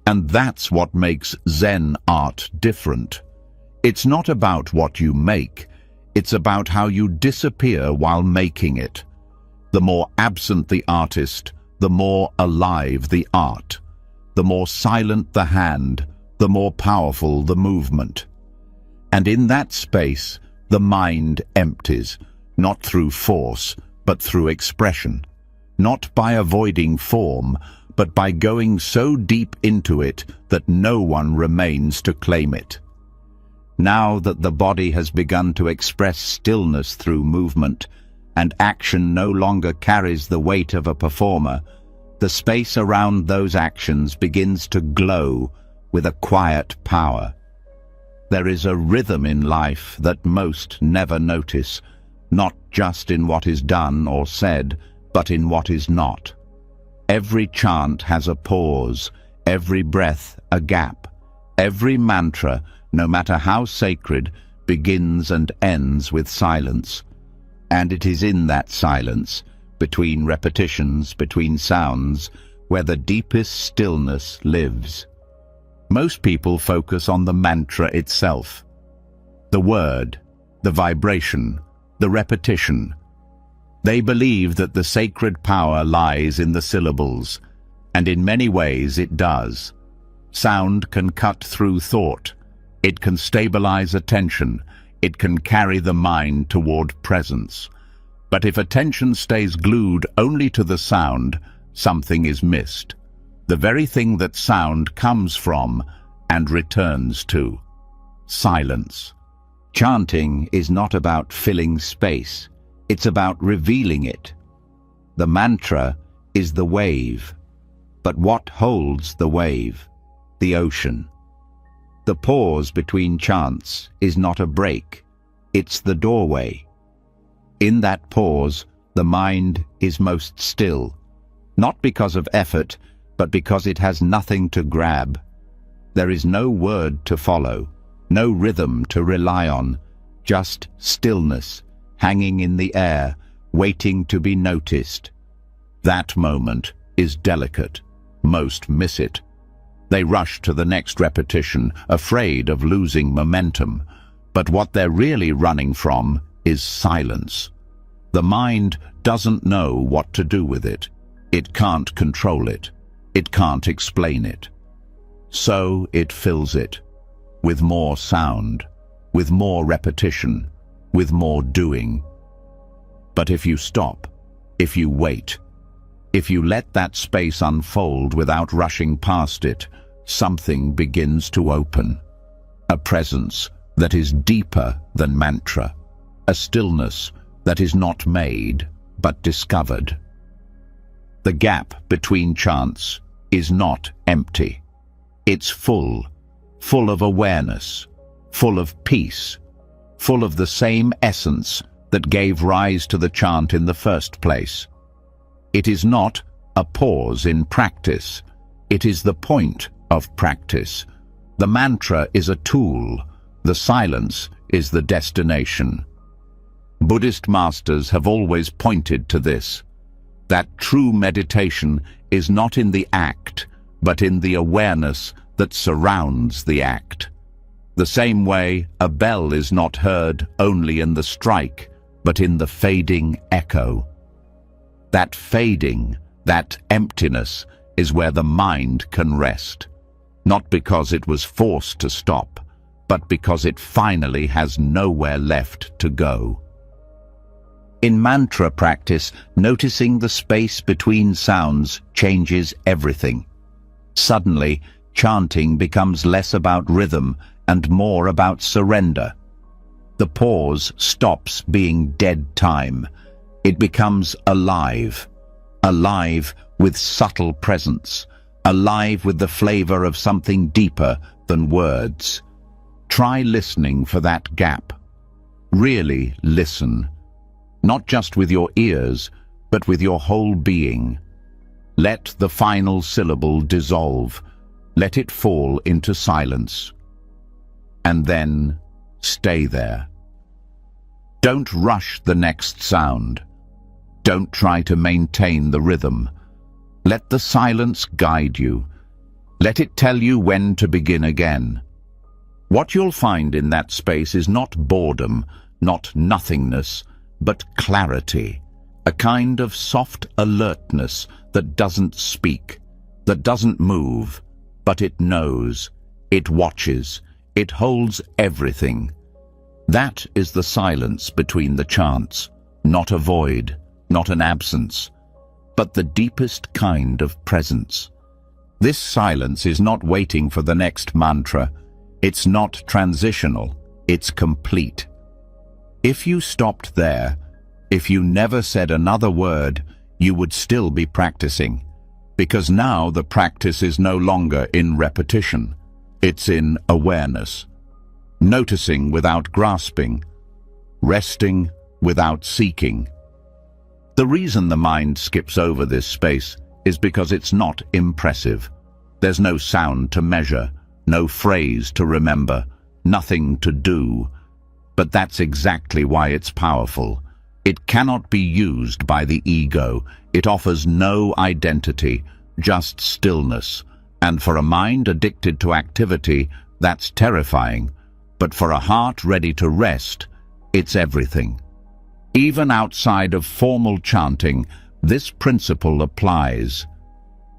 A: And that's what makes Zen art different. It's not about what you make, it's about how you disappear while making it. The more absent the artist, the more alive the art. The more silent the hand, the more powerful the movement. And in that space, the mind empties, not through force, but through expression. Not by avoiding form, but by going so deep into it that no one remains to claim it. Now that the body has begun to express stillness through movement, and action no longer carries the weight of a performer, the space around those actions begins to glow with a quiet power. There is a rhythm in life that most never notice, not just in what is done or said, but in what is not. Every chant has a pause, every breath a gap. Every mantra, no matter how sacred, begins and ends with silence. And it is in that silence, between repetitions, between sounds, where the deepest stillness lives. Most people focus on the mantra itself. The word, the vibration, the repetition. They believe that the sacred power lies in the syllables, and in many ways it does. Sound can cut through thought. It can stabilize attention. It can carry the mind toward presence. But if attention stays glued only to the sound, something is missed. The very thing that sound comes from and returns to. Silence. Chanting is not about filling space. It's about revealing it. The mantra is the wave. But what holds the wave? The ocean. The pause between chants is not a break. It's the doorway. In that pause, the mind is most still, not because of effort, but because it has nothing to grab. There is no word to follow, no rhythm to rely on, just stillness, hanging in the air, waiting to be noticed. That moment is delicate. Most miss it. They rush to the next repetition, afraid of losing momentum. But what they're really running from is silence. The mind doesn't know what to do with it. It can't control it. It can't explain it. So it fills it with more sound, with more repetition, with more doing. But if you stop, if you wait, if you let that space unfold without rushing past it, something begins to open. A presence that is deeper than mantra. A stillness that is not made, but discovered. The gap between chants is not empty. It's full of awareness, full of peace, full of the same essence that gave rise to the chant in the first place. It is not a pause in practice. It is the point of practice. The mantra is a tool. The silence is the destination. Buddhist masters have always pointed to this, that true meditation is not in the act, but in the awareness that surrounds the act. The same way a bell is not heard only in the strike, but in the fading echo. That fading, that emptiness, is where the mind can rest, not because it was forced to stop, but because it finally has nowhere left to go. In mantra practice, noticing the space between sounds changes everything. Suddenly, chanting becomes less about rhythm and more about surrender. The pause stops being dead time. It becomes alive. Alive with subtle presence. Alive with the flavor of something deeper than words. Try listening for that gap. Really listen. Not just with your ears, but with your whole being. Let the final syllable dissolve. Let it fall into silence. And then stay there. Don't rush the next sound. Don't try to maintain the rhythm. Let the silence guide you. Let it tell you when to begin again. What you'll find in that space is not boredom, not nothingness, but clarity. A kind of soft alertness that doesn't speak, that doesn't move, but it knows, it watches, it holds everything. That is the silence between the chants, not a void, not an absence, but the deepest kind of presence. This silence is not waiting for the next mantra. It's not transitional, it's complete. If you stopped there, if you never said another word, you would still be practicing. Because now the practice is no longer in repetition. It's in awareness. Noticing without grasping. Resting without seeking. The reason the mind skips over this space is because it's not impressive. There's no sound to measure, no phrase to remember, nothing to do. But that's exactly why it's powerful. It cannot be used by the ego. It offers no identity, just stillness. And for a mind addicted to activity, that's terrifying. But for a heart ready to rest, it's everything. Even outside of formal chanting, this principle applies.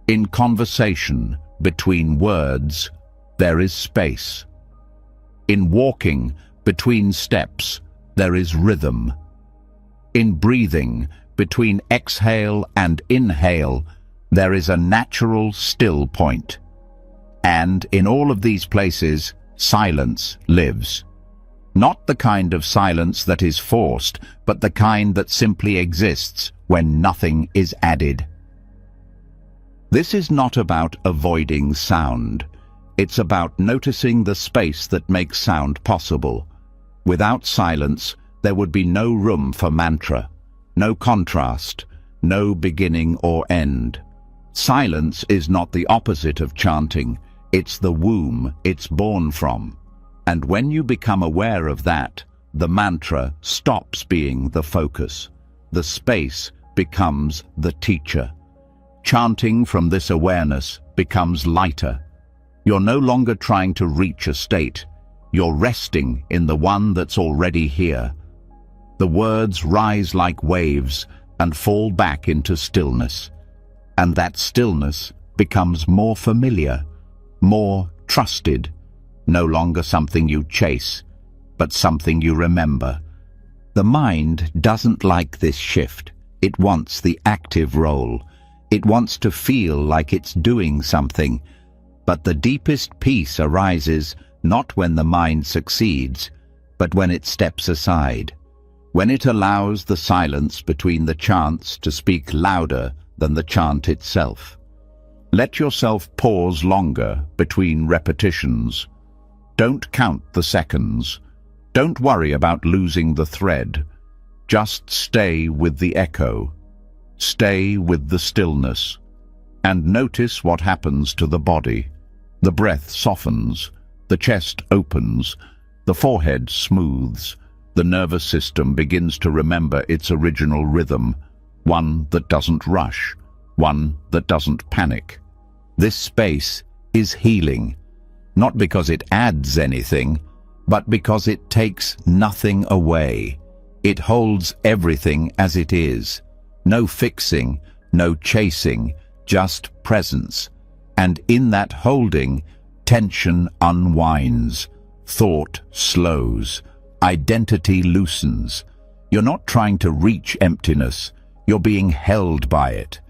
A: In conversation, between words, there is space. In walking, between steps, there is rhythm. In breathing, between exhale and inhale, there is a natural still point. And in all of these places, silence lives. Not the kind of silence that is forced, but the kind that simply exists when nothing is added. This is not about avoiding sound. It's about noticing the space that makes sound possible. Without silence, there would be no room for mantra, no contrast, no beginning or end. Silence is not the opposite of chanting. It's the womb it's born from. And when you become aware of that, the mantra stops being the focus. The space becomes the teacher. Chanting from this awareness becomes lighter. You're no longer trying to reach a state. You're resting in the one that's already here. The words rise like waves and fall back into stillness. And that stillness becomes more familiar, more trusted. No longer something you chase, but something you remember. The mind doesn't like this shift. It wants the active role. It wants to feel like it's doing something. But the deepest peace arises not when the mind succeeds, but when it steps aside. When it allows the silence between the chants to speak louder than the chant itself. Let yourself pause longer between repetitions. Don't count the seconds. Don't worry about losing the thread. Just stay with the echo. Stay with the stillness. And notice what happens to the body. The breath softens. The chest opens. The forehead smooths. The nervous system begins to remember its original rhythm. One that doesn't rush. One that doesn't panic. This space is healing. Not because it adds anything, but because it takes nothing away. It holds everything as it is. No fixing, no chasing, just presence. And in that holding, tension unwinds, thought slows, identity loosens. You're not trying to reach emptiness, you're being held by it.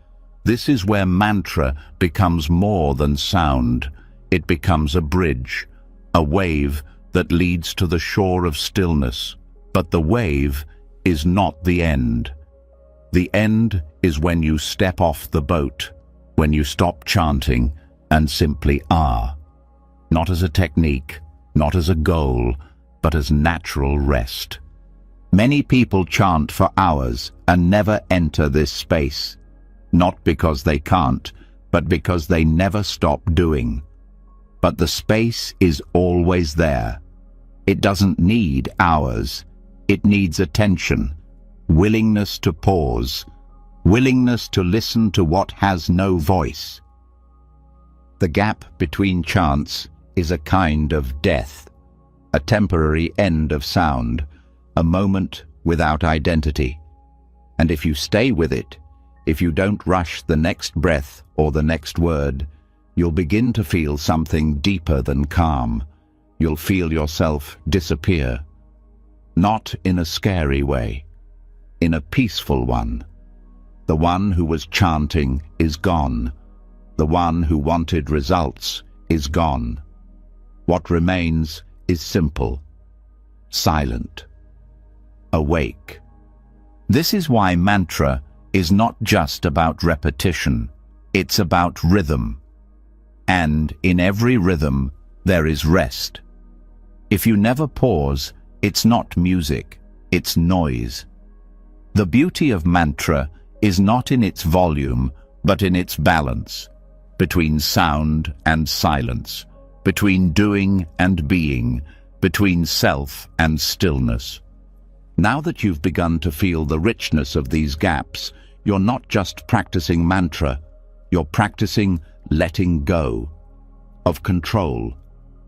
A: This is where mantra becomes more than sound. It becomes a bridge, a wave that leads to the shore of stillness. But the wave is not the end. The end is when you step off the boat, when you stop chanting and simply are. Not as a technique, not as a goal, but as natural rest. Many people chant for hours and never enter this space, not because they can't, but because they never stop doing. But the space is always there. It doesn't need hours. It needs attention, willingness to pause, willingness to listen to what has no voice. The gap between chants is a kind of death, a temporary end of sound, a moment without identity. And if you stay with it, if you don't rush the next breath or the next word, you'll begin to feel something deeper than calm. You'll feel yourself disappear. Not in a scary way, in a peaceful one. The one who was chanting is gone. The one who wanted results is gone. What remains is simple, silent, awake. This is why mantra is not just about repetition, it's about rhythm. And in every rhythm, there is rest. If you never pause, it's not music, it's noise. The beauty of mantra is not in its volume, but in its balance, between sound and silence, between doing and being, between self and stillness. Now that you've begun to feel the richness of these gaps, you're not just practicing mantra, you're practicing letting go, of control,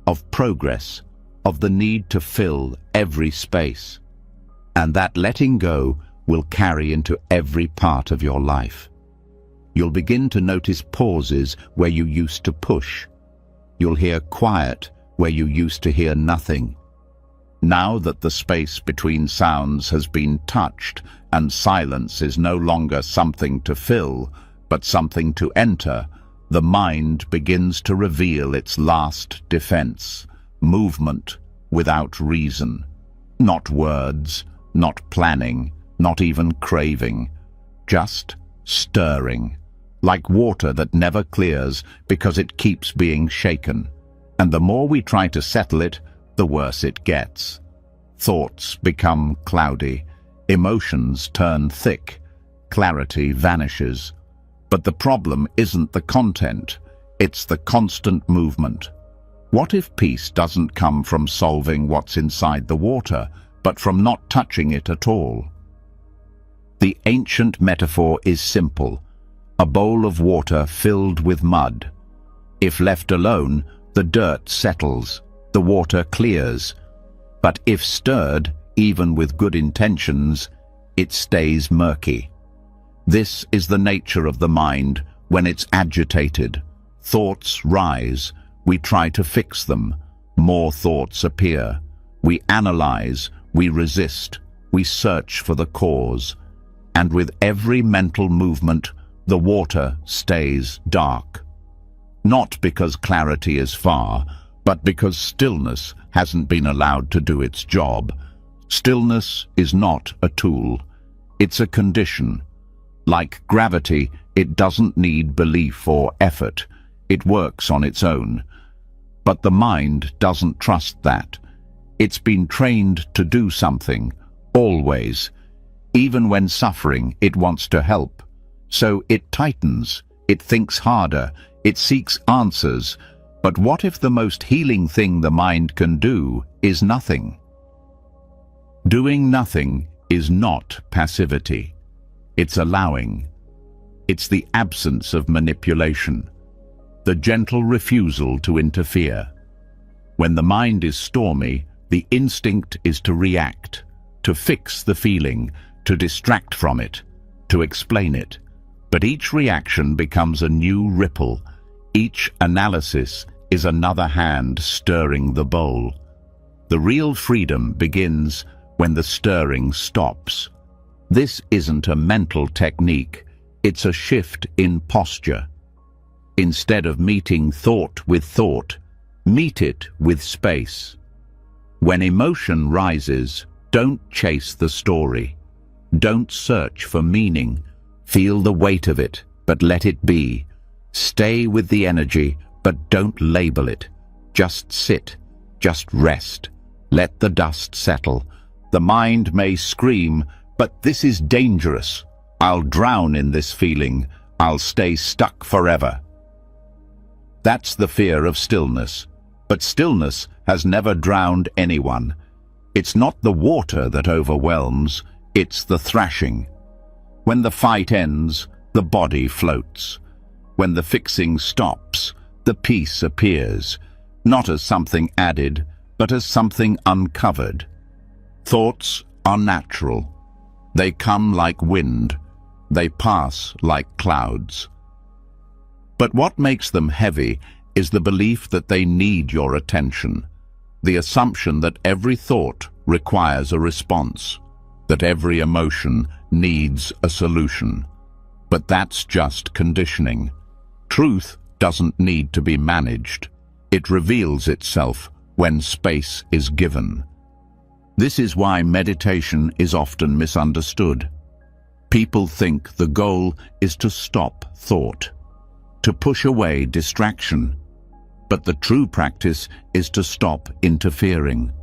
A: of progress, of the need to fill every space. And that letting go will carry into every part of your life. You'll begin to notice pauses where you used to push. You'll hear quiet where you used to hear nothing. Now that the space between sounds has been touched and silence is no longer something to fill, but something to enter, the mind begins to reveal its last defense, movement without reason. Not words, not planning, not even craving, just stirring, like water that never clears because it keeps being shaken. And the more we try to settle it, the worse it gets. Thoughts become cloudy, emotions turn thick, clarity vanishes. But the problem isn't the content, it's the constant movement. What if peace doesn't come from solving what's inside the water, but from not touching it at all? The ancient metaphor is simple: a bowl of water filled with mud. If left alone, the dirt settles, the water clears. But if stirred, even with good intentions, it stays murky. This is the nature of the mind when it's agitated. Thoughts rise, we try to fix them. More thoughts appear. We analyze, we resist, we search for the cause. And with every mental movement, the water stays dark. Not because clarity is far, but because stillness hasn't been allowed to do its job. Stillness is not a tool, it's a condition. Like gravity, it doesn't need belief or effort. It works on its own. But the mind doesn't trust that. It's been trained to do something, always. Even when suffering, it wants to help. So it tightens, it thinks harder, it seeks answers. But what if the most healing thing the mind can do is nothing? Doing nothing is not passivity. It's allowing. It's the absence of manipulation, the gentle refusal to interfere. When the mind is stormy, the instinct is to react, to fix the feeling, to distract from it, to explain it. But each reaction becomes a new ripple. Each analysis is another hand stirring the bowl. The real freedom begins when the stirring stops. This isn't a mental technique. It's a shift in posture. Instead of meeting thought with thought, meet it with space. When emotion rises, don't chase the story. Don't search for meaning. Feel the weight of it, but let it be. Stay with the energy, but don't label it. Just sit, just rest. Let the dust settle. The mind may scream, but this is dangerous. I'll drown in this feeling. I'll stay stuck forever. That's the fear of stillness. But stillness has never drowned anyone. It's not the water that overwhelms, it's the thrashing. When the fight ends, the body floats. When the fixing stops, the peace appears, not as something added, but as something uncovered. Thoughts are natural. They come like wind. They pass like clouds. But what makes them heavy is the belief that they need your attention, the assumption that every thought requires a response, that every emotion needs a solution. But that's just conditioning. Truth doesn't need to be managed. It reveals itself when space is given. This is why meditation is often misunderstood. People think the goal is to stop thought, to push away distraction. But the true practice is to stop interfering,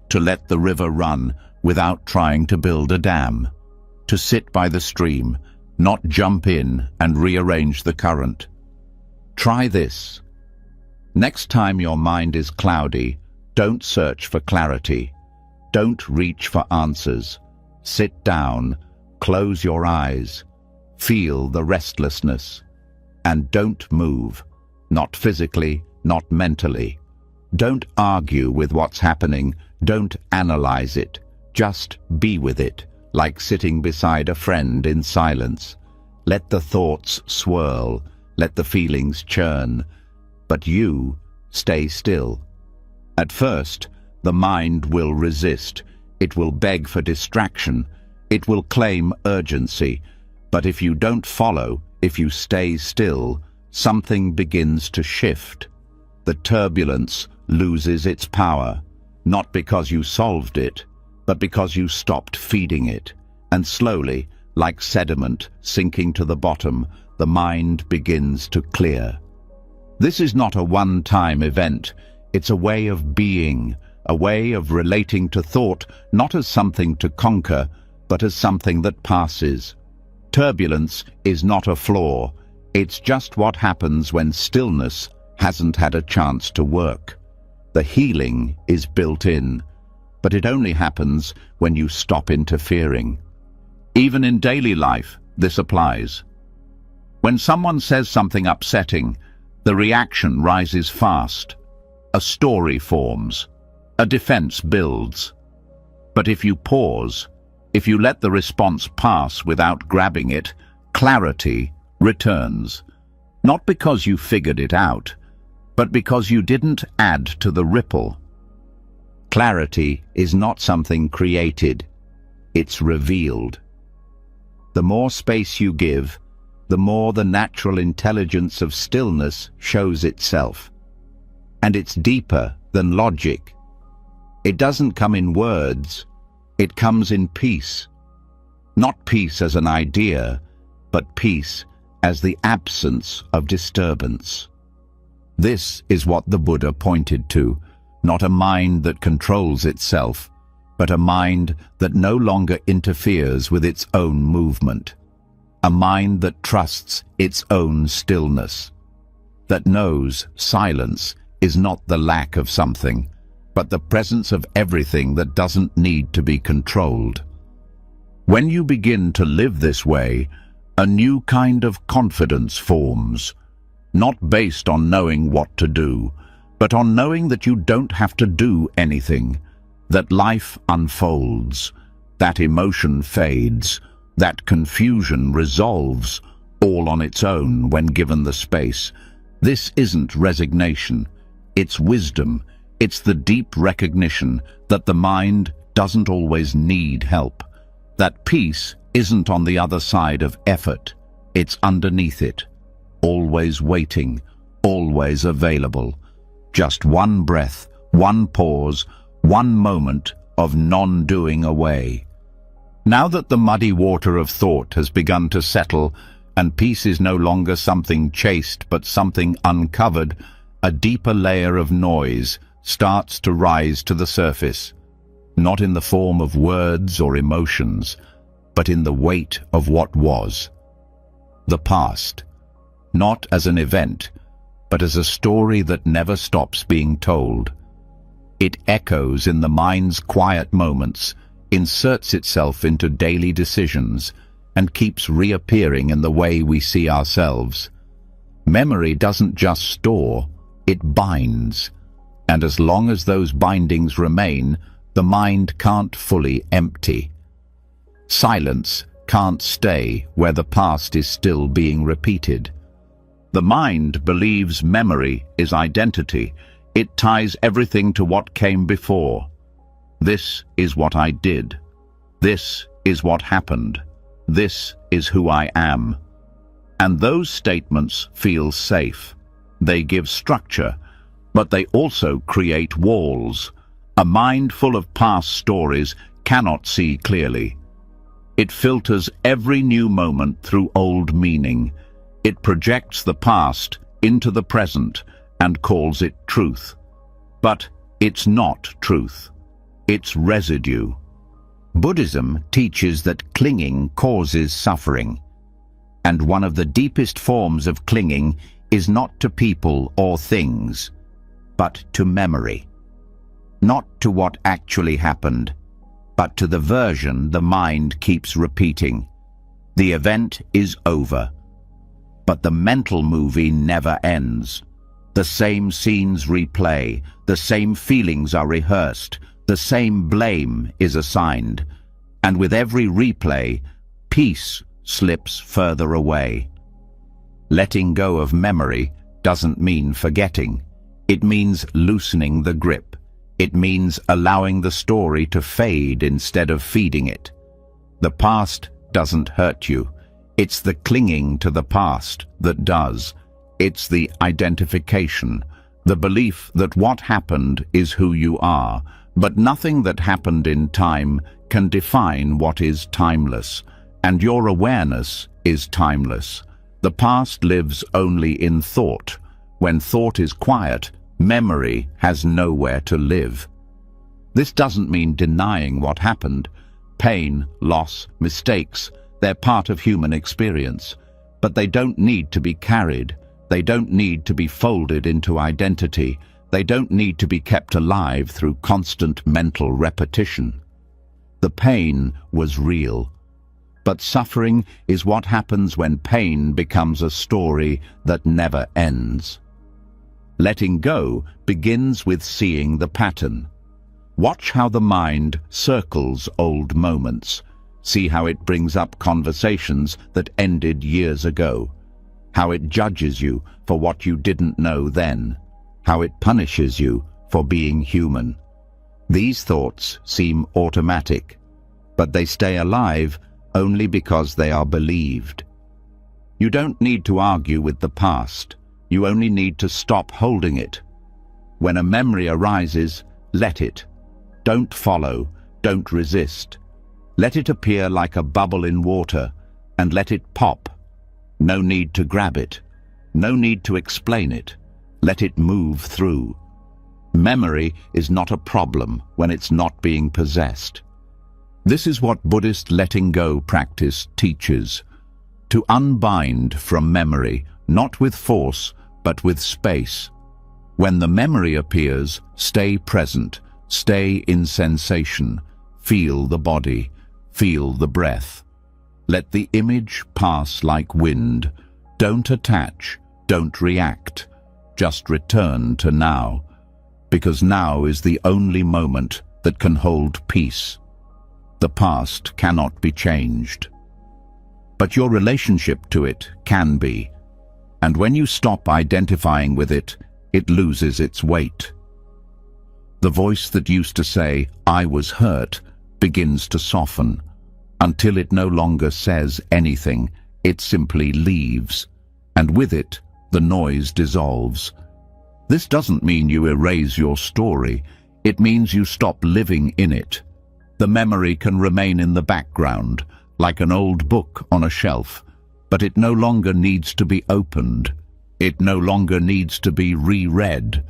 A: to let the river run without trying to build a dam, to sit by the stream, not jump in and rearrange the current. Try this. Next time your mind is cloudy, don't search for clarity. Don't reach for answers. Sit down, close your eyes, feel the restlessness, and don't move, not physically, not mentally. Don't argue with what's happening, don't analyze it. Just be with it, like sitting beside a friend in silence. Let the thoughts swirl, let the feelings churn, but you stay still. At first, the mind will resist. It will beg for distraction. It will claim urgency. But if you don't follow, if you stay still, something begins to shift. The turbulence loses its power, not because you solved it, but because you stopped feeding it. And slowly, like sediment sinking to the bottom, the mind begins to clear. This is not a one-time event. It's a way of being, a way of relating to thought, not as something to conquer, but as something that passes. Turbulence is not a flaw. It's just what happens when stillness hasn't had a chance to work. The healing is built in, but it only happens when you stop interfering. Even in daily life, this applies. When someone says something upsetting, the reaction rises fast. A story forms. A defense builds. But if you pause, if you let the response pass without grabbing it, clarity returns. Not because you figured it out, but because you didn't add to the ripple. Clarity is not something created. It's revealed. The more space you give, the more the natural intelligence of stillness shows itself. And it's deeper than logic. It doesn't come in words. It comes in peace. Not peace as an idea, but peace as the absence of disturbance. This is what the Buddha pointed to, not a mind that controls itself, but a mind that no longer interferes with its own movement. A mind that trusts its own stillness, that knows silence is not the lack of something, but the presence of everything that doesn't need to be controlled. When you begin to live this way, a new kind of confidence forms, not based on knowing what to do, but on knowing that you don't have to do anything, that life unfolds, that emotion fades, that confusion resolves, all on its own when given the space. This isn't resignation, it's wisdom. It's the deep recognition that the mind doesn't always need help, that peace isn't on the other side of effort. It's underneath it, always waiting, always available. Just one breath, one pause, one moment of non-doing away. Now that the muddy water of thought has begun to settle, and peace is no longer something chased but something uncovered, a deeper layer of noise starts to rise to the surface, not in the form of words or emotions, but in the weight of what was. The past, not as an event, but as a story that never stops being told. It echoes in the mind's quiet moments, inserts itself into daily decisions, and keeps reappearing in the way we see ourselves. Memory doesn't just store, it binds. And as long as those bindings remain, the mind can't fully empty. Silence can't stay where the past is still being repeated. The mind believes memory is identity. It ties everything to what came before. This is what I did. This is what happened. This is who I am. And those statements feel safe. They give structure, but they also create walls. A mind full of past stories cannot see clearly. It filters every new moment through old meaning. It projects the past into the present and calls it truth. But it's not truth. It's residue. Buddhism teaches that clinging causes suffering. And one of the deepest forms of clinging is not to people or things, but to memory. Not to what actually happened, but to the version the mind keeps repeating. The event is over, but the mental movie never ends. The same scenes replay, the same feelings are rehearsed, the same blame is assigned, and with every replay, peace slips further away. Letting go of memory doesn't mean forgetting. It means loosening the grip. It means allowing the story to fade instead of feeding it. The past doesn't hurt you. It's the clinging to the past that does. It's the identification, the belief that what happened is who you are, but nothing that happened in time can define what is timeless, and your awareness is timeless. The past lives only in thought. When thought is quiet, memory has nowhere to live. This doesn't mean denying what happened. Pain, loss, mistakes, they're part of human experience, but they don't need to be carried. They don't need to be folded into identity. They don't need to be kept alive through constant mental repetition. The pain was real, but suffering is what happens when pain becomes a story that never ends. Letting go begins with seeing the pattern. Watch how the mind circles old moments. See how it brings up conversations that ended years ago. How it judges you for what you didn't know then. How it punishes you for being human. These thoughts seem automatic, but they stay alive only because they are believed. You don't need to argue with the past. You only need to stop holding it. When a memory arises, let it. Don't follow, don't resist. Let it appear like a bubble in water, and let it pop. No need to grab it. No need to explain it. Let it move through. Memory is not a problem when it's not being possessed. This is what Buddhist letting go practice teaches. To unbind from memory, not with force, but with space. When the memory appears, stay present, stay in sensation, feel the body, feel the breath. Let the image pass like wind. Don't attach, don't react. Just return to now, because now is the only moment that can hold peace. The past cannot be changed, but your relationship to it can be. And when you stop identifying with it, it loses its weight. The voice that used to say, "I was hurt," begins to soften, until it no longer says anything. It simply leaves, and with it, the noise dissolves. This doesn't mean you erase your story. It means you stop living in it. The memory can remain in the background, like an old book on a shelf, but it no longer needs to be opened. It no longer needs to be reread.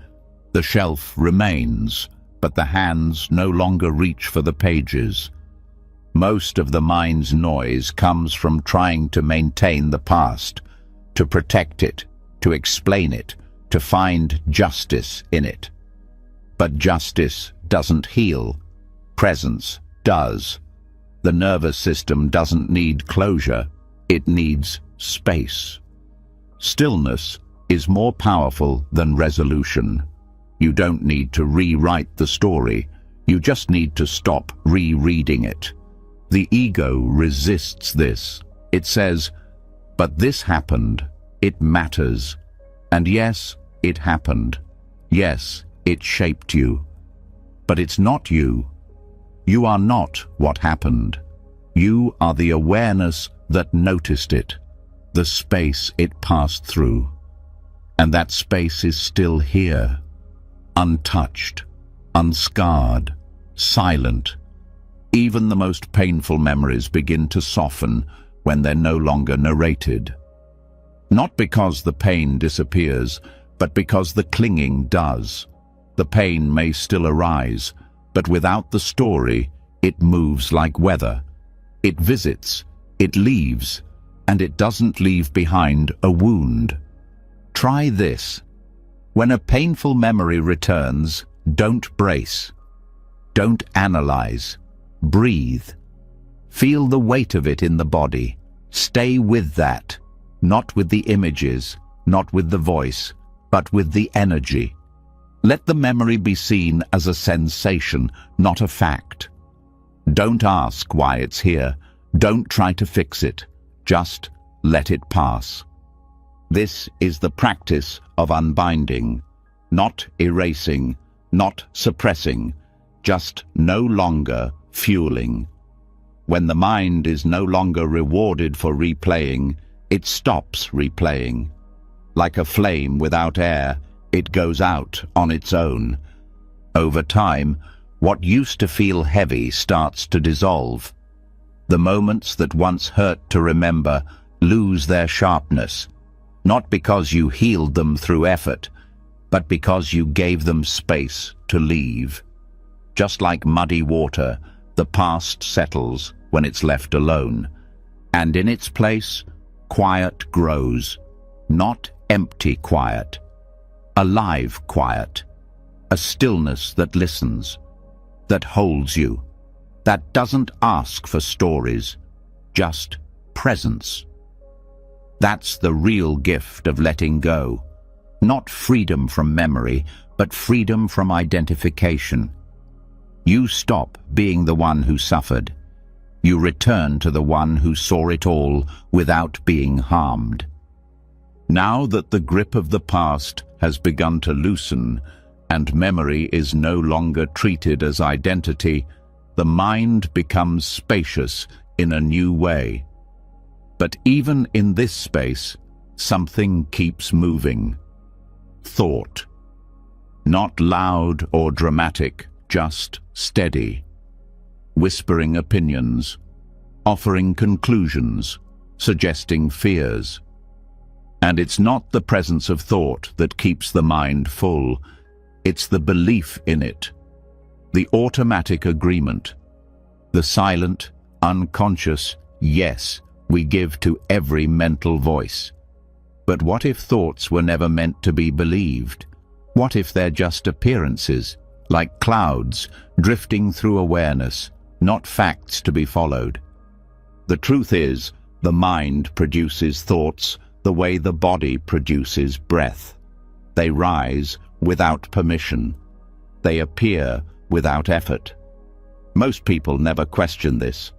A: The shelf remains, but the hands no longer reach for the pages. Most of the mind's noise comes from trying to maintain the past, to protect it, to explain it, to find justice in it. But justice doesn't heal. Presence does. The nervous system doesn't need closure. It needs space. Stillness is more powerful than resolution. You don't need to rewrite the story. You just need to stop rereading it. The ego resists this. It says, "But this happened. It matters. And yes, it happened. Yes, it shaped you. But it's not you. You are not what happened. You are the awareness that noticed it, the space it passed through. And that space is still here, untouched, unscarred, silent. Even the most painful memories begin to soften when they're no longer narrated. Not because the pain disappears, but because the clinging does. The pain may still arise, but without the story, it moves like weather. It visits, it leaves, and it doesn't leave behind a wound. Try this. When a painful memory returns, don't brace. Don't analyze. Breathe. Feel the weight of it in the body. Stay with that, not with the images, not with the voice, but with the energy. Let the memory be seen as a sensation, not a fact. Don't ask why it's here. Don't try to fix it. Just let it pass. This is the practice of unbinding, not erasing, not suppressing, just no longer fueling. When the mind is no longer rewarded for replaying, it stops replaying. Like a flame without air, it goes out on its own. Over time, what used to feel heavy starts to dissolve. The moments that once hurt to remember lose their sharpness, not because you healed them through effort, but because you gave them space to leave. Just like muddy water, the past settles when it's left alone, and in its place, quiet grows. Not empty quiet, alive quiet, a stillness that listens, that holds you, that doesn't ask for stories, just presence. That's the real gift of letting go. Not freedom from memory, but freedom from identification. You stop being the one who suffered. You return to the one who saw it all without being harmed. Now that the grip of the past has begun to loosen and memory is no longer treated as identity, the mind becomes spacious in a new way. But even in this space, something keeps moving. Thought. Not loud or dramatic, just steady. Whispering opinions, offering conclusions, suggesting fears. And it's not the presence of thought that keeps the mind full. It's the belief in it. The automatic agreement. The silent, unconscious yes we give to every mental voice. But what if thoughts were never meant to be believed? What if they're just appearances, like clouds, drifting through awareness, not facts to be followed? The truth is, the mind produces thoughts the way the body produces breath. They rise without permission. They appear without effort. Most people never question this.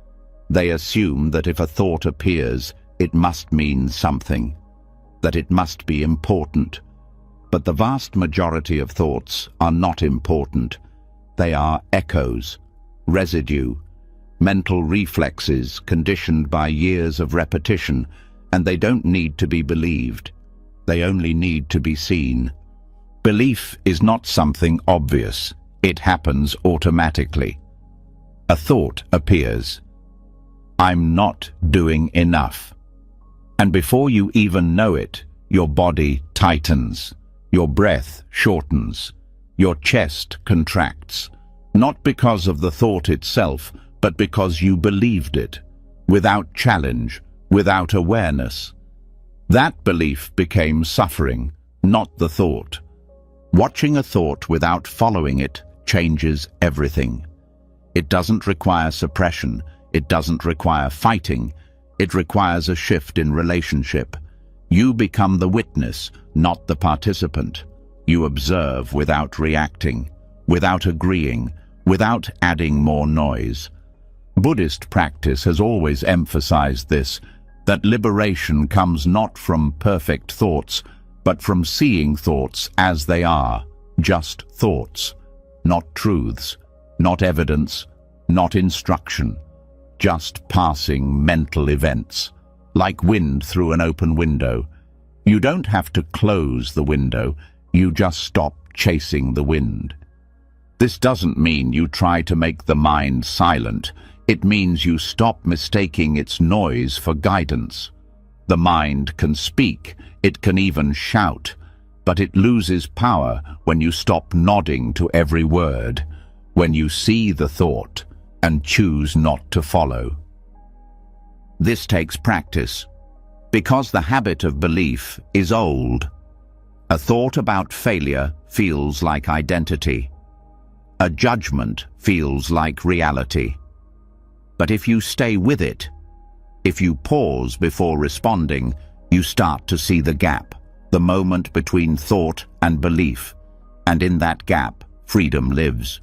A: They assume that if a thought appears, it must mean something, that it must be important. But the vast majority of thoughts are not important. They are echoes, residue, mental reflexes conditioned by years of repetition, and they don't need to be believed. They only need to be seen. Belief is not something obvious. It happens automatically. A thought appears. I'm not doing enough. And before you even know it, your body tightens, your breath shortens, your chest contracts, not because of the thought itself, but because you believed it, without challenge, without awareness. That belief became suffering, not the thought. Watching a thought without following it changes everything. It doesn't require suppression. It doesn't require fighting. It requires a shift in relationship. You become the witness, not the participant. You observe without reacting, without agreeing, without adding more noise. Buddhist practice has always emphasized this, that liberation comes not from perfect thoughts, but from seeing thoughts as they are, just thoughts, not truths, not evidence, not instruction, just passing mental events, like wind through an open window. You don't have to close the window, you just stop chasing the wind. This doesn't mean you try to make the mind silent. It means you stop mistaking its noise for guidance. The mind can speak, it can even shout, but it loses power when you stop nodding to every word, when you see the thought and choose not to follow. This takes practice, because the habit of belief is old. A thought about failure feels like identity. A judgment feels like reality. But if you stay with it, if you pause before responding, you start to see the gap, the moment between thought and belief. And in that gap, freedom lives.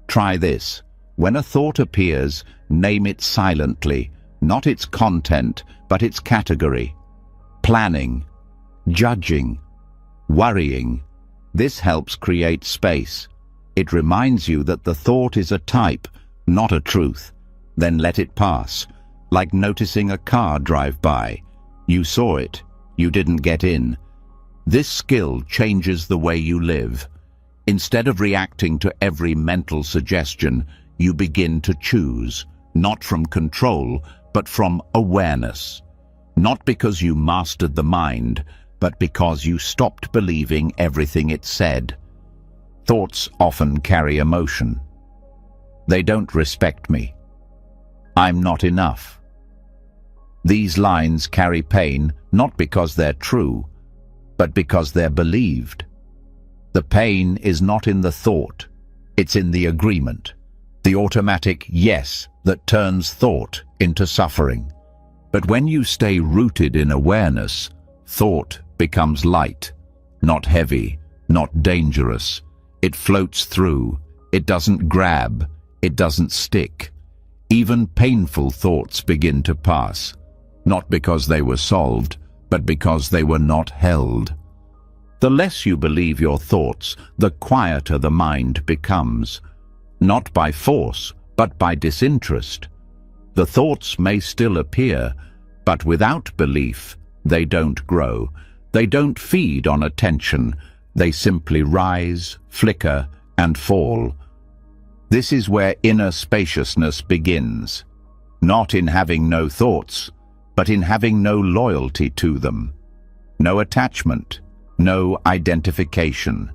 A: Try this. When a thought appears, name it silently, not its content, but its category. Planning, judging, worrying. This helps create space. It reminds you that the thought is a type, not a truth. Then let it pass, like noticing a car drive by. You saw it, you didn't get in. This skill changes the way you live. Instead of reacting to every mental suggestion, you begin to choose, not from control, but from awareness. Not because you mastered the mind, but because you stopped believing everything it said. Thoughts often carry emotion. They don't respect me. I'm not enough. These lines carry pain not because they're true, but because they're believed. The pain is not in the thought, it's in the agreement, the automatic yes that turns thought into suffering. But when you stay rooted in awareness, thought becomes light, not heavy, not dangerous. It floats through, it doesn't grab, it doesn't stick. Even painful thoughts begin to pass, not because they were solved, but because they were not held. The less you believe your thoughts, the quieter the mind becomes, not by force, but by disinterest. The thoughts may still appear, but without belief, they don't grow. They don't feed on attention. They simply rise, flicker, and fall. This is where inner spaciousness begins, not in having no thoughts, but in having no loyalty to them, no attachment, no identification.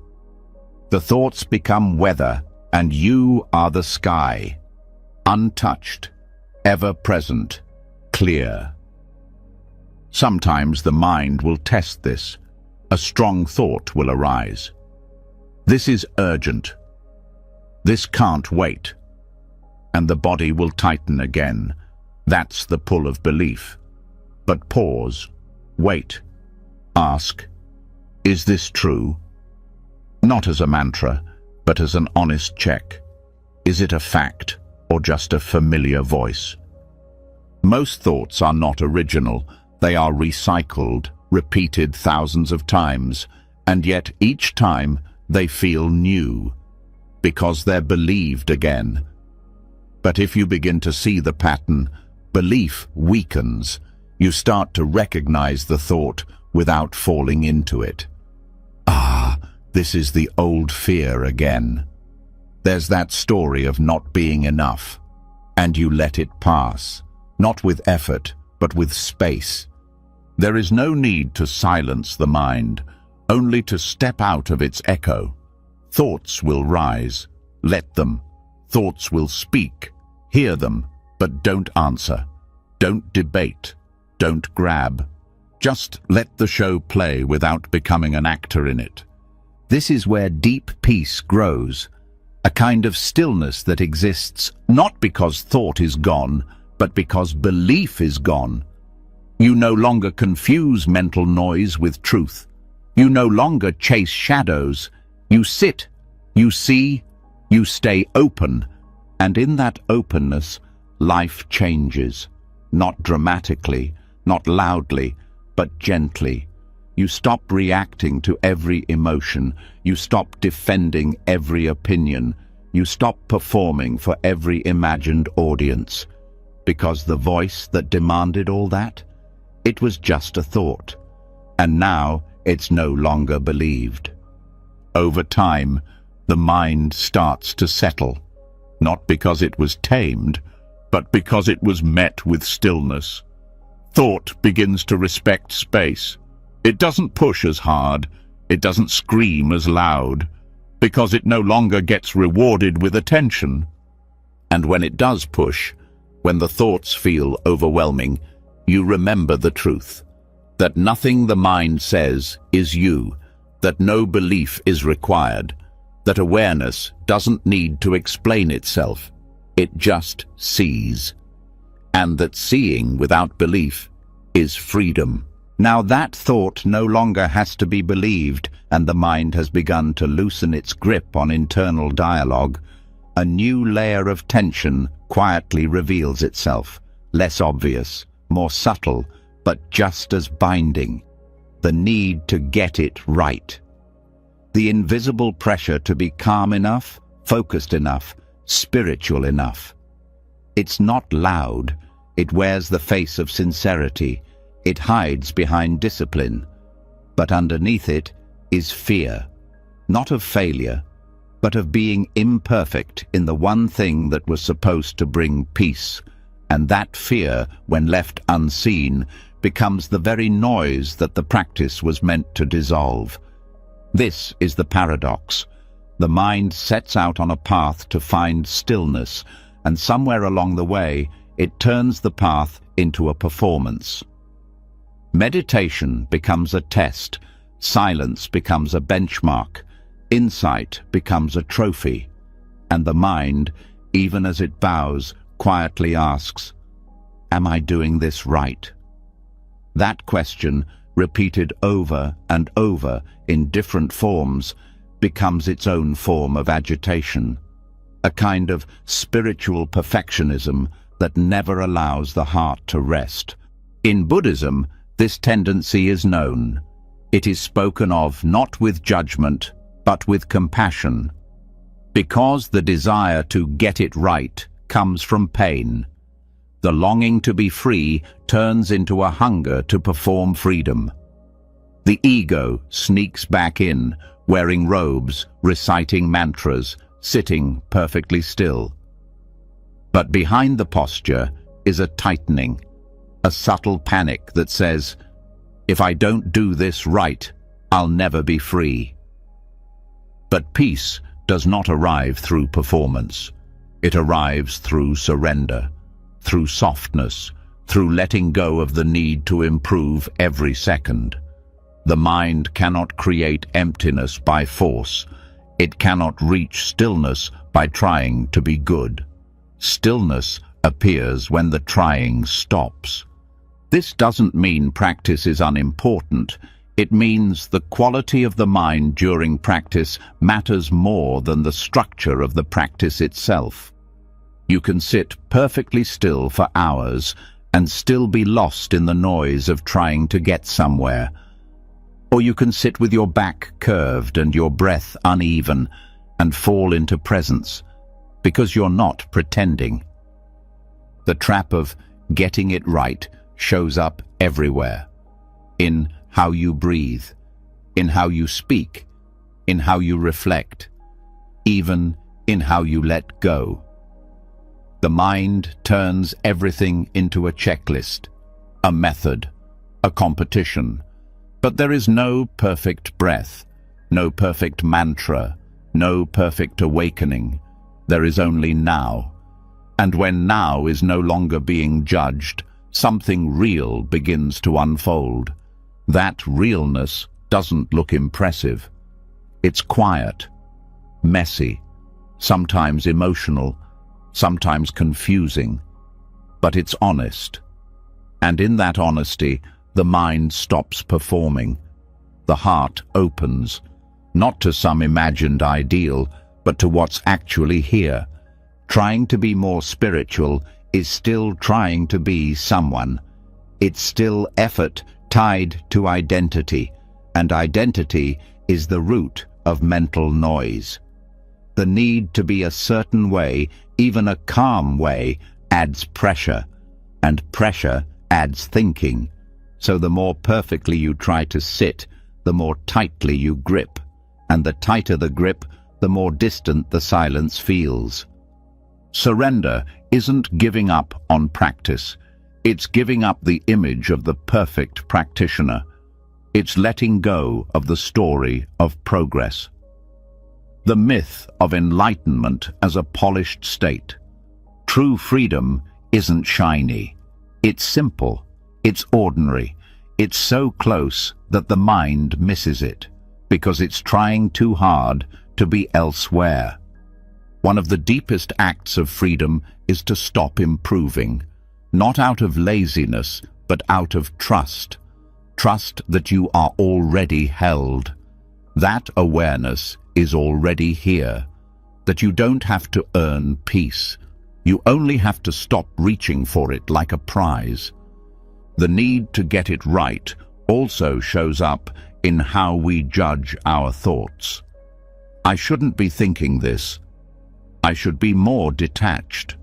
A: The thoughts become weather, and you are the sky, untouched, ever present, clear. Sometimes the mind will test this. A strong thought will arise. This is urgent. This can't wait. And the body will tighten again. That's the pull of belief. But pause, wait, ask, is this true? Not as a mantra, but as an honest check. Is it a fact or just a familiar voice? Most thoughts are not original. They are recycled, repeated thousands of times, and yet each time they feel new, because they're believed again. But if you begin to see the pattern, belief weakens. You start to recognize the thought without falling into it. Ah, this is the old fear again. There's that story of not being enough, and you let it pass, not with effort, but with space. There is no need to silence the mind, only to step out of its echo. Thoughts will rise. Let them. Thoughts will speak. Hear them, but don't answer. Don't debate. Don't grab. Just let the show play without becoming an actor in it. This is where deep peace grows, a kind of stillness that exists not because thought is gone, but because belief is gone. You no longer confuse mental noise with truth. You no longer chase shadows. You sit, you see, you stay open, and in that openness, life changes. Not dramatically, not loudly, but gently. You stop reacting to every emotion. You stop defending every opinion. You stop performing for every imagined audience. Because the voice that demanded all that, it was just a thought. And now it's no longer believed. Over time, the mind starts to settle, not because it was tamed, but because it was met with stillness. Thought begins to respect space. It doesn't push as hard, it doesn't scream as loud, because it no longer gets rewarded with attention. And when it does push, when the thoughts feel overwhelming, you remember the truth, that nothing the mind says is you, that no belief is required, that awareness doesn't need to explain itself, it just sees, and that seeing without belief is freedom. Now that thought no longer has to be believed, and the mind has begun to loosen its grip on internal dialogue. A new layer of tension quietly reveals itself, less obvious, more subtle, but just as binding. The need to get it right. The invisible pressure to be calm enough, focused enough, spiritual enough. It's not loud. It wears the face of sincerity. It hides behind discipline. But underneath it is fear, not of failure, but of being imperfect in the one thing that was supposed to bring peace. And that fear, when left unseen, becomes the very noise that the practice was meant to dissolve. This is the paradox. The mind sets out on a path to find stillness, and somewhere along the way, it turns the path into a performance. Meditation becomes a test, silence becomes a benchmark, insight becomes a trophy, and the mind, even as it bows, quietly asks, "Am I doing this right?" That question, repeated over and over in different forms, becomes its own form of agitation, a kind of spiritual perfectionism that never allows the heart to rest. In Buddhism, this tendency is known. It is spoken of not with judgment, but with compassion, because the desire to get it right comes from pain. The longing to be free turns into a hunger to perform freedom. The ego sneaks back in, wearing robes, reciting mantras, sitting perfectly still. But behind the posture is a tightening, a subtle panic that says, "If I don't do this right, I'll never be free." But peace does not arrive through performance. It arrives through surrender, through softness, through letting go of the need to improve every second. The mind cannot create emptiness by force. It cannot reach stillness by trying to be good. Stillness appears when the trying stops. This doesn't mean practice is unimportant. It means the quality of the mind during practice matters more than the structure of the practice itself. You can sit perfectly still for hours and still be lost in the noise of trying to get somewhere. Or you can sit with your back curved and your breath uneven and fall into presence, because you're not pretending. The trap of getting it right shows up everywhere. In how you breathe, in how you speak, in how you reflect, even in how you let go. The mind turns everything into a checklist, a method, a competition. But there is no perfect breath, no perfect mantra, no perfect awakening. There is only now. And when now is no longer being judged, something real begins to unfold. That realness doesn't look impressive. It's quiet, messy, sometimes emotional, sometimes confusing, but it's honest. And in that honesty, the mind stops performing. The heart opens, not to some imagined ideal, but to what's actually here. Trying to be more spiritual is still trying to be someone. It's still effort tied to identity, and identity is the root of mental noise. The need to be a certain way, even a calm way, adds pressure, and pressure adds thinking. So the more perfectly you try to sit, the more tightly you grip, and the tighter the grip, the more distant the silence feels. Surrender isn't giving up on practice. It's giving up the image of the perfect practitioner. It's letting go of the story of progress. The myth of enlightenment as a polished state. True freedom isn't shiny. It's simple. It's ordinary. It's so close that the mind misses it, because it's trying too hard to be elsewhere. One of the deepest acts of freedom is to stop improving, not out of laziness, but out of trust. Trust that you are already held. That awareness is already here, that you don't have to earn peace. You only have to stop reaching for it like a prize. The need to get it right also shows up in how we judge our thoughts. I shouldn't be thinking this. I should be more detached.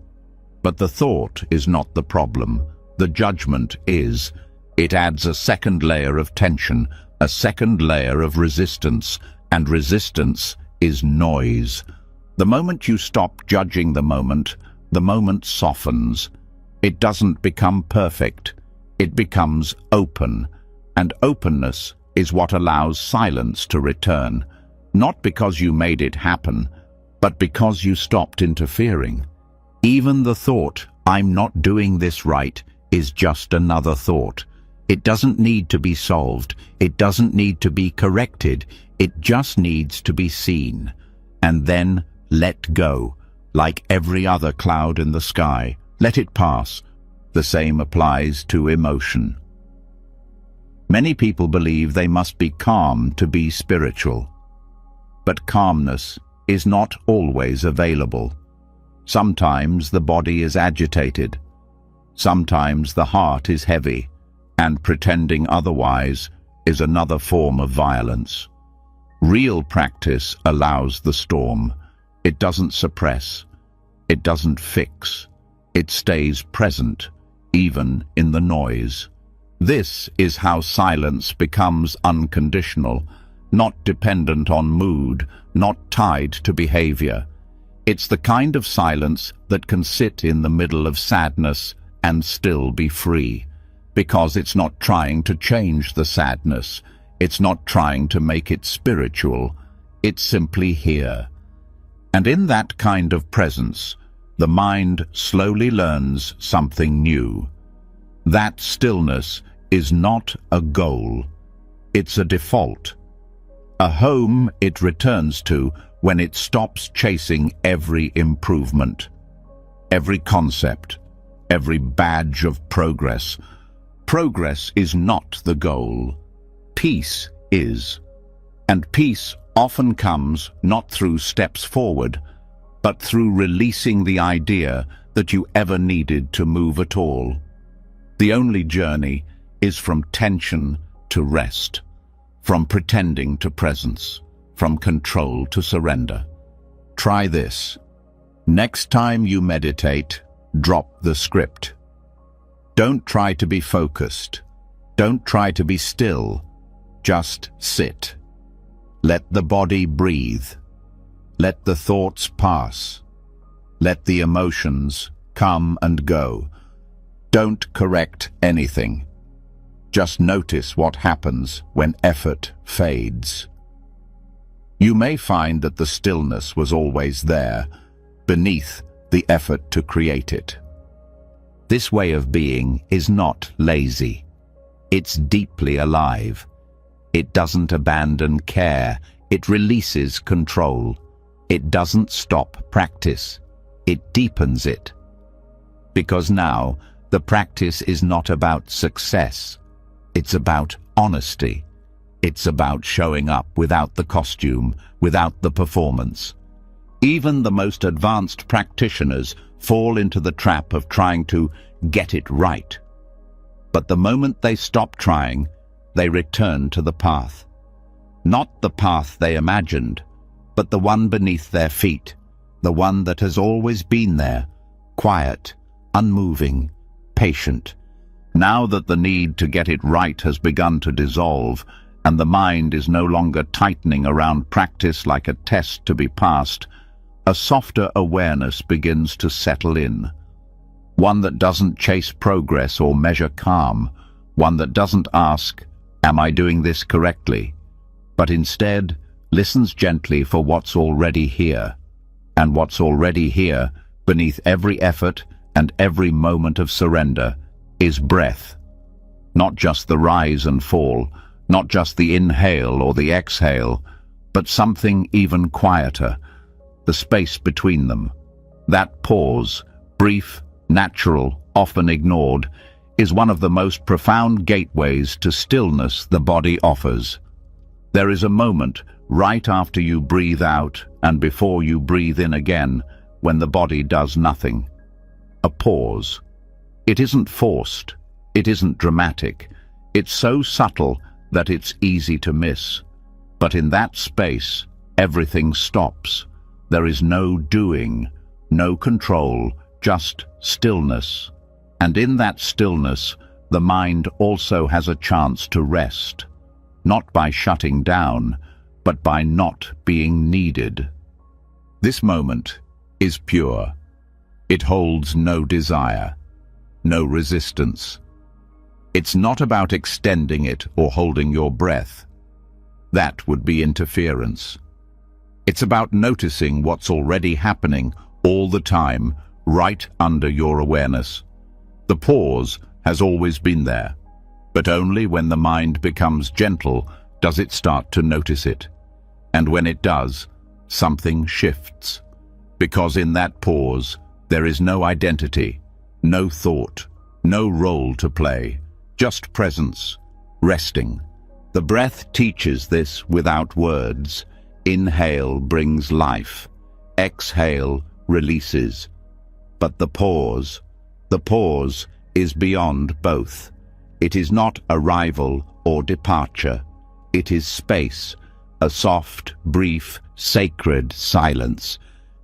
A: But the thought is not the problem. The judgment is. It adds a second layer of tension, a second layer of resistance, and resistance is noise. The moment you stop judging the moment softens. It doesn't become perfect. It becomes open, and openness is what allows silence to return, not because you made it happen, but because you stopped interfering. Even the thought, "I'm not doing this right," is just another thought. It doesn't need to be solved. It doesn't need to be corrected. It just needs to be seen. And then let go, like every other cloud in the sky. Let it pass. The same applies to emotion. Many people believe they must be calm to be spiritual. But calmness is not always available. Sometimes the body is agitated. Sometimes the heart is heavy, and pretending otherwise is another form of violence. Real practice allows the storm. It doesn't suppress. It doesn't fix. It stays present, even in the noise. This is how silence becomes unconditional, not dependent on mood, not tied to behavior. It's the kind of silence that can sit in the middle of sadness and still be free, because it's not trying to change the sadness. It's not trying to make it spiritual. It's simply here. And in that kind of presence, the mind slowly learns something new. That stillness is not a goal. It's a default. A home it returns to when it stops chasing every improvement, every concept, every badge of progress. Progress is not the goal. Peace is. And peace often comes not through steps forward, but through releasing the idea that you ever needed to move at all. The only journey is from tension to rest, from pretending to presence, from control to surrender. Try this. Next time you meditate, drop the script. Don't try to be focused. Don't try to be still. Just sit. Let the body breathe. Let the thoughts pass. Let the emotions come and go. Don't correct anything. Just notice what happens when effort fades. You may find that the stillness was always there, beneath the effort to create it. This way of being is not lazy. It's deeply alive. It doesn't abandon care. It releases control. It doesn't stop practice. It deepens it. Because now, the practice is not about success. It's about honesty. It's about showing up without the costume, without the performance. Even the most advanced practitioners fall into the trap of trying to get it right. But the moment they stop trying, they return to the path. Not the path they imagined, but the one beneath their feet, the one that has always been there, quiet, unmoving, patient. Now that the need to get it right has begun to dissolve, and the mind is no longer tightening around practice like a test to be passed, a softer awareness begins to settle in. One that doesn't chase progress or measure calm, one that doesn't ask, "Am I doing this correctly?" but instead listens gently for what's already here. And what's already here, beneath every effort and every moment of surrender, is breath. Not just the rise and fall, not just the inhale or the exhale, but something even quieter, the space between them. That pause, brief, natural, often ignored, is one of the most profound gateways to stillness the body offers. There is a moment right after you breathe out and before you breathe in again when the body does nothing. A pause. It isn't forced. It isn't dramatic. It's so subtle that it's easy to miss. But in that space, everything stops. There is no doing, no control, just stillness. And in that stillness, the mind also has a chance to rest. Not by shutting down, but by not being needed. This moment is pure. It holds no desire, no resistance. It's not about extending it or holding your breath. That would be interference. It's about noticing what's already happening all the time, right under your awareness. The pause has always been there, but only when the mind becomes gentle does it start to notice it. And when it does, something shifts. Because in that pause, there is no identity, no thought, no role to play, just presence, resting. The breath teaches this without words. Inhale brings life, exhale releases. But the pause is beyond both. It is not arrival or departure. It is space, a soft, brief, sacred silence.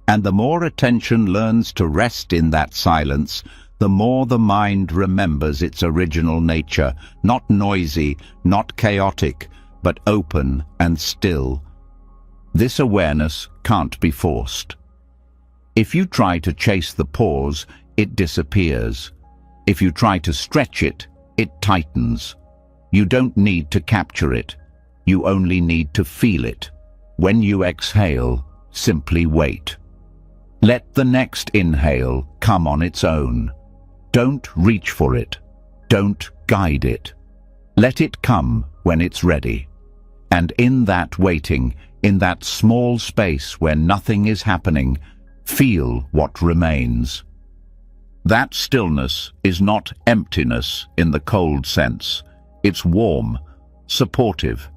A: And the more attention learns to rest in that silence, the more the mind remembers its original nature, not noisy, not chaotic, but open and still. This awareness can't be forced. If you try to chase the pause, it disappears. If you try to stretch it, it tightens. You don't need to capture it. You only need to feel it. When you exhale, simply wait. Let the next inhale come on its own. Don't reach for it. Don't guide it. Let it come when it's ready. And in that waiting, in that small space where nothing is happening, feel what remains. That stillness is not emptiness in the cold sense. It's warm, supportive.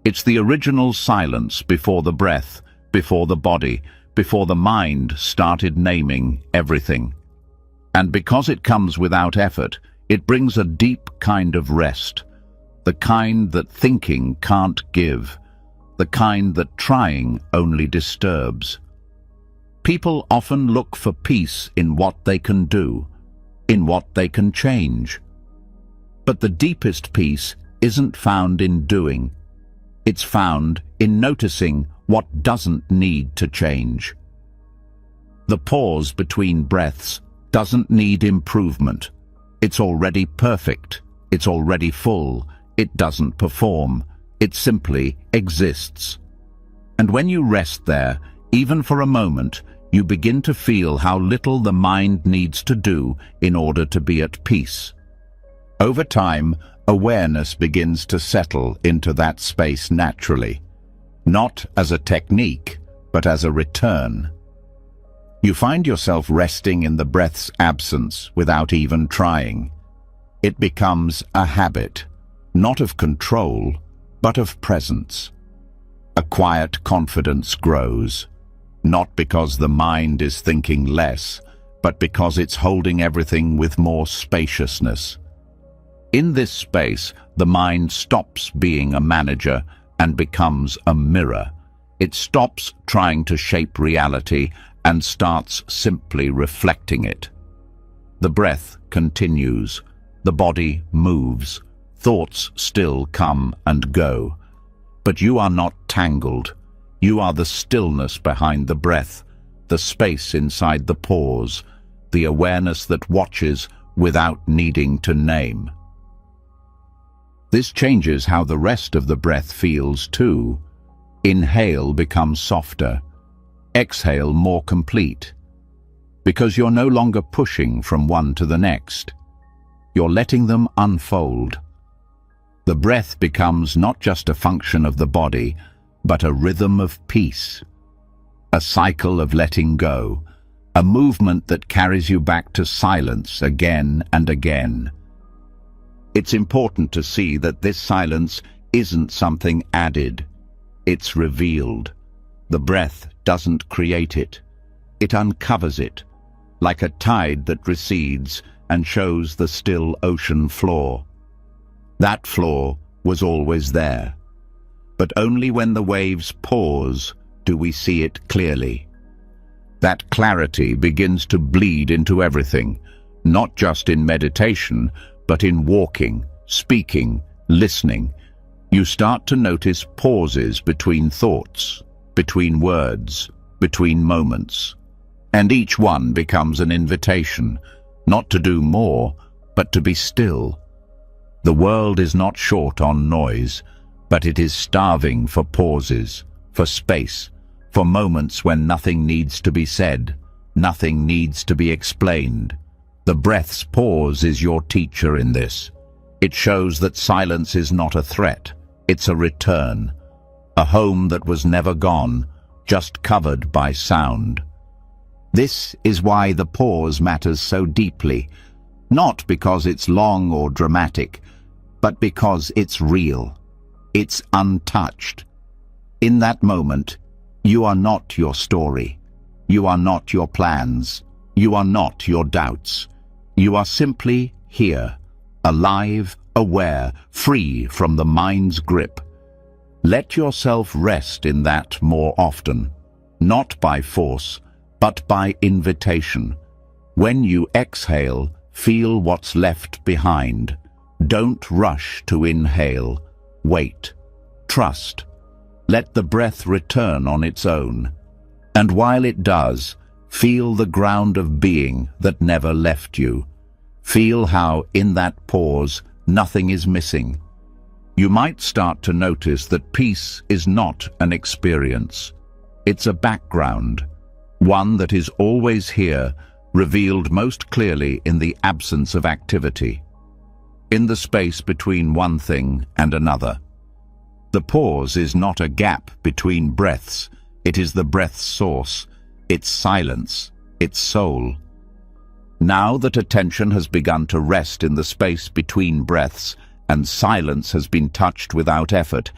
A: It's the original silence before the breath, before the body, before the mind started naming everything. And because it comes without effort, it brings a deep kind of rest, the kind that thinking can't give, the kind that trying only disturbs. People often look for peace in what they can do, in what they can change. But the deepest peace isn't found in doing. It's found in noticing what doesn't need to change. The pause between breaths doesn't need improvement. It's already perfect. It's already full. It doesn't perform. It simply exists. And when you rest there, even for a moment, you begin to feel how little the mind needs to do in order to be at peace. Over time, awareness begins to settle into that space naturally, not as a technique, but as a return. You find yourself resting in the breath's absence without even trying. It becomes a habit, not of control, but of presence. A quiet confidence grows, not because the mind is thinking less, but because it's holding everything with more spaciousness. In this space, the mind stops being a manager and becomes a mirror. It stops trying to shape reality and starts simply reflecting it. The breath continues. The body moves. Thoughts still come and go. But you are not tangled. You are the stillness behind the breath, the space inside the pause, the awareness that watches without needing to name. This changes how the rest of the breath feels too. Inhale becomes softer. Exhale more complete. Because you're no longer pushing from one to the next. You're letting them unfold. The breath becomes not just a function of the body, but a rhythm of peace. A cycle of letting go. A movement that carries you back to silence again and again. It's important to see that this silence isn't something added. It's revealed. The breath doesn't create it. It uncovers it, like a tide that recedes and shows the still ocean floor. That floor was always there. But only when the waves pause do we see it clearly. That clarity begins to bleed into everything, not just in meditation, but in walking, speaking, listening. You start to notice pauses between thoughts, between words, between moments. And each one becomes an invitation, not to do more, but to be still. The world is not short on noise, but it is starving for pauses, for space, for moments when nothing needs to be said, nothing needs to be explained. The breath's pause is your teacher in this. It shows that silence is not a threat, it's a return, a home that was never gone, just covered by sound. This is why the pause matters so deeply, not because it's long or dramatic, but because it's real. It's untouched. In that moment, you are not your story. You are not your plans. You are not your doubts. You are simply here, alive, aware, free from the mind's grip. Let yourself rest in that more often, not by force, but by invitation. When you exhale, feel what's left behind. Don't rush to inhale. Wait. Trust. Let the breath return on its own. And while it does, feel the ground of being that never left you. Feel how, in that pause, nothing is missing. You might start to notice that peace is not an experience. It's a background, one that is always here, revealed most clearly in the absence of activity, in the space between one thing and another. The pause is not a gap between breaths. It is the breath's source, its silence, its soul. Now that attention has begun to rest in the space between breaths and silence has been touched without effort,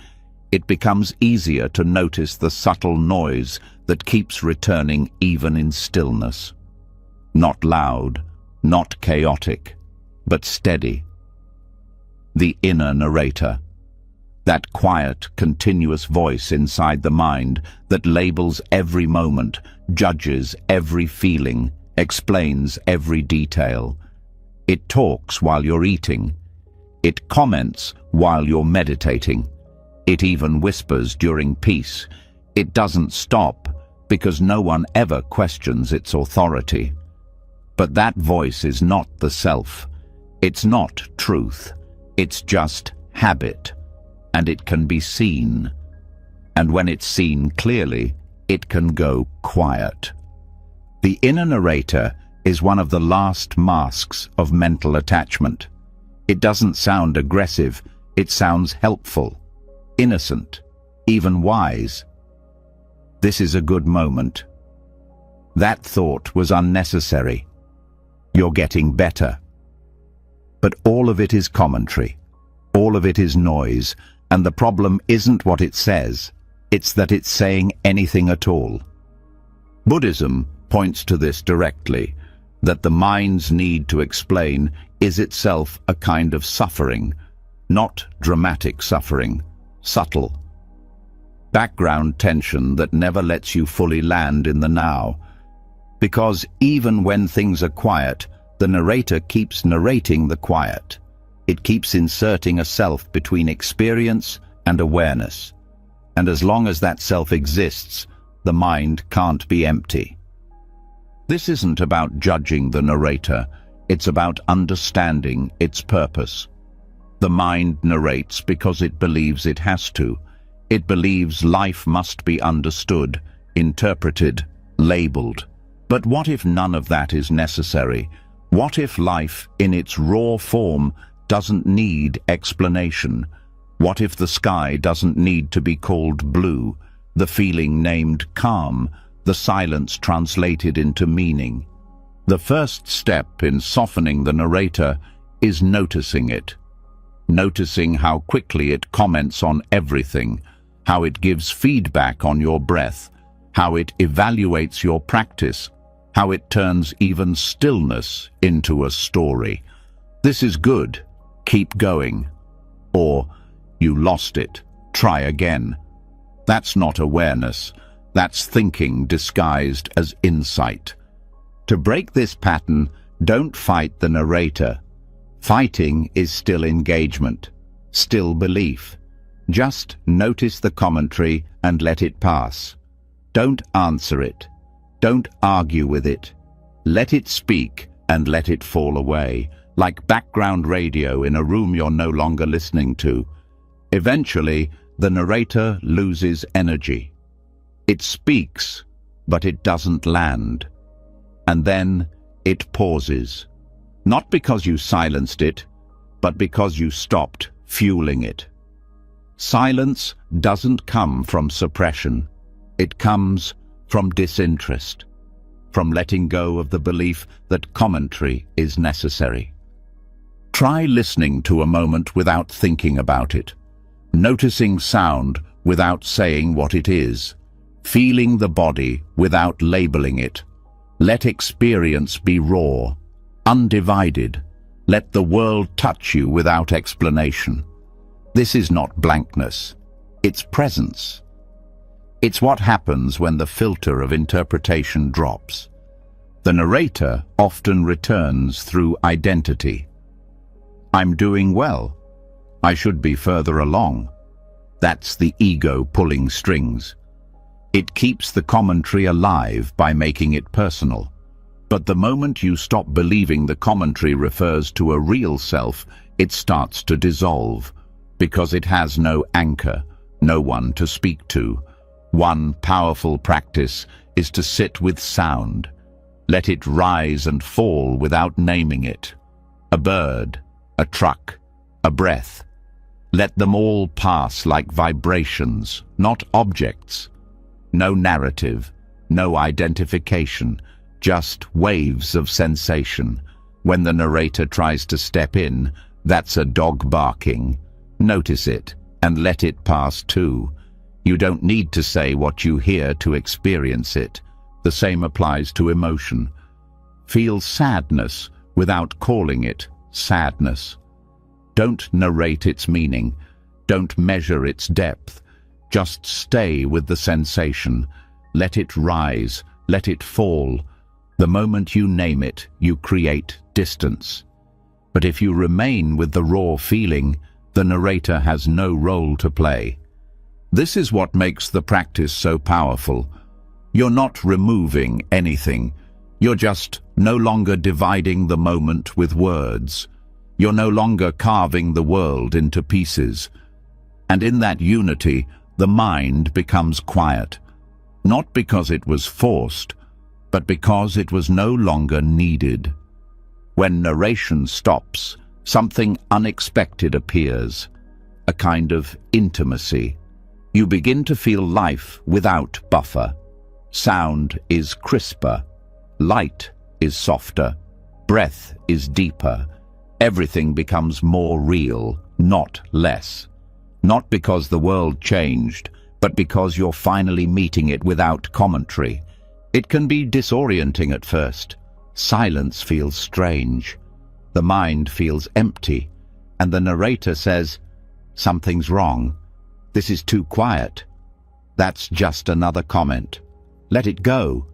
A: it becomes easier to notice the subtle noise that keeps returning even in stillness. Not loud, not chaotic, but steady. The inner narrator. That quiet, continuous voice inside the mind that labels every moment, judges every feeling, explains every detail. It talks while you're eating. It comments while you're meditating. It even whispers during peace. It doesn't stop because no one ever questions its authority. But that voice is not the self. It's not truth. It's just habit. And it can be seen. And when it's seen clearly, it can go quiet. The inner narrator is one of the last masks of mental attachment. It doesn't sound aggressive. It sounds helpful, innocent, even wise. This is a good moment. That thought was unnecessary. You're getting better. But all of it is commentary. All of it is noise, and the problem isn't what it says. It's that it's saying anything at all. Buddhism points to this directly, that the mind's need to explain is itself a kind of suffering, not dramatic suffering, subtle. Background tension that never lets you fully land in the now. Because even when things are quiet, the narrator keeps narrating the quiet. It keeps inserting a self between experience and awareness. And as long as that self exists, the mind can't be empty. This isn't about judging the narrator, it's about understanding its purpose. The mind narrates because it believes it has to. It believes life must be understood, interpreted, labeled. But what if none of that is necessary? What if life, in its raw form, doesn't need explanation? What if the sky doesn't need to be called blue, the feeling named calm, the silence translated into meaning? The first step in softening the narrator is noticing it. Noticing how quickly it comments on everything, how it gives feedback on your breath, how it evaluates your practice, how it turns even stillness into a story. This is good. Keep going. Or, you lost it. Try again. That's not awareness. That's thinking disguised as insight. To break this pattern, don't fight the narrator. Fighting is still engagement, still belief. Just notice the commentary and let it pass. Don't answer it. Don't argue with it. Let it speak and let it fall away, like background radio in a room you're no longer listening to. Eventually, the narrator loses energy. It speaks, but it doesn't land. And then it pauses. Not because you silenced it, but because you stopped fueling it. Silence doesn't come from suppression. It comes from disinterest, from letting go of the belief that commentary is necessary. Try listening to a moment without thinking about it, noticing sound without saying what it is, feeling the body without labeling it. Let experience be raw, undivided. Let the world touch you without explanation. This is not blankness, it's presence. It's what happens when the filter of interpretation drops. The narrator often returns through identity. I'm doing well. I should be further along. That's the ego pulling strings. It keeps the commentary alive by making it personal. But the moment you stop believing the commentary refers to a real self, it starts to dissolve, because it has no anchor, no one to speak to. One powerful practice is to sit with sound. Let it rise and fall without naming it. A bird, a truck, a breath. Let them all pass like vibrations, not objects. No narrative, no identification, just waves of sensation. When the narrator tries to step in, that's a dog barking. Notice it and let it pass too. You don't need to say what you hear to experience it. The same applies to emotion. Feel sadness without calling it sadness. Don't narrate its meaning. Don't measure its depth. Just stay with the sensation. Let it rise. Let it fall. The moment you name it, you create distance. But if you remain with the raw feeling, the narrator has no role to play. This is what makes the practice so powerful. You're not removing anything. You're just no longer dividing the moment with words. You're no longer carving the world into pieces. And in that unity, the mind becomes quiet. Not because it was forced, but because it was no longer needed. When narration stops, something unexpected appears, a kind of intimacy. You begin to feel life without buffer. Sound is crisper, light is softer, breath is deeper. Everything becomes more real, not less. Not because the world changed, but because you're finally meeting it without commentary. It can be disorienting at first. Silence feels strange. The mind feels empty, and the narrator says, "Something's wrong. This is too quiet." That's just another comment. Let it go.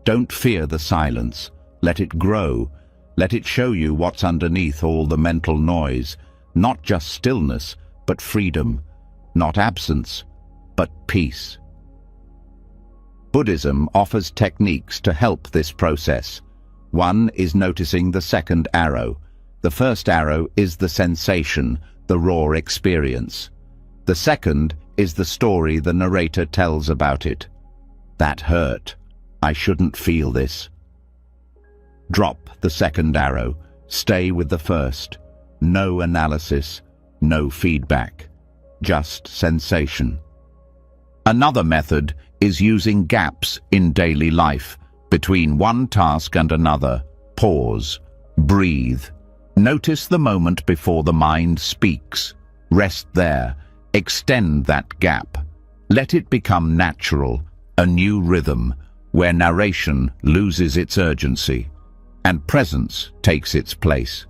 A: Don't fear the silence. Let it grow. Let it show you what's underneath all the mental noise. Not just stillness, but freedom. Not absence, but peace. Buddhism offers techniques to help this process. One is noticing the second arrow. The first arrow is the sensation, the raw experience. The second is the story the narrator tells about it. That hurt. I shouldn't feel this. Drop the second arrow. Stay with the first. No analysis, no feedback. Just sensation. Another method is using gaps in daily life. Between one task and another, pause, breathe. Notice the moment before the mind speaks. Rest there. Extend that gap. Let it become natural, a new rhythm, where narration loses its urgency and presence takes its place.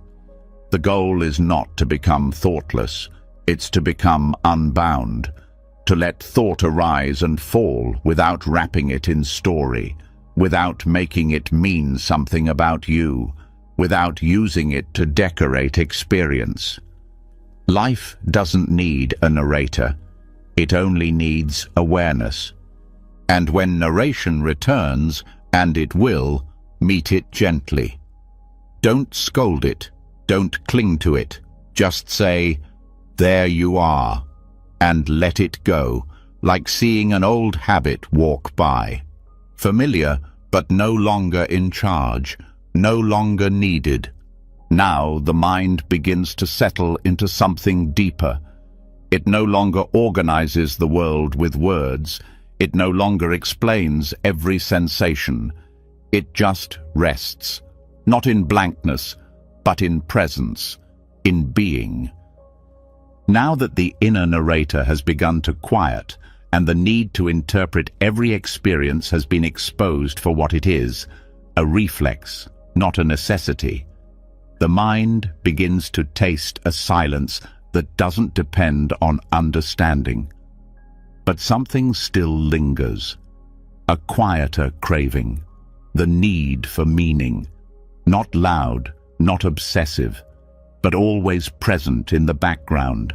A: The goal is not to become thoughtless, it's to become unbound, to let thought arise and fall without wrapping it in story, without making it mean something about you, without using it to decorate experience. Life doesn't need a narrator. It only needs awareness. And when narration returns, and it will, meet it gently. Don't scold it. Don't cling to it. Just say, "There you are," and let it go, like seeing an old habit walk by. Familiar, but no longer in charge, no longer needed. Now the mind begins to settle into something deeper. It no longer organizes the world with words. It no longer explains every sensation. It just rests, not in blankness, but in presence, in being. Now that the inner narrator has begun to quiet, and the need to interpret every experience has been exposed for what it is, a reflex, not a necessity, the mind begins to taste a silence that doesn't depend on understanding. But something still lingers, a quieter craving, the need for meaning, not loud, not obsessive, but always present in the background,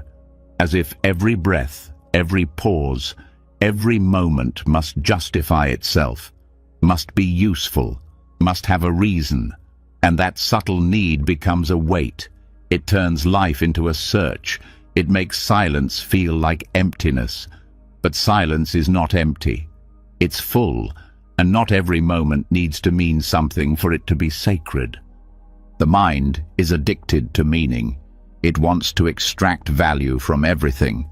A: as if every breath, every pause, every moment must justify itself, must be useful, must have a reason, and that subtle need becomes a weight. It turns life into a search. It makes silence feel like emptiness. But silence is not empty. It's full, and not every moment needs to mean something for it to be sacred. The mind is addicted to meaning. It wants to extract value from everything,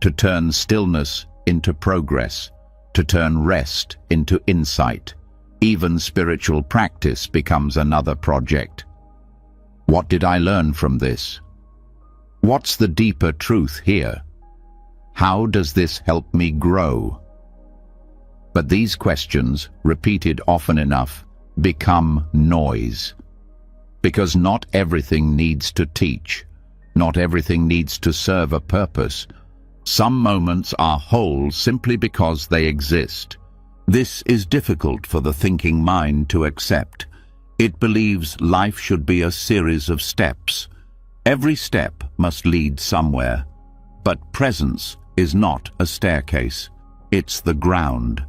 A: to turn stillness into progress, to turn rest into insight. Even spiritual practice becomes another project. What did I learn from this? What's the deeper truth here? How does this help me grow? But these questions, repeated often enough, become noise. Because not everything needs to teach. Not everything needs to serve a purpose. Some moments are whole simply because they exist. This is difficult for the thinking mind to accept. It believes life should be a series of steps, Every step must lead somewhere, but presence is not a staircase. It's the ground,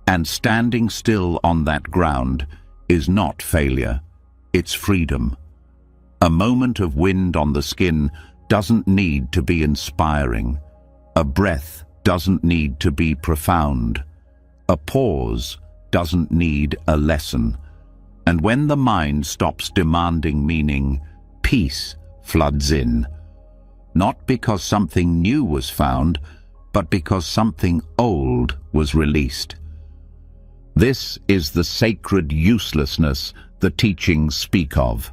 A: and standing still on that ground is not failure, it's freedom. A moment of wind on the skin doesn't need to be inspiring. A breath doesn't need to be profound. A pause doesn't need a lesson. And when the mind stops demanding meaning, peace floods in. Not because something new was found, but because something old was released. This is the sacred uselessness the teachings speak of.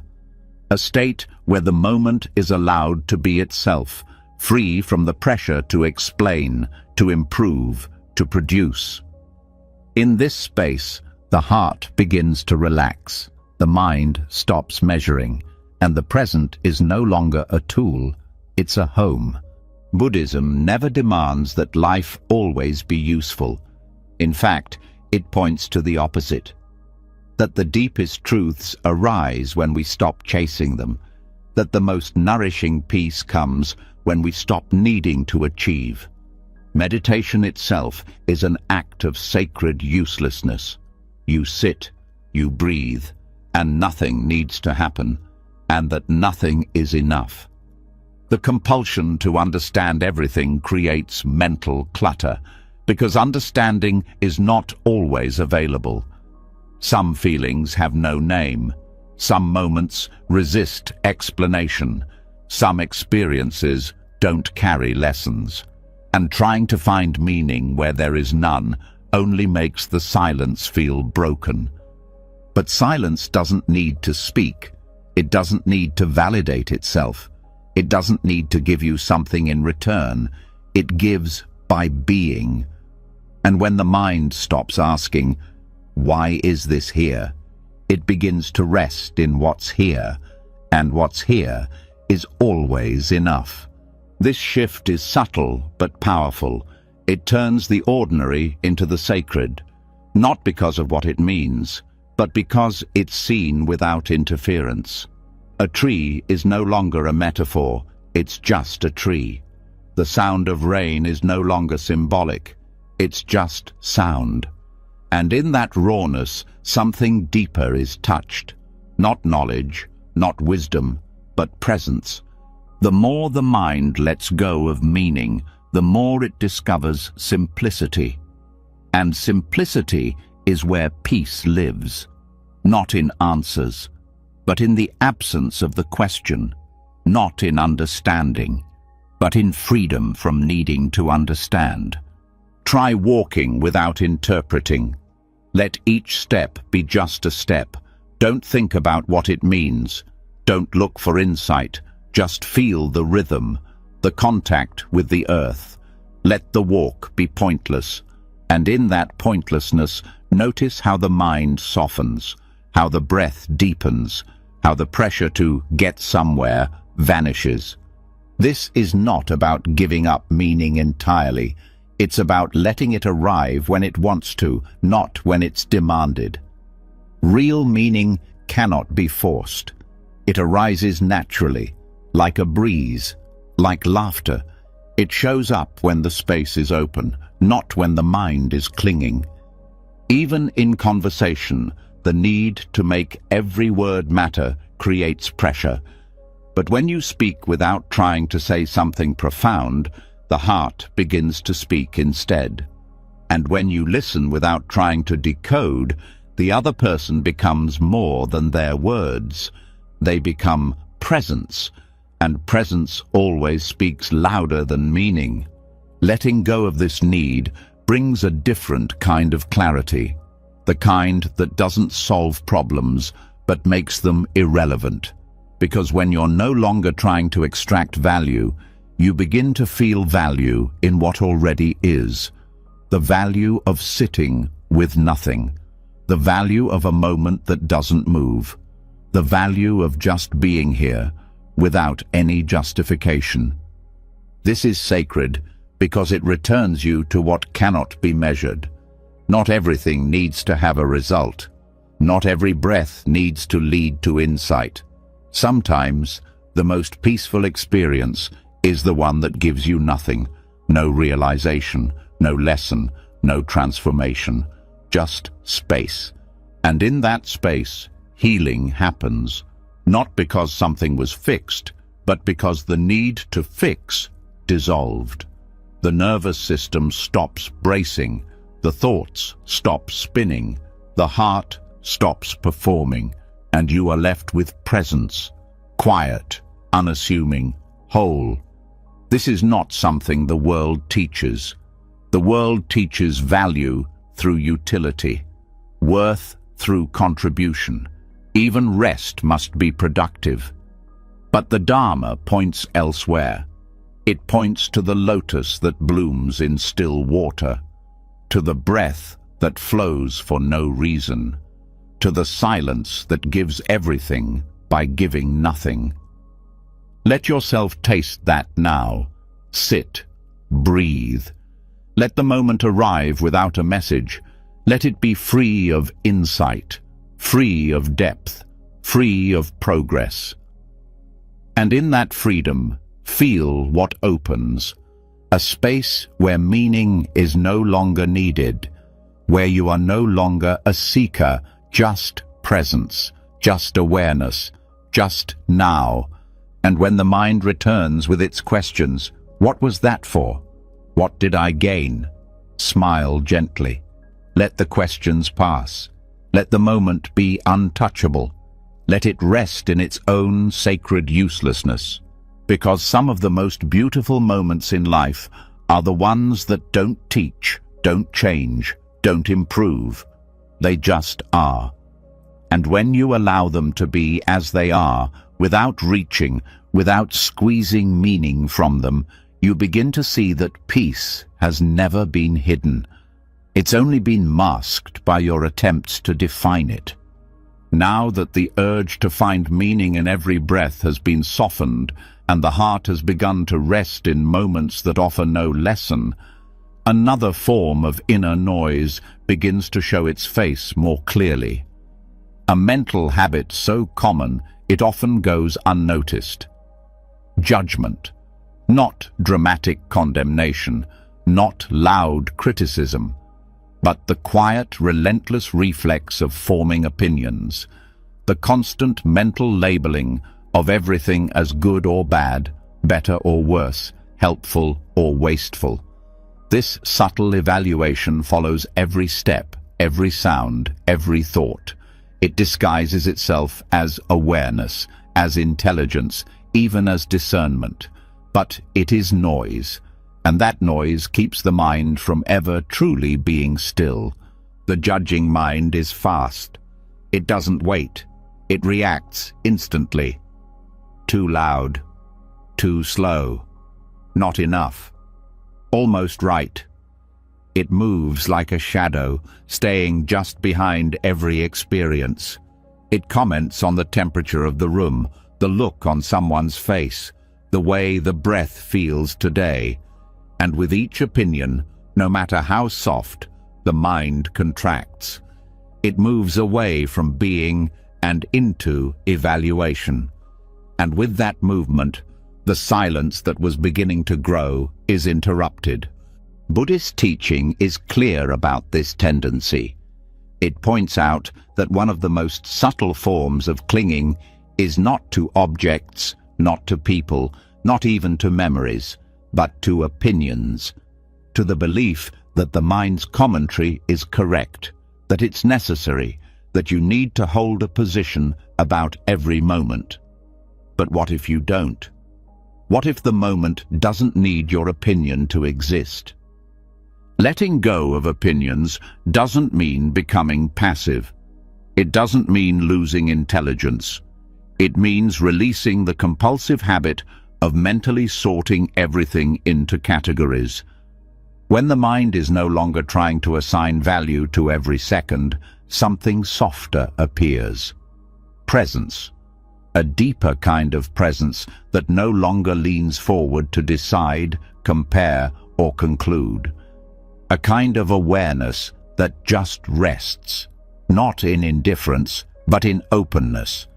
A: A state where the moment is allowed to be itself, free from the pressure to explain, to improve, to produce. In this space, the heart begins to relax, the mind stops measuring, and the present is no longer a tool, it's a home. Buddhism never demands that life always be useful. In fact, it points to the opposite, that the deepest truths arise when we stop chasing them, that the most nourishing peace comes when we stop needing to achieve. Meditation itself is an act of sacred uselessness. You sit, you breathe, and nothing needs to happen, and that nothing is enough. The compulsion to understand everything creates mental clutter, because understanding is not always available. Some feelings have no name. Some moments resist explanation. Some experiences don't carry lessons. And trying to find meaning where there is none only makes the silence feel broken. But silence doesn't need to speak. It doesn't need to validate itself. It doesn't need to give you something in return. It gives by being. And when the mind stops asking, "Why is this here?" it begins to rest in what's here, and what's here is always enough. This shift is subtle but powerful. It turns the ordinary into the sacred, not because of what it means, but because it's seen without interference. A tree is no longer a metaphor, it's just a tree. The sound of rain is no longer symbolic, it's just sound. And in that rawness, something deeper is touched. Not knowledge, not wisdom, but presence. The more the mind lets go of meaning, the more it discovers simplicity. And simplicity is where peace lives, not in answers, but in the absence of the question, not in understanding, but in freedom from needing to understand. Try walking without interpreting. Let each step be just a step. Don't think about what it means. Don't look for insight. Just feel the rhythm, the contact with the earth. Let the walk be pointless. And in that pointlessness, notice how the mind softens, how the breath deepens, how the pressure to get somewhere vanishes. This is not about giving up meaning entirely. It's about letting it arrive when it wants to, not when it's demanded. Real meaning cannot be forced. It arises naturally, like a breeze, like laughter. It shows up when the space is open, not when the mind is clinging. Even in conversation, the need to make every word matter creates pressure. But when you speak without trying to say something profound, the heart begins to speak instead. And when you listen without trying to decode, the other person becomes more than their words. They become presence, and presence always speaks louder than meaning. Letting go of this need brings a different kind of clarity, the kind that doesn't solve problems but makes them irrelevant. Because when you're no longer trying to extract value, you begin to feel value in what already is. The value of sitting with nothing. The value of a moment that doesn't move. The value of just being here without any justification. This is sacred because it returns you to what cannot be measured. Not everything needs to have a result. Not every breath needs to lead to insight. Sometimes The most peaceful experience is the one that gives you nothing, no realization, no lesson, no transformation, just space. And in that space, healing happens, not because something was fixed, but because the need to fix dissolved. The nervous system stops bracing, the thoughts stop spinning, the heart stops performing, and you are left with presence, quiet, unassuming, whole. This is not something the world teaches. The world teaches value through utility, worth through contribution. Even rest must be productive. But the Dharma points elsewhere. It points to the lotus that blooms in still water, to the breath that flows for no reason, to the silence that gives everything by giving nothing. Let yourself taste that now. Sit, breathe. Let the moment arrive without a message. Let it be free of insight, free of depth, free of progress. And in that freedom, feel what opens. A space where meaning is no longer needed, where you are no longer a seeker, just presence, just awareness, just now. And when the mind returns with its questions, what was that for? What did I gain? Smile gently. Let the questions pass. Let the moment be untouchable. Let it rest in its own sacred uselessness. Because some of the most beautiful moments in life are the ones that don't teach, don't change, don't improve. They just are. And when you allow them to be as they are, without reaching, without squeezing meaning from them, you begin to see that peace has never been hidden. It's only been masked by your attempts to define it. Now that the urge to find meaning in every breath has been softened and the heart has begun to rest in moments that offer no lesson, another form of inner noise begins to show its face more clearly. A mental habit so common it often goes unnoticed. Judgment. Not dramatic condemnation, not loud criticism, but the quiet, relentless reflex of forming opinions, the constant mental labeling of everything as good or bad, better or worse, helpful or wasteful. This subtle evaluation follows every step, every sound, every thought. It disguises itself as awareness, as intelligence, even as discernment. But it is noise, and that noise keeps the mind from ever truly being still. The judging mind is fast. It doesn't wait. It reacts instantly. Too loud. Too slow. Not enough. Almost right. It moves like a shadow, staying just behind every experience. It comments on the temperature of the room, the look on someone's face, the way the breath feels today. And with each opinion, no matter how soft, the mind contracts. It moves away from being and into evaluation. And with that movement, the silence that was beginning to grow is interrupted. Buddhist teaching is clear about this tendency. It points out that one of the most subtle forms of clinging is not to objects, not to people, not even to memories, but to opinions, to the belief that the mind's commentary is correct, that it's necessary, that you need to hold a position about every moment. But what if you don't? What if the moment doesn't need your opinion to exist? Letting go of opinions doesn't mean becoming passive. It doesn't mean losing intelligence. It means releasing the compulsive habit of mentally sorting everything into categories. When the mind is no longer trying to assign value to every second, something softer appears. Presence. A deeper kind of presence that no longer leans forward to decide, compare, or conclude. A kind of awareness that just rests, not in indifference, but in openness.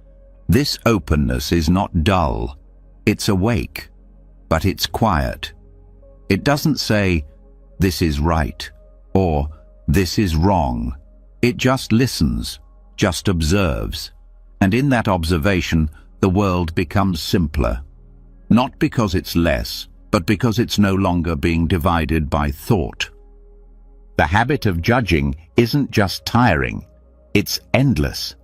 A: This openness is not dull, It's awake, but it's quiet. It doesn't say, "This is right," or "This is wrong." It just listens, just observes. And in that observation, the world becomes simpler. Not because it's less, but because it's no longer being divided by thought. The habit of judging isn't just tiring, it's endless.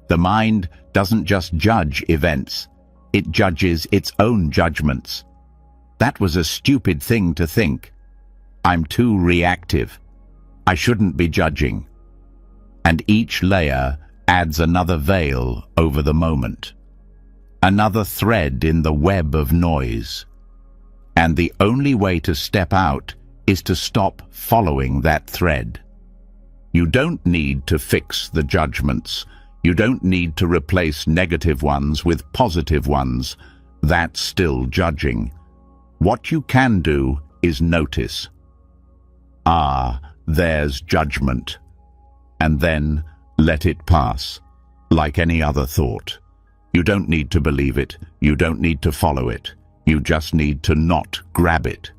A: The mind doesn't just judge events, it judges its own judgments. That was a stupid thing to think. I'm too reactive. I shouldn't be judging. And each layer adds another veil over the moment. Another thread in the web of noise. And the only way to step out is to stop following that thread. You don't need to fix the judgments. You don't need to replace negative ones with positive ones. That's still judging. What you can do is notice. Ah, there's judgment. And then let it pass, like any other thought. You don't need to believe it. You don't need to follow it. You just need to not grab it.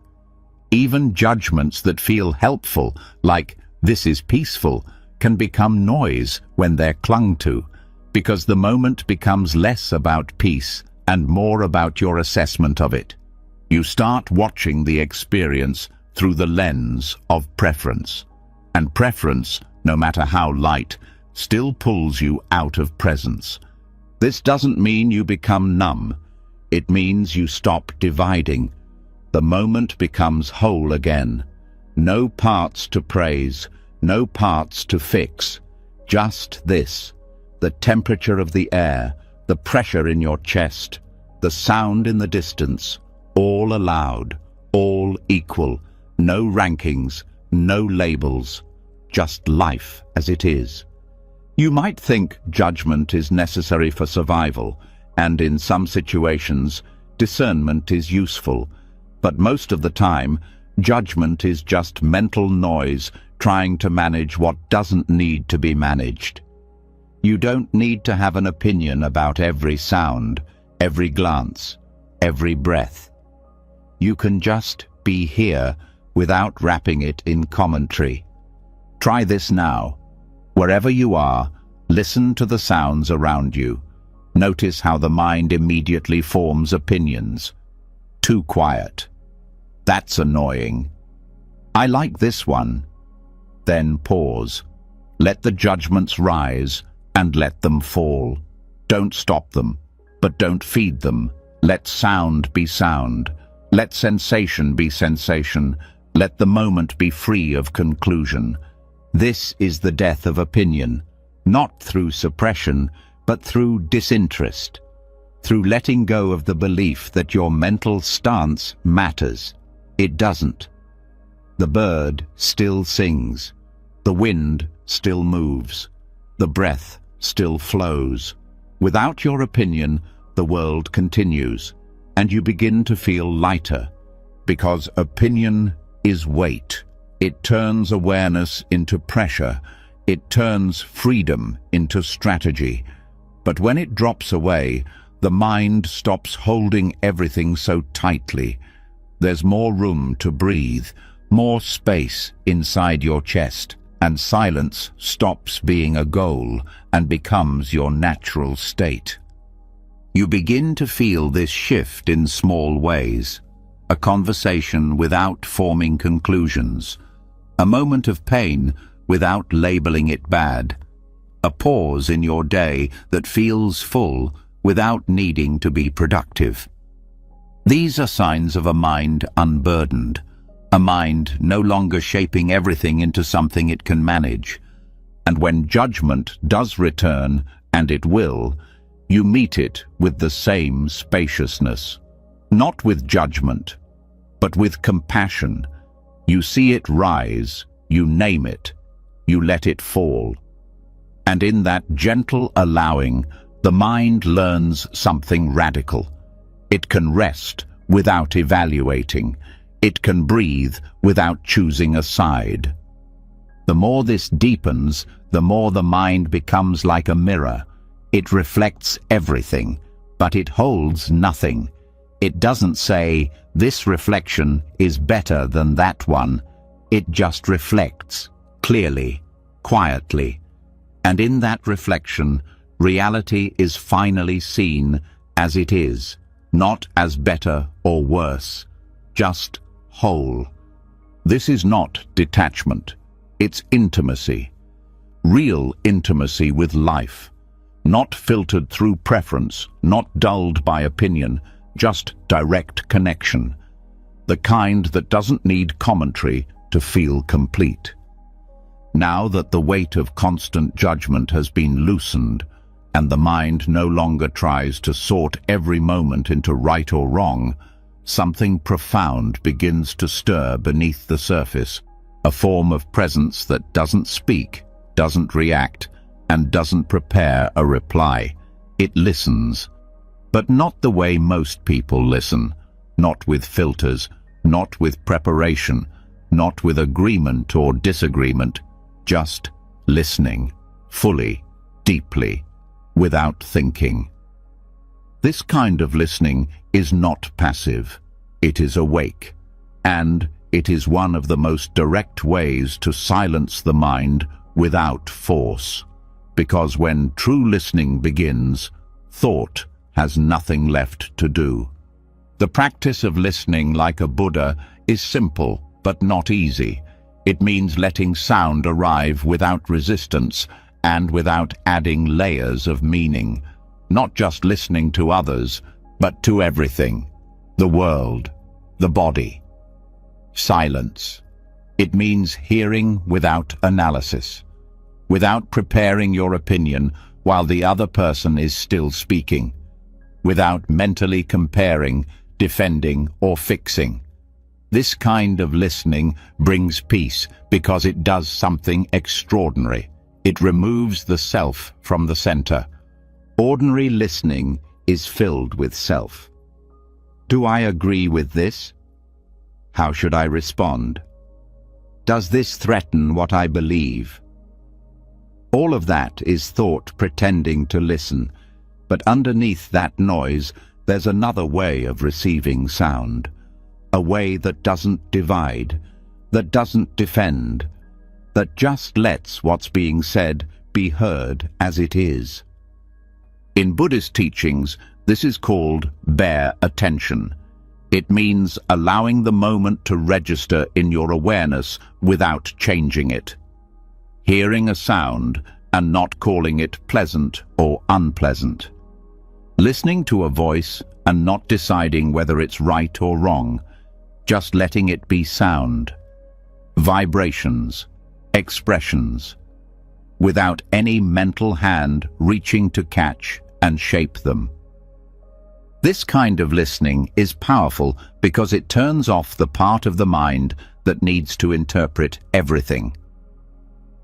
A: Even judgments that feel helpful, like "this is peaceful," can become noise when they're clung to, because the moment becomes less about peace and more about your assessment of it. You start watching the experience through the lens of preference. And preference, no matter how light, still pulls you out of presence. This doesn't mean you become numb. It means you stop dividing. The moment becomes whole again. No parts to praise, no parts to fix. Just this: the temperature of the air, the pressure in your chest, the sound in the distance, all allowed, all equal. No rankings, no labels, just life as it is. You might think judgment is necessary for survival, and in some situations, discernment is useful. But most of the time, judgment is just mental noise trying to manage what doesn't need to be managed. You don't need to have an opinion about every sound, every glance, every breath. You can just be here without wrapping it in commentary. Try this now. Wherever you are, listen to the sounds around you. Notice how the mind immediately forms opinions. Too quiet. That's annoying. I like this one. Then pause. Let the judgments rise and let them fall. Don't stop them, but don't feed them. Let sound be sound. Let sensation be sensation. Let the moment be free of conclusion. This is the death of opinion, not through suppression, but through disinterest, through letting go of the belief that your mental stance matters. It doesn't. The bird still sings. The wind still moves. The breath still flows. Without your opinion, the world continues, and you begin to feel lighter, because opinion is weight. It turns awareness into pressure. It turns freedom into strategy. But when it drops away, the mind stops holding everything so tightly. There's more room to breathe, more space inside your chest, and silence stops being a goal and becomes your natural state. You begin to feel this shift in small ways. A conversation without forming conclusions. A moment of pain without labeling it bad. A pause in your day that feels full without needing to be productive. These are signs of a mind unburdened, a mind no longer shaping everything into something it can manage. And when judgment does return, and it will, you meet it with the same spaciousness. Not with judgment, but with compassion. You see it rise, you name it, you let it fall. And in that gentle allowing, the mind learns something radical. It can rest without evaluating. It can breathe without choosing a side. The more this deepens, the more the mind becomes like a mirror. It reflects everything, but it holds nothing. It doesn't say, "This reflection is better than that one." It just reflects, clearly, quietly. And in that reflection, reality is finally seen as it is, not as better or worse, just whole. This is not detachment, it's intimacy. Real intimacy with life, not filtered through preference, not dulled by opinion, just direct connection. The kind that doesn't need commentary to feel complete. Now that the weight of constant judgment has been loosened, and the mind no longer tries to sort every moment into right or wrong, something profound begins to stir beneath the surface, a form of presence that doesn't speak, doesn't react, and doesn't prepare a reply. It listens, but not the way most people listen, not with filters, not with preparation, not with agreement or disagreement, just listening, fully, deeply, without thinking. This kind of listening is not passive, it is awake, and it is one of the most direct ways to silence the mind without force, because when true listening begins, thought has nothing left to do. The practice of listening like a Buddha is simple but not easy. It means letting sound arrive without resistance and without adding layers of meaning, not just listening to others, but to everything, the world, the body. Silence. It means hearing without analysis, without preparing your opinion while the other person is still speaking, without mentally comparing, defending, or fixing. This kind of listening brings peace because it does something extraordinary. It removes the self from the center. Ordinary listening is filled with self. Do I agree with this? How should I respond? Does this threaten what I believe? All of that is thought pretending to listen, but underneath that noise, there's another way of receiving sound. A way that doesn't divide, that doesn't defend, that just lets what's being said be heard as it is. In Buddhist teachings, this is called bare attention. It means allowing the moment to register in your awareness without changing it. Hearing a sound and not calling it pleasant or unpleasant. Listening to a voice and not deciding whether it's right or wrong, just letting it be sound. Vibrations, expressions, without any mental hand reaching to catch and shape them. This kind of listening is powerful because it turns off the part of the mind that needs to interpret everything.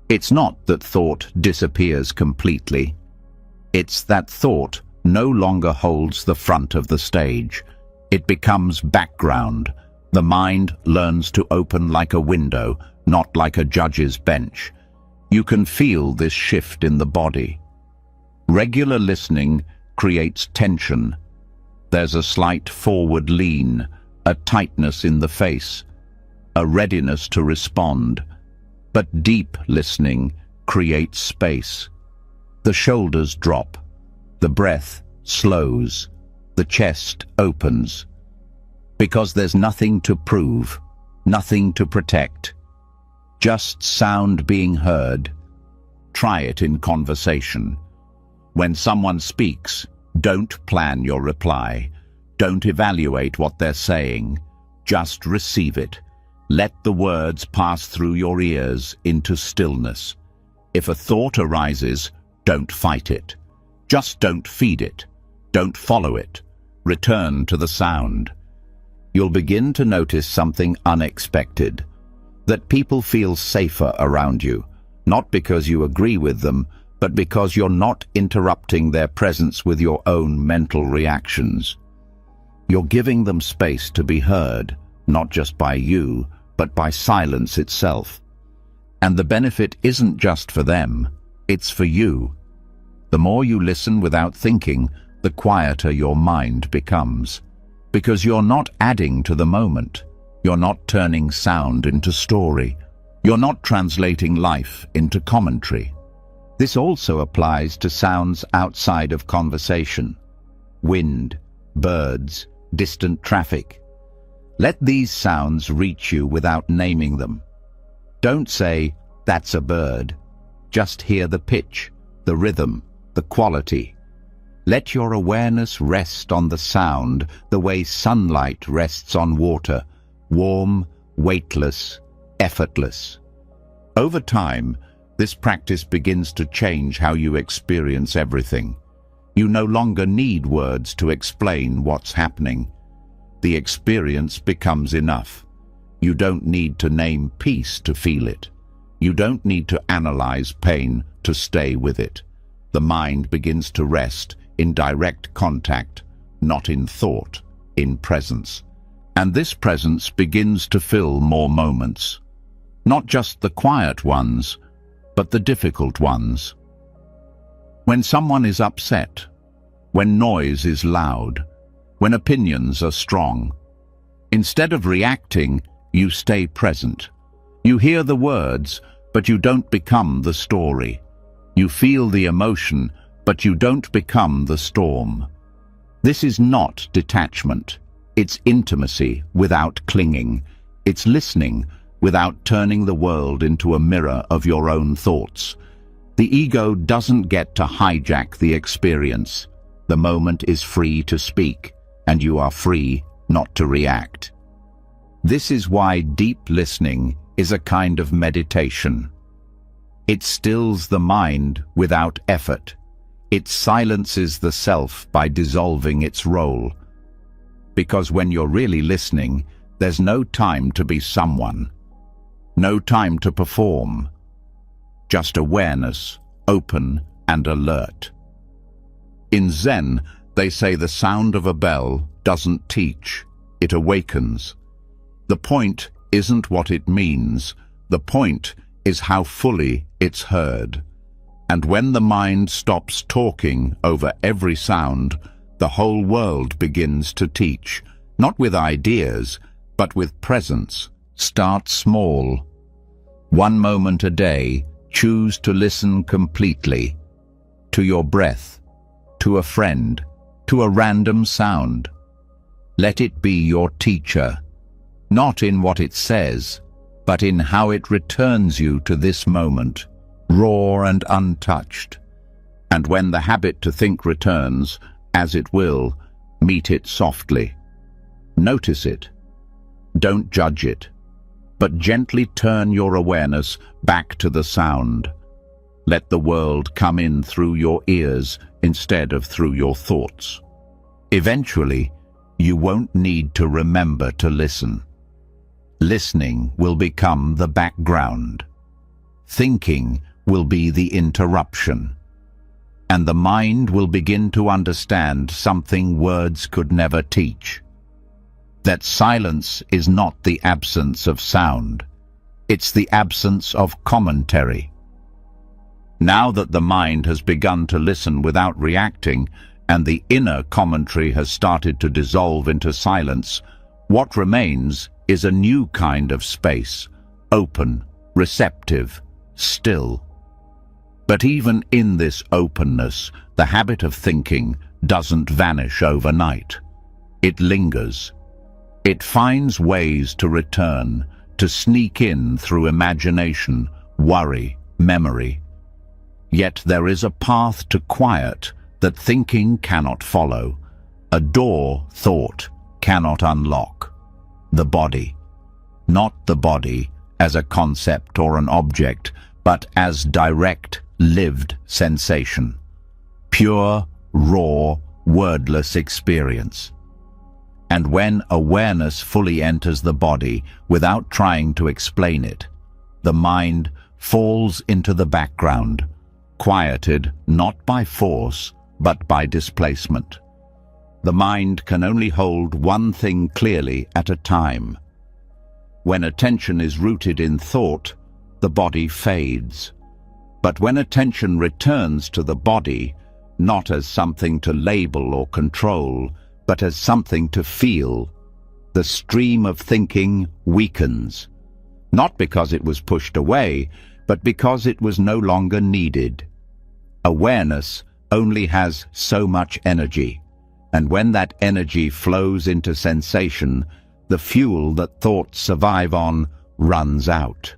A: It's not that thought disappears completely. It's that thought no longer holds the front of the stage. It becomes background. The mind learns to open like a window, not like a judge's bench. You can feel this shift in the body. Regular listening creates tension. There's a slight forward lean, a tightness in the face, a readiness to respond. But deep listening creates space. The shoulders drop, the breath slows, the chest opens. Because there's nothing to prove, nothing to protect. Just sound being heard. Try it in conversation. When someone speaks, don't plan your reply. Don't evaluate what they're saying. Just receive it. Let the words pass through your ears into stillness. If a thought arises, don't fight it. Just don't feed it. Don't follow it. Return to the sound. You'll begin to notice something unexpected. That people feel safer around you, not because you agree with them, but because you're not interrupting their presence with your own mental reactions. You're giving them space to be heard, not just by you, but by silence itself. And the benefit isn't just for them, it's for you. The more you listen without thinking, the quieter your mind becomes. because you're not adding to the moment. You're not turning sound into story. You're not translating life into commentary. This also applies to sounds outside of conversation. Wind, birds, distant traffic. Let these sounds reach you without naming them. Don't say, "That's a bird." Just hear the pitch, the rhythm, the quality. Let your awareness rest on the sound the way sunlight rests on water, warm, weightless, effortless. Over time, this practice begins to change how you experience everything. You no longer need words to explain what's happening. The experience becomes enough. You don't need to name peace to feel it. You don't need to analyze pain to stay with it. The mind begins to rest in direct contact, not in thought, in presence. And this presence begins to fill more moments. Not just the quiet ones, but the difficult ones. When someone is upset, when noise is loud, when opinions are strong, instead of reacting, you stay present. You hear the words, but you don't become the story. You feel the emotion, but you don't become the storm. This is not detachment. It's intimacy without clinging. It's listening without turning the world into a mirror of your own thoughts. The ego doesn't get to hijack the experience. The moment is free to speak, and you are free not to react. This is why deep listening is a kind of meditation. It stills the mind without effort. It silences the self by dissolving its role. Because when you're really listening, there's no time to be someone. No time to perform. Just awareness, open and alert. In Zen, they say the sound of a bell doesn't teach, it awakens. The point isn't what it means. The point is how fully it's heard. And when the mind stops talking over every sound, the whole world begins to teach, not with ideas, but with presence. Start small. 1 moment a day, choose to listen completely. To your breath, to a friend, to a random sound. Let it be your teacher, not in what it says, but in how it returns you to this moment, raw and untouched. And when the habit to think returns, as it will, meet it softly. Notice it. Don't judge it, but gently turn your awareness back to the sound. Let the world come in through your ears instead of through your thoughts. Eventually, you won't need to remember to listen. Listening will become the background. Thinking will be the interruption. And the mind will begin to understand something words could never teach. That silence is not the absence of sound. It's the absence of commentary. Now that the mind has begun to listen without reacting, and the inner commentary has started to dissolve into silence, what remains is a new kind of space, open, receptive, still. But even in this openness, the habit of thinking doesn't vanish overnight. It lingers. It finds ways to return, to sneak in through imagination, worry, memory. Yet there is a path to quiet that thinking cannot follow, a door thought cannot unlock. The body. Not the body as a concept or an object, but as direct, lived sensation. Pure, raw, wordless experience. And when awareness fully enters the body without trying to explain it, the mind falls into the background, quieted not by force, but by displacement. The mind can only hold one thing clearly at a time. When attention is rooted in thought, the body fades. But when attention returns to the body, not as something to label or control, but as something to feel. The stream of thinking weakens, not because it was pushed away, but because it was no longer needed. Awareness only has so much energy, and when that energy flows into sensation, the fuel that thoughts survive on runs out.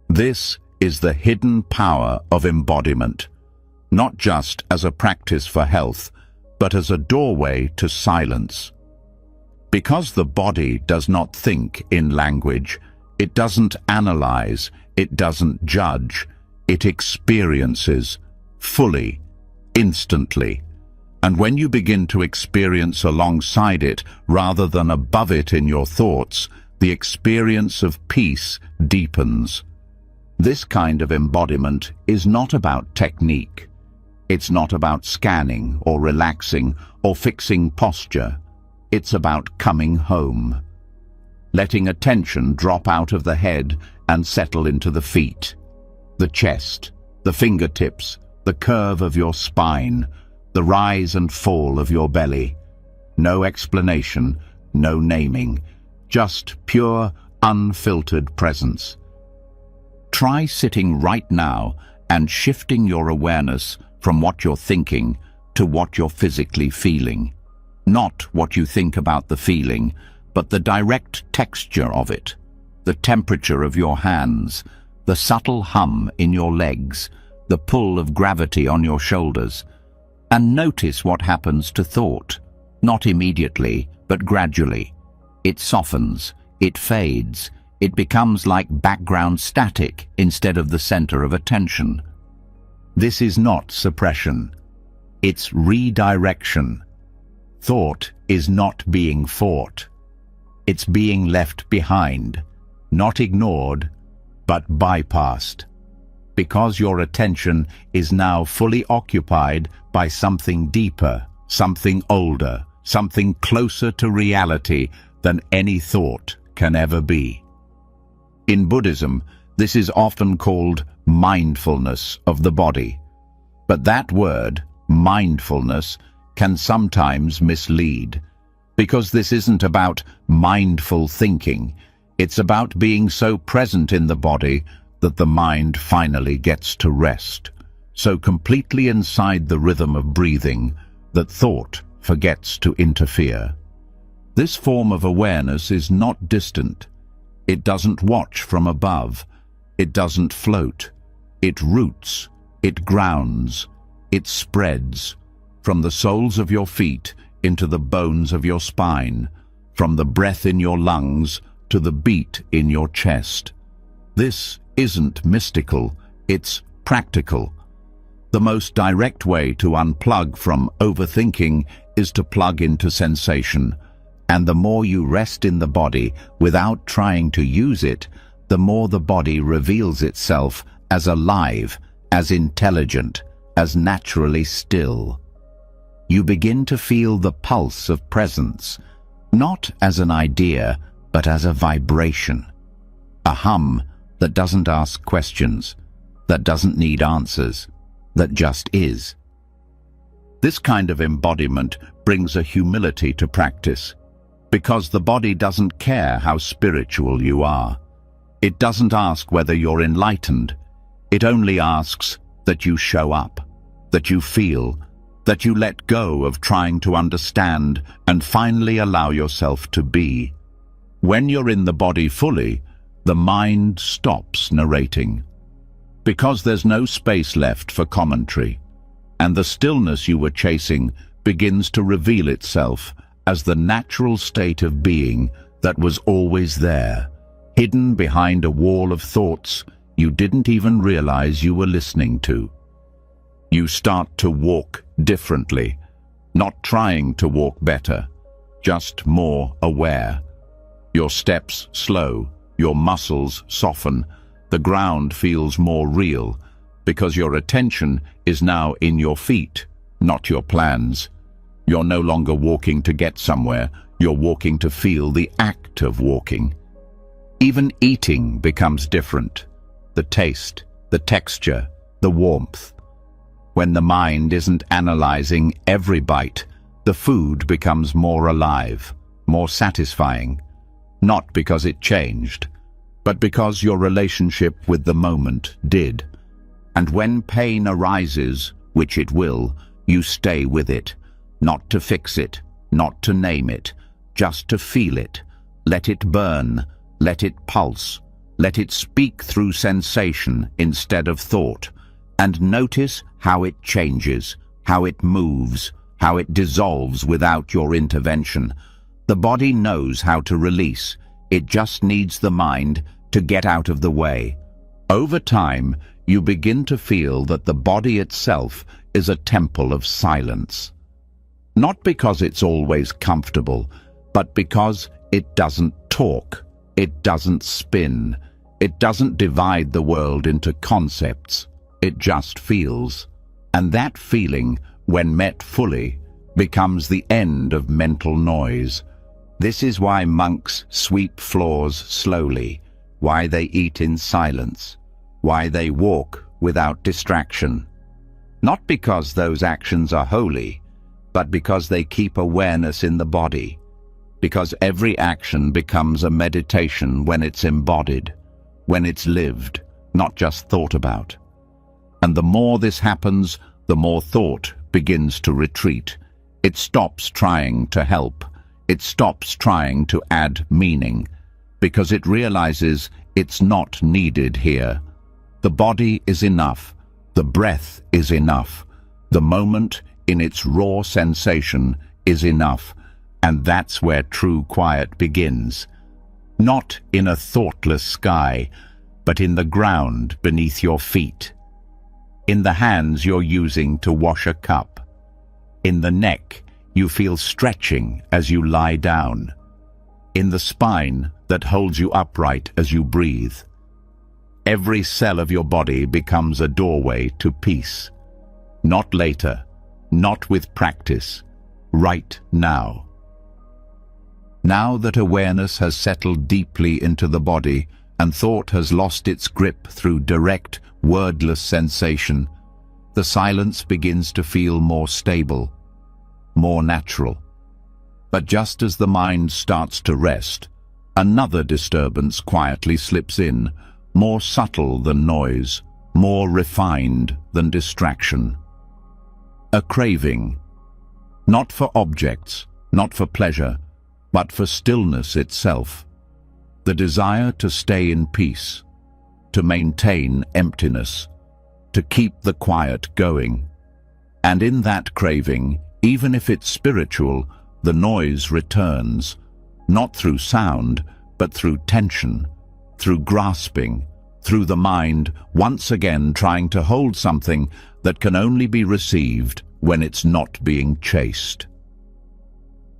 A: This is the hidden power of embodiment, not just as a practice for health, but as a doorway to silence. Because the body does not think in language, it doesn't analyze, it doesn't judge, it experiences fully, instantly. And when you begin to experience alongside it rather than above it in your thoughts, the experience of peace deepens. This kind of embodiment is not about technique. It's not about scanning or relaxing or fixing posture. It's about coming home, letting attention drop out of the head and settle into the feet, the chest, the fingertips, the curve of your spine, the rise and fall of your belly. No explanation, no naming, just pure, unfiltered presence. Try sitting right now and shifting your awareness from what you're thinking to what you're physically feeling. Not what you think about the feeling, but the direct texture of it, the temperature of your hands, the subtle hum in your legs, the pull of gravity on your shoulders. And notice what happens to thought, not immediately, but gradually. It softens, it fades, it becomes like background static instead of the center of attention. This is not suppression. It's redirection. Thought is not being fought. It's being left behind, not ignored, but bypassed. Because your attention is now fully occupied by something deeper, something older, something closer to reality than any thought can ever be. In Buddhism, this is often called mindfulness of the body. But that word, mindfulness, can sometimes mislead, because this isn't about mindful thinking. It's about being so present in the body that the mind finally gets to rest, so completely inside the rhythm of breathing that thought forgets to interfere. This form of awareness is not distant. It doesn't watch from above. It doesn't float. It roots. It grounds. It spreads from the soles of your feet into the bones of your spine, from the breath in your lungs to the beat in your chest. This isn't mystical, it's practical. The most direct way to unplug from overthinking is to plug into sensation, and the more you rest in the body without trying to use it, the more the body reveals itself as alive, as intelligent, as naturally still. You begin to feel the pulse of presence, not as an idea, but as a vibration, a hum that doesn't ask questions, that doesn't need answers, that just is. This kind of embodiment brings a humility to practice, because the body doesn't care how spiritual you are. It doesn't ask whether you're enlightened. It only asks that you show up, that you feel, that you let go of trying to understand and finally allow yourself to be. When you're in the body fully, the mind stops narrating, because there's no space left for commentary, and the stillness you were chasing begins to reveal itself as the natural state of being that was always there, hidden behind a wall of thoughts you didn't even realize you were listening to. You start to walk differently, not trying to walk better, just more aware. Your steps slow, your muscles soften, the ground feels more real, because your attention is now in your feet, not your plans. You're no longer walking to get somewhere, you're walking to feel the act of walking. Even eating becomes different. The taste, the texture, the warmth. When the mind isn't analyzing every bite, The food becomes more alive, more satisfying, not because it changed, but because your relationship with the moment did. And when pain arises, which it will, you stay with it, not to fix it, not to name it, just to feel it. Let it burn, let it pulse, let it speak through sensation instead of thought, and notice how it changes, how it moves, how it dissolves without your intervention. The body knows how to release, it just needs the mind to get out of the way. Over time, you begin to feel that the body itself is a temple of silence. Not because it's always comfortable, but because it doesn't talk, it doesn't spin, it doesn't divide the world into concepts, it just feels. And that feeling, when met fully, becomes the end of mental noise. This is why monks sweep floors slowly, why they eat in silence, why they walk without distraction. Not because those actions are holy, but because they keep awareness in the body, because every action becomes a meditation when it's embodied, when it's lived, not just thought about. And the more this happens, the more thought begins to retreat. It stops trying to help. It stops trying to add meaning, because it realizes it's not needed here. The body is enough. The breath is enough. The moment in its raw sensation is enough. And that's where true quiet begins. Not in a thoughtless sky, but in the ground beneath your feet. In the hands you're using to wash a cup. In the neck you feel stretching as you lie down. In the spine that holds you upright as you breathe. Every cell of your body becomes a doorway to peace. Not later, not with practice, right now. Now that awareness has settled deeply into the body and thought has lost its grip through direct, wordless sensation, the silence begins to feel more stable, more natural. But just as the mind starts to rest, another disturbance quietly slips in, more subtle than noise, more refined than distraction. A craving, not for objects, not for pleasure, but for stillness itself. The desire to stay in peace, to maintain emptiness, to keep the quiet going. And in that craving, even if it's spiritual, the noise returns, not through sound, but through tension, through grasping, through the mind once again trying to hold something that can only be received when it's not being chased.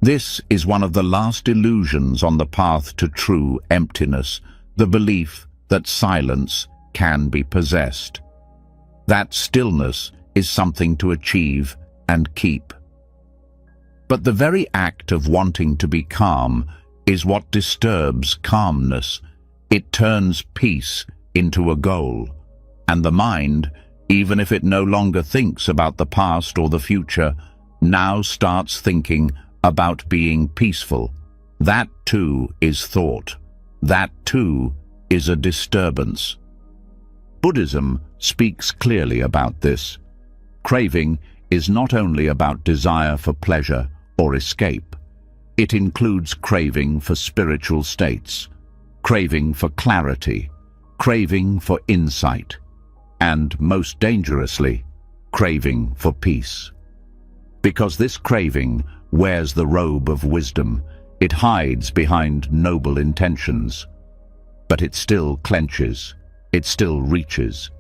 A: This is one of the last illusions on the path to true emptiness, the belief that silence can be possessed. That stillness is something to achieve and keep. But the very act of wanting to be calm is what disturbs calmness. It turns peace into a goal, and the mind, even if it no longer thinks about the past or the future, now starts thinking about being peaceful. That too is thought. That too is a disturbance. Buddhism speaks clearly about this. Craving is not only about desire for pleasure or escape. It includes craving for spiritual states, craving for clarity, craving for insight, and most dangerously, craving for peace. Because this craving wears the robe of wisdom, it hides behind noble intentions. But it still clenches, it still reaches,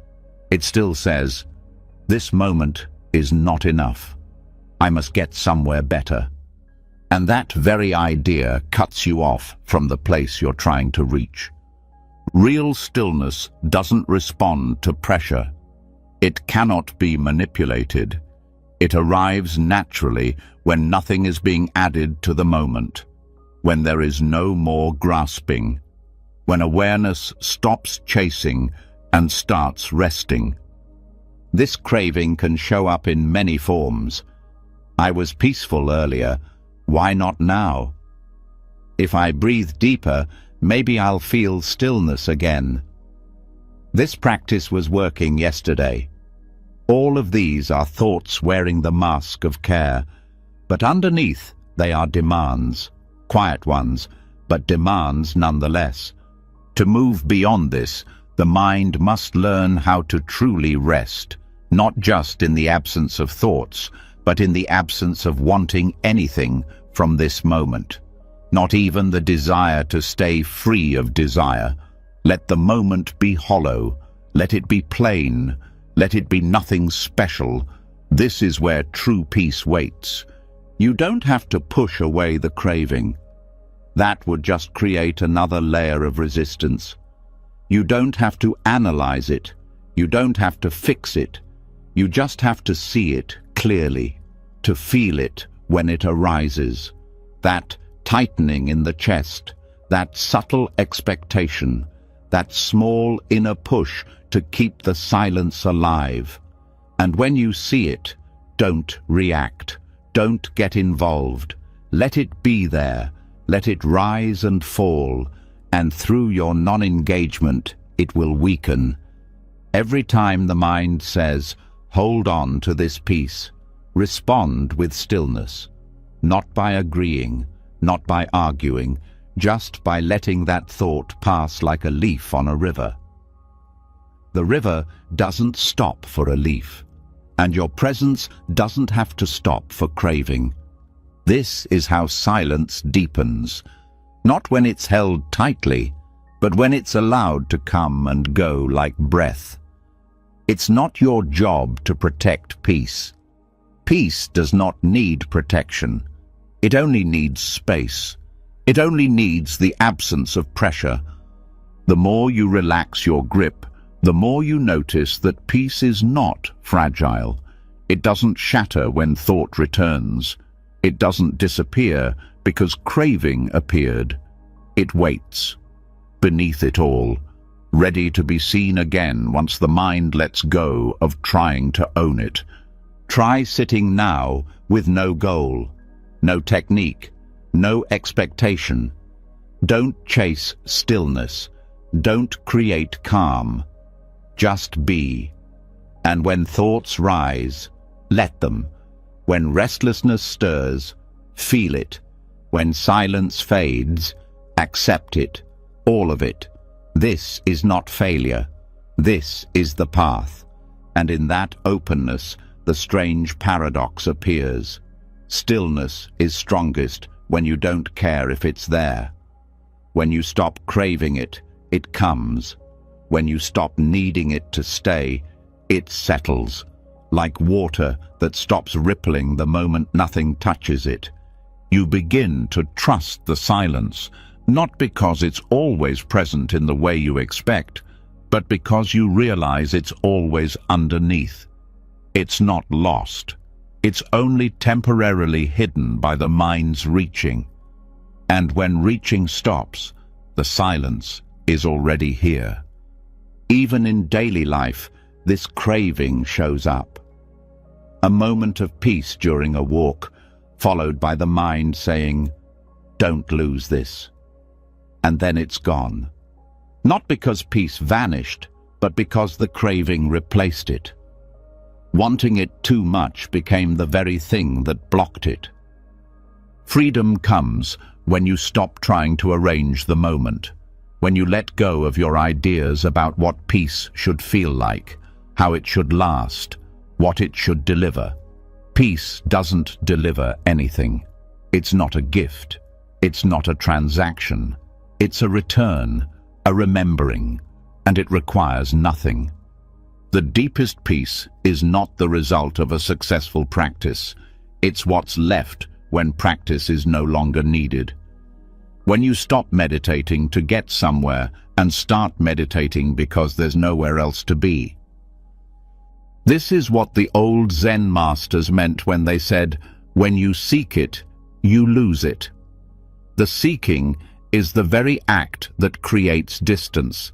A: it still says, "This moment is not enough. I must get somewhere better." And that very idea cuts you off from the place you're trying to reach. Real stillness doesn't respond to pressure. It cannot be manipulated. It arrives naturally when nothing is being added to the moment, when there is no more grasping, when awareness stops chasing and starts resting. This craving can show up in many forms. I was peaceful earlier. Why not now? If I breathe deeper, maybe I'll feel stillness again. This practice was working yesterday. All of these are thoughts wearing the mask of care, but underneath they are demands, quiet ones, but demands nonetheless. To move beyond this, the mind must learn how to truly rest, not just in the absence of thoughts, but in the absence of wanting anything from this moment. Not even the desire to stay free of desire. Let the moment be hollow. Let it be plain. Let it be nothing special. This is where true peace waits. You don't have to push away the craving. That would just create another layer of resistance. You don't have to analyze it. You don't have to fix it. You just have to see it clearly, to feel it when it arises. That tightening in the chest, that subtle expectation, that small inner push to keep the silence alive. And when you see it, don't react. Don't get involved. Let it be there. Let it rise and fall, and through your non-engagement, it will weaken. Every time the mind says, hold on to this peace, respond with stillness, not by agreeing, not by arguing, just by letting that thought pass like a leaf on a river. The river doesn't stop for a leaf, and your presence doesn't have to stop for craving. This is how silence deepens, not when it's held tightly, but when it's allowed to come and go like breath. It's not your job to protect peace. Peace does not need protection. It only needs space. It only needs the absence of pressure. The more you relax your grip, the more you notice that peace is not fragile. It doesn't shatter when thought returns. It doesn't disappear because craving appeared. It waits, beneath it all, ready to be seen again once the mind lets go of trying to own it. Try sitting now with no goal, no technique, no expectation. Don't chase stillness. Don't create calm. Just be. And when thoughts rise, let them. When restlessness stirs, feel it. When silence fades, accept it, all of it. This is not failure. This is the path. And in that openness, the strange paradox appears. Stillness is strongest when you don't care if it's there. When you stop craving it, it comes. When you stop needing it to stay, it settles, like water that stops rippling the moment nothing touches it. You begin to trust the silence, not because it's always present in the way you expect, but because you realize it's always underneath. It's not lost. It's only temporarily hidden by the mind's reaching. And when reaching stops, the silence is already here. Even in daily life, this craving shows up. A moment of peace during a walk, followed by the mind saying, "Don't lose this." And then it's gone. Not because peace vanished, but because the craving replaced it. Wanting it too much became the very thing that blocked it. Freedom comes when you stop trying to arrange the moment, when you let go of your ideas about what peace should feel like, how it should last, what it should deliver. Peace doesn't deliver anything. It's not a gift. It's not a transaction. It's a return, a remembering, and it requires nothing. The deepest peace is not the result of a successful practice. It's what's left when practice is no longer needed. When you stop meditating to get somewhere and start meditating because there's nowhere else to be. This is what the old Zen masters meant when they said, "When you seek it, you lose it." The seeking is the very act that creates distance.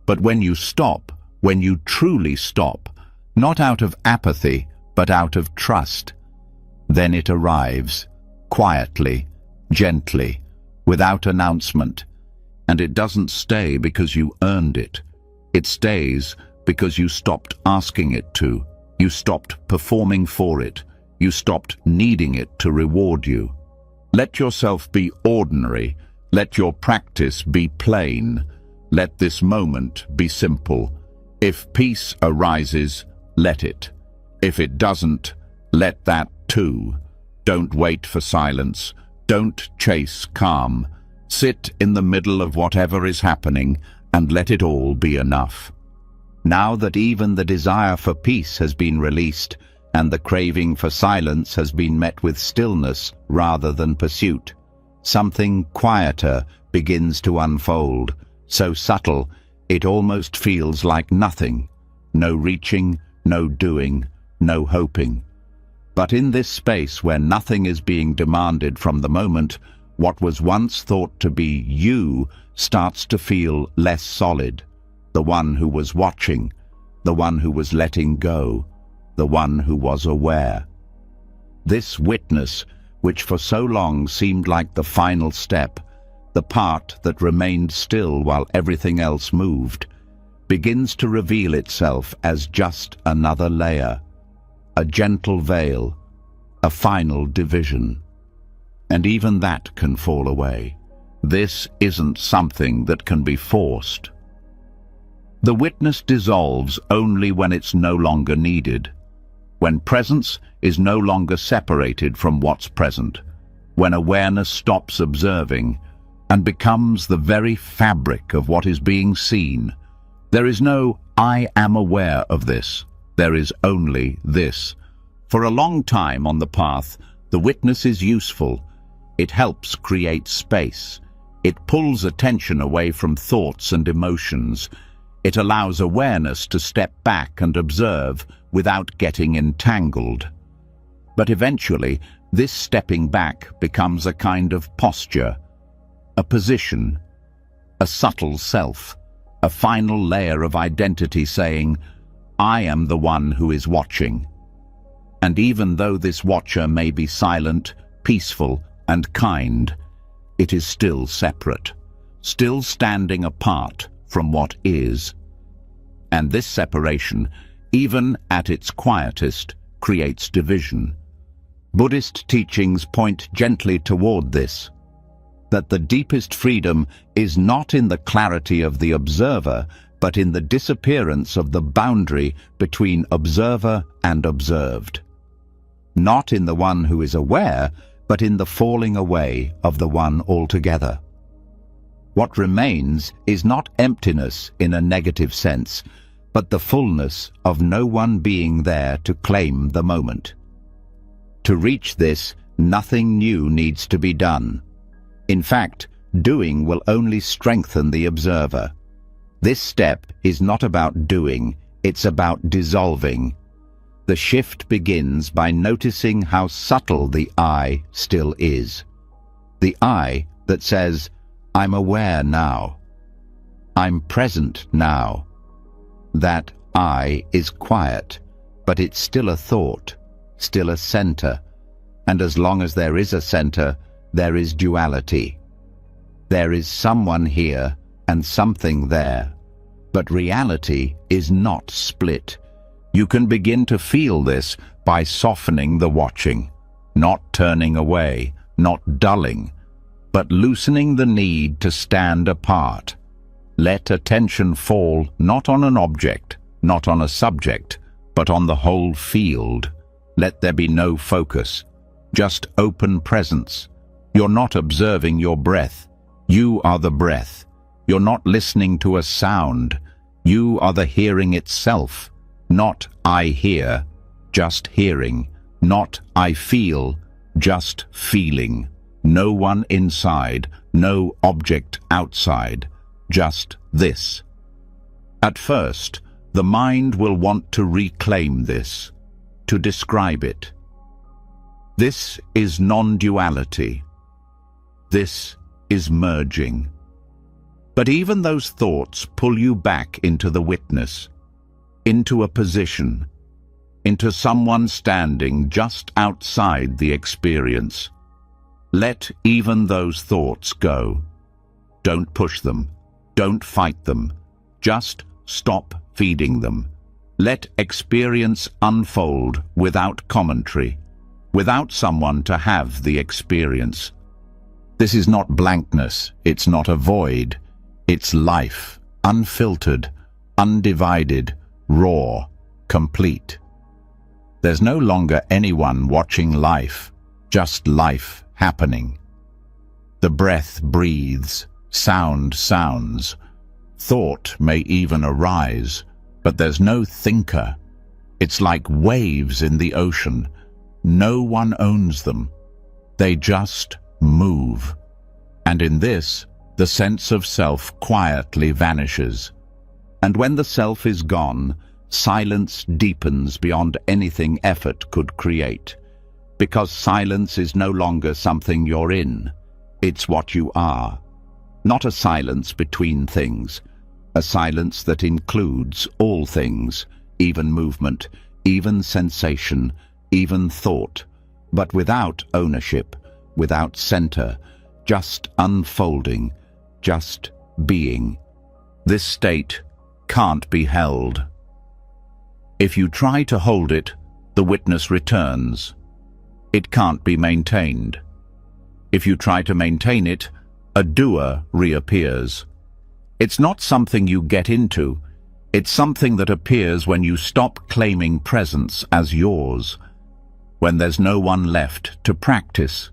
A: But when you stop, when you truly stop, not out of apathy, but out of trust, Then it arrives, quietly, gently, without announcement. And it doesn't stay because you earned it. It stays because you stopped asking it to. You stopped performing for it. You stopped needing it to reward you. Let yourself be ordinary. Let your practice be plain. Let this moment be simple. If peace arises, let it. If it doesn't, let that too. Don't wait for silence. Don't chase calm. Sit in the middle of whatever is happening and let it all be enough. Now that even the desire for peace has been released and the craving for silence has been met with stillness rather than pursuit, something quieter begins to unfold, so subtle it almost feels like nothing. No reaching, no doing, no hoping. But in this space where nothing is being demanded from the moment, what was once thought to be you starts to feel less solid. The one who was watching, the one who was letting go, the one who was aware. This witness, which for so long seemed like the final step, the part that remained still while everything else moved, begins to reveal itself as just another layer, a gentle veil, a final division. And even that can fall away. This isn't something that can be forced. The witness dissolves only when it's no longer needed, when presence is no longer separated from what's present, when awareness stops observing and becomes the very fabric of what is being seen. There is no "I am aware of this." There is only this. For a long time on the path, the witness is useful. It helps create space. It pulls attention away from thoughts and emotions. It allows awareness to step back and observe without getting entangled. But eventually, this stepping back becomes a kind of posture, a position, a subtle self, a final layer of identity saying, "I am the one who is watching." And even though this watcher may be silent, peaceful, and kind, it is still separate, still standing apart from what is. And this separation, even at its quietest, creates division. Buddhist teachings point gently toward this, that the deepest freedom is not in the clarity of the observer, but in the disappearance of the boundary between observer and observed. Not in the one who is aware, but in the falling away of the one altogether. What remains is not emptiness in a negative sense, but the fullness of no one being there to claim the moment. To reach this, nothing new needs to be done. In fact, doing will only strengthen the observer. This step is not about doing, it's about dissolving. The shift begins by noticing how subtle the I still is. The I that says, "I'm aware now. I'm present now." That I is quiet, but it's still a thought, still a center. And as long as there is a center, there is duality. There is someone here and something there. But reality is not split. You can begin to feel this by softening the watching, not turning away, not dulling, but loosening the need to stand apart. Let attention fall not on an object, not on a subject, but on the whole field. Let there be no focus, just open presence. You're not observing your breath. You are the breath. You're not listening to a sound. You are the hearing itself. Not "I hear," just hearing. Not "I feel," just feeling. No one inside, no object outside, just this. At first, the mind will want to reclaim this, to describe it. This is non-duality. This is merging. But even those thoughts pull you back into the witness, into a position. into someone standing just outside the experience. Let even those thoughts go. Don't push them. Don't fight them. Just stop feeding them. Let experience unfold without commentary, without someone to have the experience. This is not blankness, it's not a void. It's life, unfiltered, undivided, raw, complete. There's no longer anyone watching life, just life happening. The breath breathes, sound sounds. Thought may even arise, but there's no thinker. It's like waves in the ocean. No one owns them. They just move. And in this, the sense of self quietly vanishes. And when the self is gone, silence deepens beyond anything effort could create. Because silence is no longer something you're in. It's what you are. Not a silence between things. A silence that includes all things, even movement, even sensation, even thought, but without ownership, without center, just unfolding, just being. This state can't be held. If you try to hold it, the witness returns. It can't be maintained. If you try to maintain it, a doer reappears. It's not something you get into. It's something that appears when you stop claiming presence as yours, when there's no one left to practice,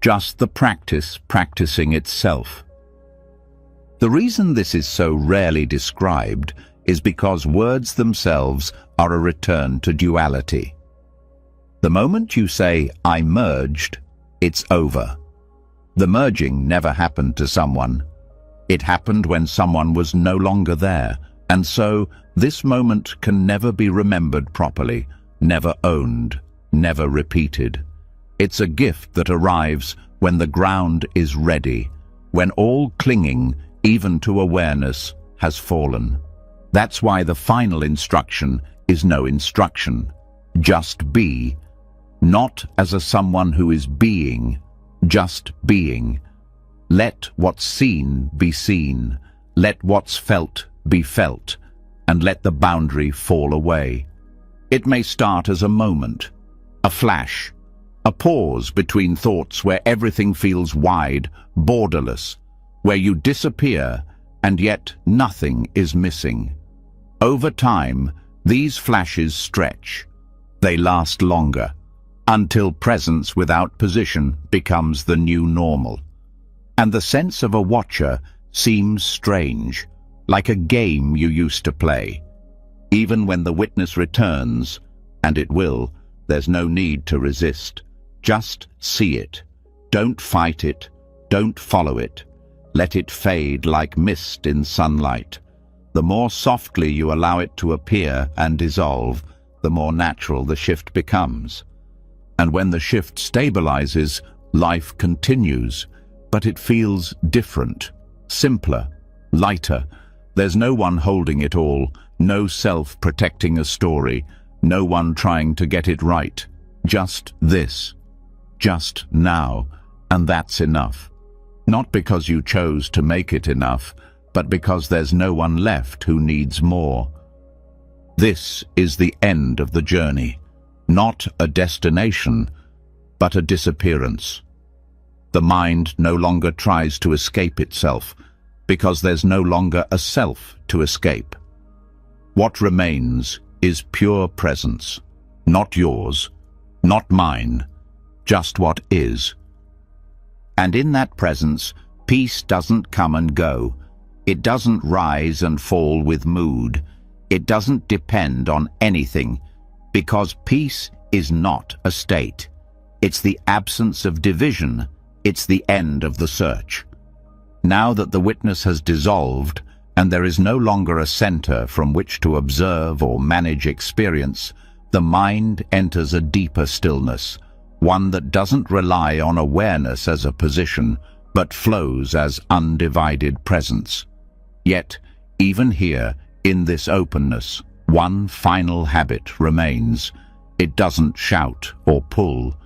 A: just the practice practicing itself. The reason this is so rarely described is because words themselves are a return to duality. The moment you say, "I merged," it's over. The merging never happened to someone. It happened when someone was no longer there, and so this moment can never be remembered properly, never owned, never repeated. It's a gift that arrives when the ground is ready, when all clinging, even to awareness, has fallen. That's why the final instruction is no instruction. Just be, not as a someone who is being, just being. Let what's seen be seen, let what's felt be felt, and let the boundary fall away. It may start as a moment, a flash, a pause between thoughts where everything feels wide, borderless, where you disappear and yet nothing is missing. Over time, these flashes stretch. They last longer, until presence without position becomes the new normal. And the sense of a watcher seems strange, like a game you used to play. Even when the witness returns, and it will, there's no need to resist. Just see it. Don't fight it. Don't follow it. Let it fade like mist in sunlight. The more softly you allow it to appear and dissolve, the more natural the shift becomes. And when the shift stabilizes, life continues. But it feels different, simpler, lighter. There's no one holding it all, no self protecting a story, no one trying to get it right. Just this, just now, and that's enough. Not because you chose to make it enough, but because there's no one left who needs more. This is the end of the journey, not a destination, but a disappearance. The mind no longer tries to escape itself, because there's no longer a self to escape. What remains is pure presence, not yours, not mine, just what is. And in that presence, peace doesn't come and go. It doesn't rise and fall with mood. It doesn't depend on anything, because peace is not a state. It's the absence of division. It's the end of the search. Now that the witness has dissolved, and there is no longer a center from which to observe or manage experience, the mind enters a deeper stillness, one that doesn't rely on awareness as a position, but flows as undivided presence. Yet, even here, in this openness, one final habit remains, It doesn't shout or pull.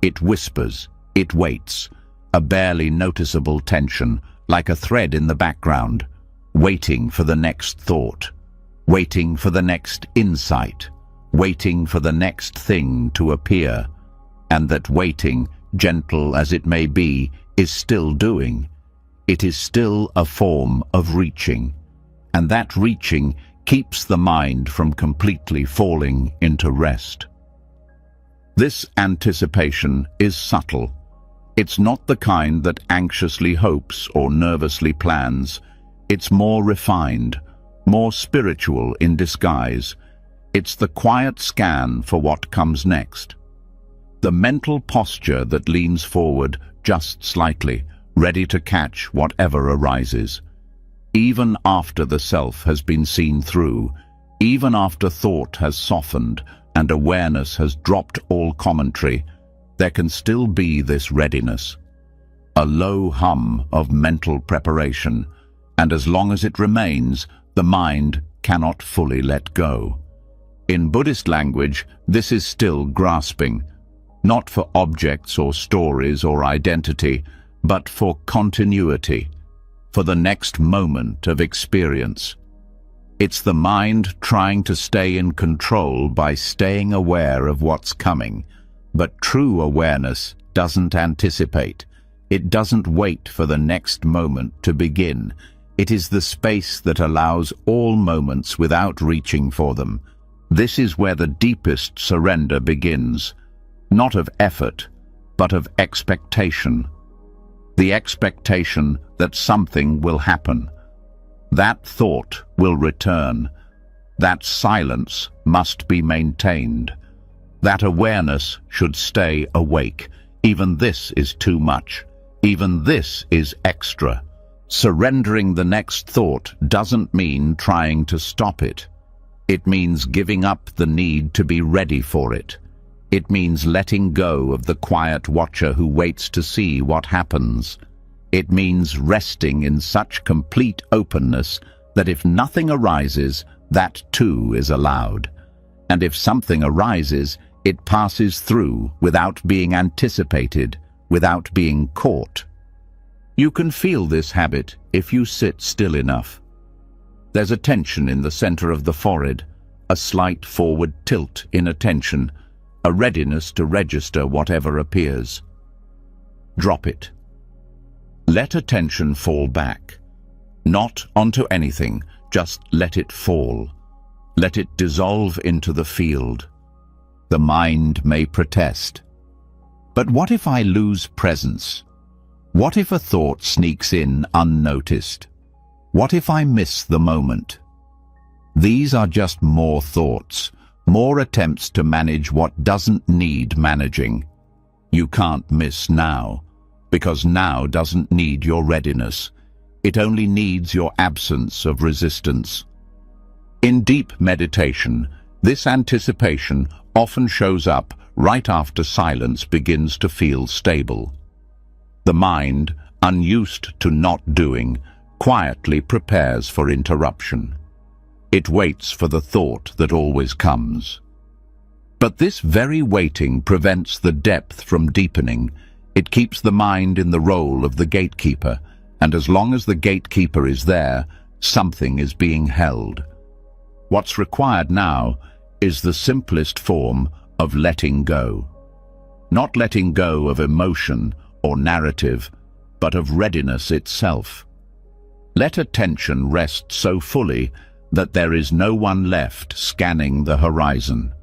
A: It whispers, it waits, a barely noticeable tension, like a thread in the background, waiting for the next thought, waiting for the next insight, waiting for the next thing to appear. And that waiting, gentle as it may be, is still doing. It is still a form of reaching. And that reaching keeps the mind from completely falling into rest. This anticipation is subtle. It's not the kind that anxiously hopes or nervously plans. It's more refined, more spiritual in disguise. It's the quiet scan for what comes next. The mental posture that leans forward just slightly, ready to catch whatever arises. Even after the self has been seen through, even after thought has softened and awareness has dropped all commentary, there can still be this readiness. A low hum of mental preparation, and as long as it remains, the mind cannot fully let go. In Buddhist language, this is still grasping, not for objects or stories or identity, but for continuity, for the next moment of experience. It's the mind trying to stay in control by staying aware of what's coming, but true awareness doesn't anticipate. It doesn't wait for the next moment to begin. It is the space that allows all moments without reaching for them. This is where the deepest surrender begins, not of effort, but of expectation. The expectation that something will happen. That thought will return. That silence must be maintained. That awareness should stay awake. Even this is too much. Even this is extra. Surrendering the next thought doesn't mean trying to stop it. It means giving up the need to be ready for it. It means letting go of the quiet watcher who waits to see what happens. It means resting in such complete openness that if nothing arises, that too is allowed. And if something arises, it passes through without being anticipated, without being caught. You can feel this habit if you sit still enough. There's a tension in the center of the forehead, a slight forward tilt in attention, a readiness to register whatever appears. Drop it. Let attention fall back. Not onto anything, just let it fall. Let it dissolve into the field. The mind may protest. But what if I lose presence? What if a thought sneaks in unnoticed? What if I miss the moment? These are just more thoughts, more attempts to manage what doesn't need managing. You can't miss now, because now doesn't need your readiness. It only needs your absence of resistance. In deep meditation, this anticipation often shows up right after silence begins to feel stable. The mind, unused to not doing, quietly prepares for interruption. It waits for the thought that always comes. But this very waiting prevents the depth from deepening. It keeps the mind in the role of the gatekeeper, and as long as the gatekeeper is there, something is being held. What's required now is the simplest form of letting go. Not letting go of emotion or narrative, but of readiness itself. Let attention rest so fully that there is no one left scanning the horizon.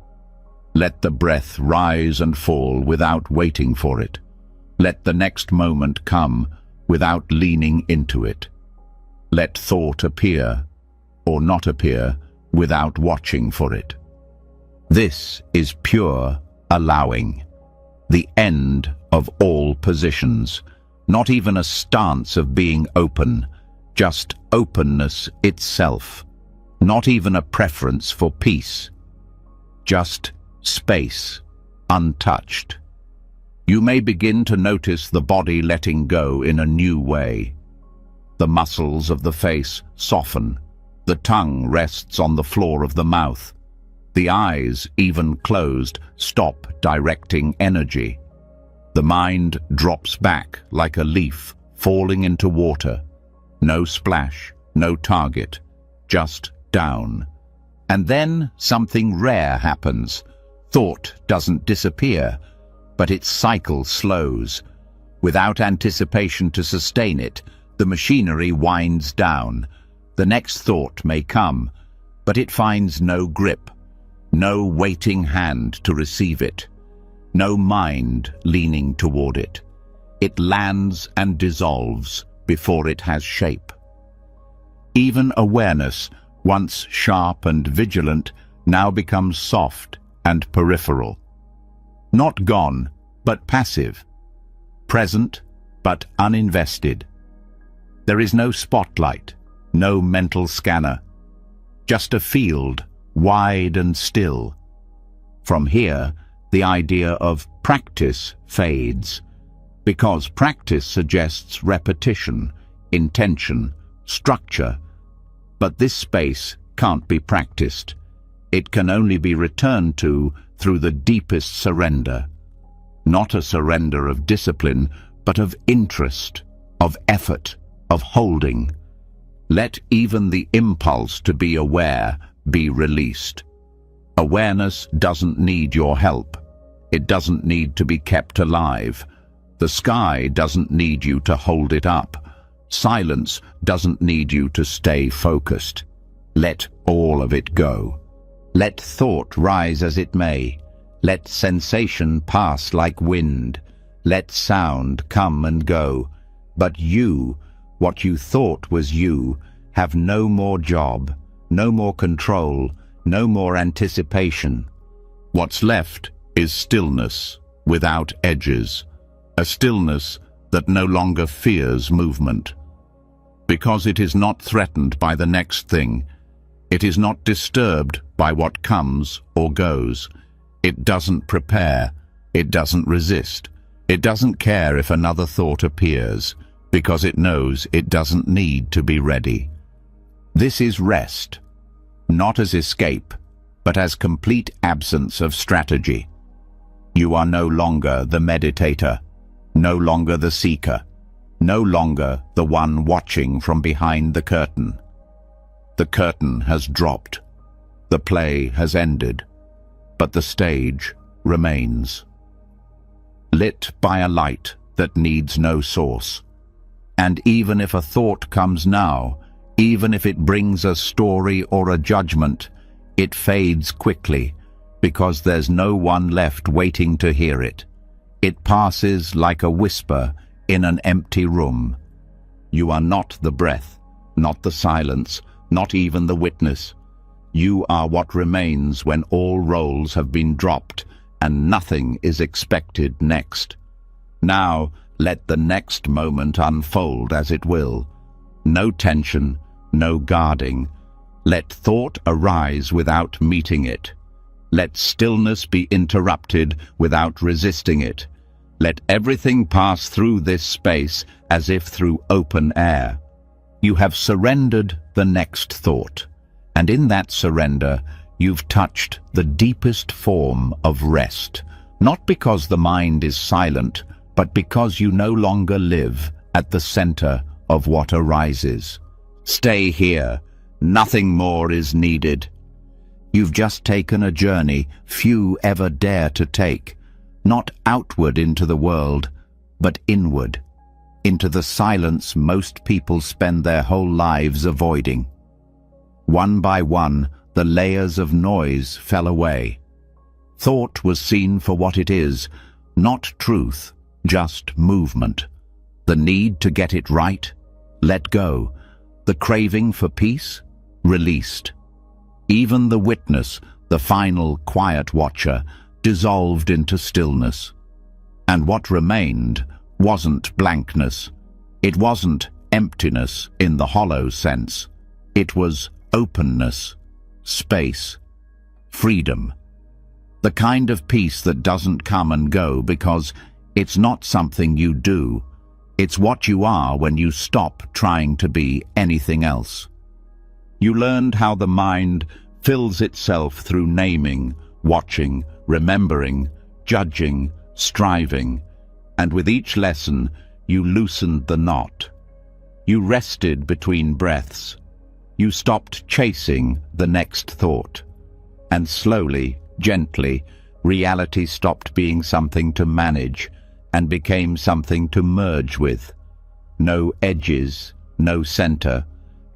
A: Let the breath rise and fall without waiting for it. Let the next moment come without leaning into it. Let thought appear or not appear without watching for it. This is pure allowing, the end of all positions, not even a stance of being open, just openness itself, not even a preference for peace, just space, untouched. You may begin to notice the body letting go in a new way. The muscles of the face soften, the tongue rests on the floor of the mouth, The eyes, even closed, stop directing energy. The mind drops back like a leaf falling into water. No splash, no target, just down. And then something rare happens. Thought doesn't disappear, but its cycle slows. Without anticipation to sustain it, the machinery winds down. The next thought may come, but it finds no grip, no waiting hand to receive it, no mind leaning toward it. It lands and dissolves before it has shape. Even awareness, once sharp and vigilant, now becomes soft and peripheral. Not gone, but passive. Present, but uninvested. There is no spotlight, no mental scanner. Just a field, wide and still. From here, the idea of practice fades, because practice suggests repetition, intention, structure. But this space can't be practiced. It can only be returned to through the deepest surrender. Not a surrender of discipline, but of interest, of effort, of holding. Let even the impulse to be aware be released. Awareness doesn't need your help. It doesn't need to be kept alive. The sky doesn't need you to hold it up. Silence doesn't need you to stay focused. Let all of it go. Let thought rise as it may. Let sensation pass like wind. Let sound come and go. But you, what you thought was you, have no more job, no more control, no more anticipation. What's left is stillness without edges, a stillness that no longer fears movement. Because it is not threatened by the next thing, it is not disturbed by what comes or goes. It doesn't prepare, it doesn't resist, it doesn't care if another thought appears, because it knows it doesn't need to be ready. This is rest, not as escape, but as complete absence of strategy. You are no longer the meditator, no longer the seeker, no longer the one watching from behind the curtain. The curtain has dropped, the play has ended, but the stage remains. Lit by a light that needs no source. And even if a thought comes now, even if it brings a story or a judgment, it fades quickly, because there's no one left waiting to hear it. It passes like a whisper in an empty room. You are not the breath, not the silence, not even the witness. You are what remains when all roles have been dropped and nothing is expected next. Now, let the next moment unfold as it will. No tension, no guarding. Let thought arise without meeting it. Let stillness be interrupted without resisting it. Let everything pass through this space as if through open air. You have surrendered the next thought, and in that surrender, you've touched the deepest form of rest, not because the mind is silent, but because you no longer live at the center of what arises. Stay here. Nothing more is needed. You've just taken a journey few ever dare to take, not outward into the world, but inward, into the silence most people spend their whole lives avoiding. One by one, the layers of noise fell away. Thought was seen for what it is, not truth, just movement. The need to get it right, let go. The craving for peace, released. Even the witness, the final quiet watcher, dissolved into stillness. And what remained wasn't blankness. It wasn't emptiness in the hollow sense. It was openness, space, freedom. The kind of peace that doesn't come and go because it's not something you do. It's what you are when you stop trying to be anything else. You learned how the mind fills itself through naming, watching, remembering, judging, striving, and with each lesson you loosened the knot. You rested between breaths. You stopped chasing the next thought. And slowly, gently, reality stopped being something to manage and became something to merge with. No edges, no center,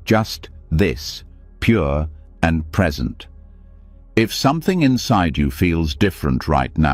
A: just this, pure and present. If something inside you feels different right now,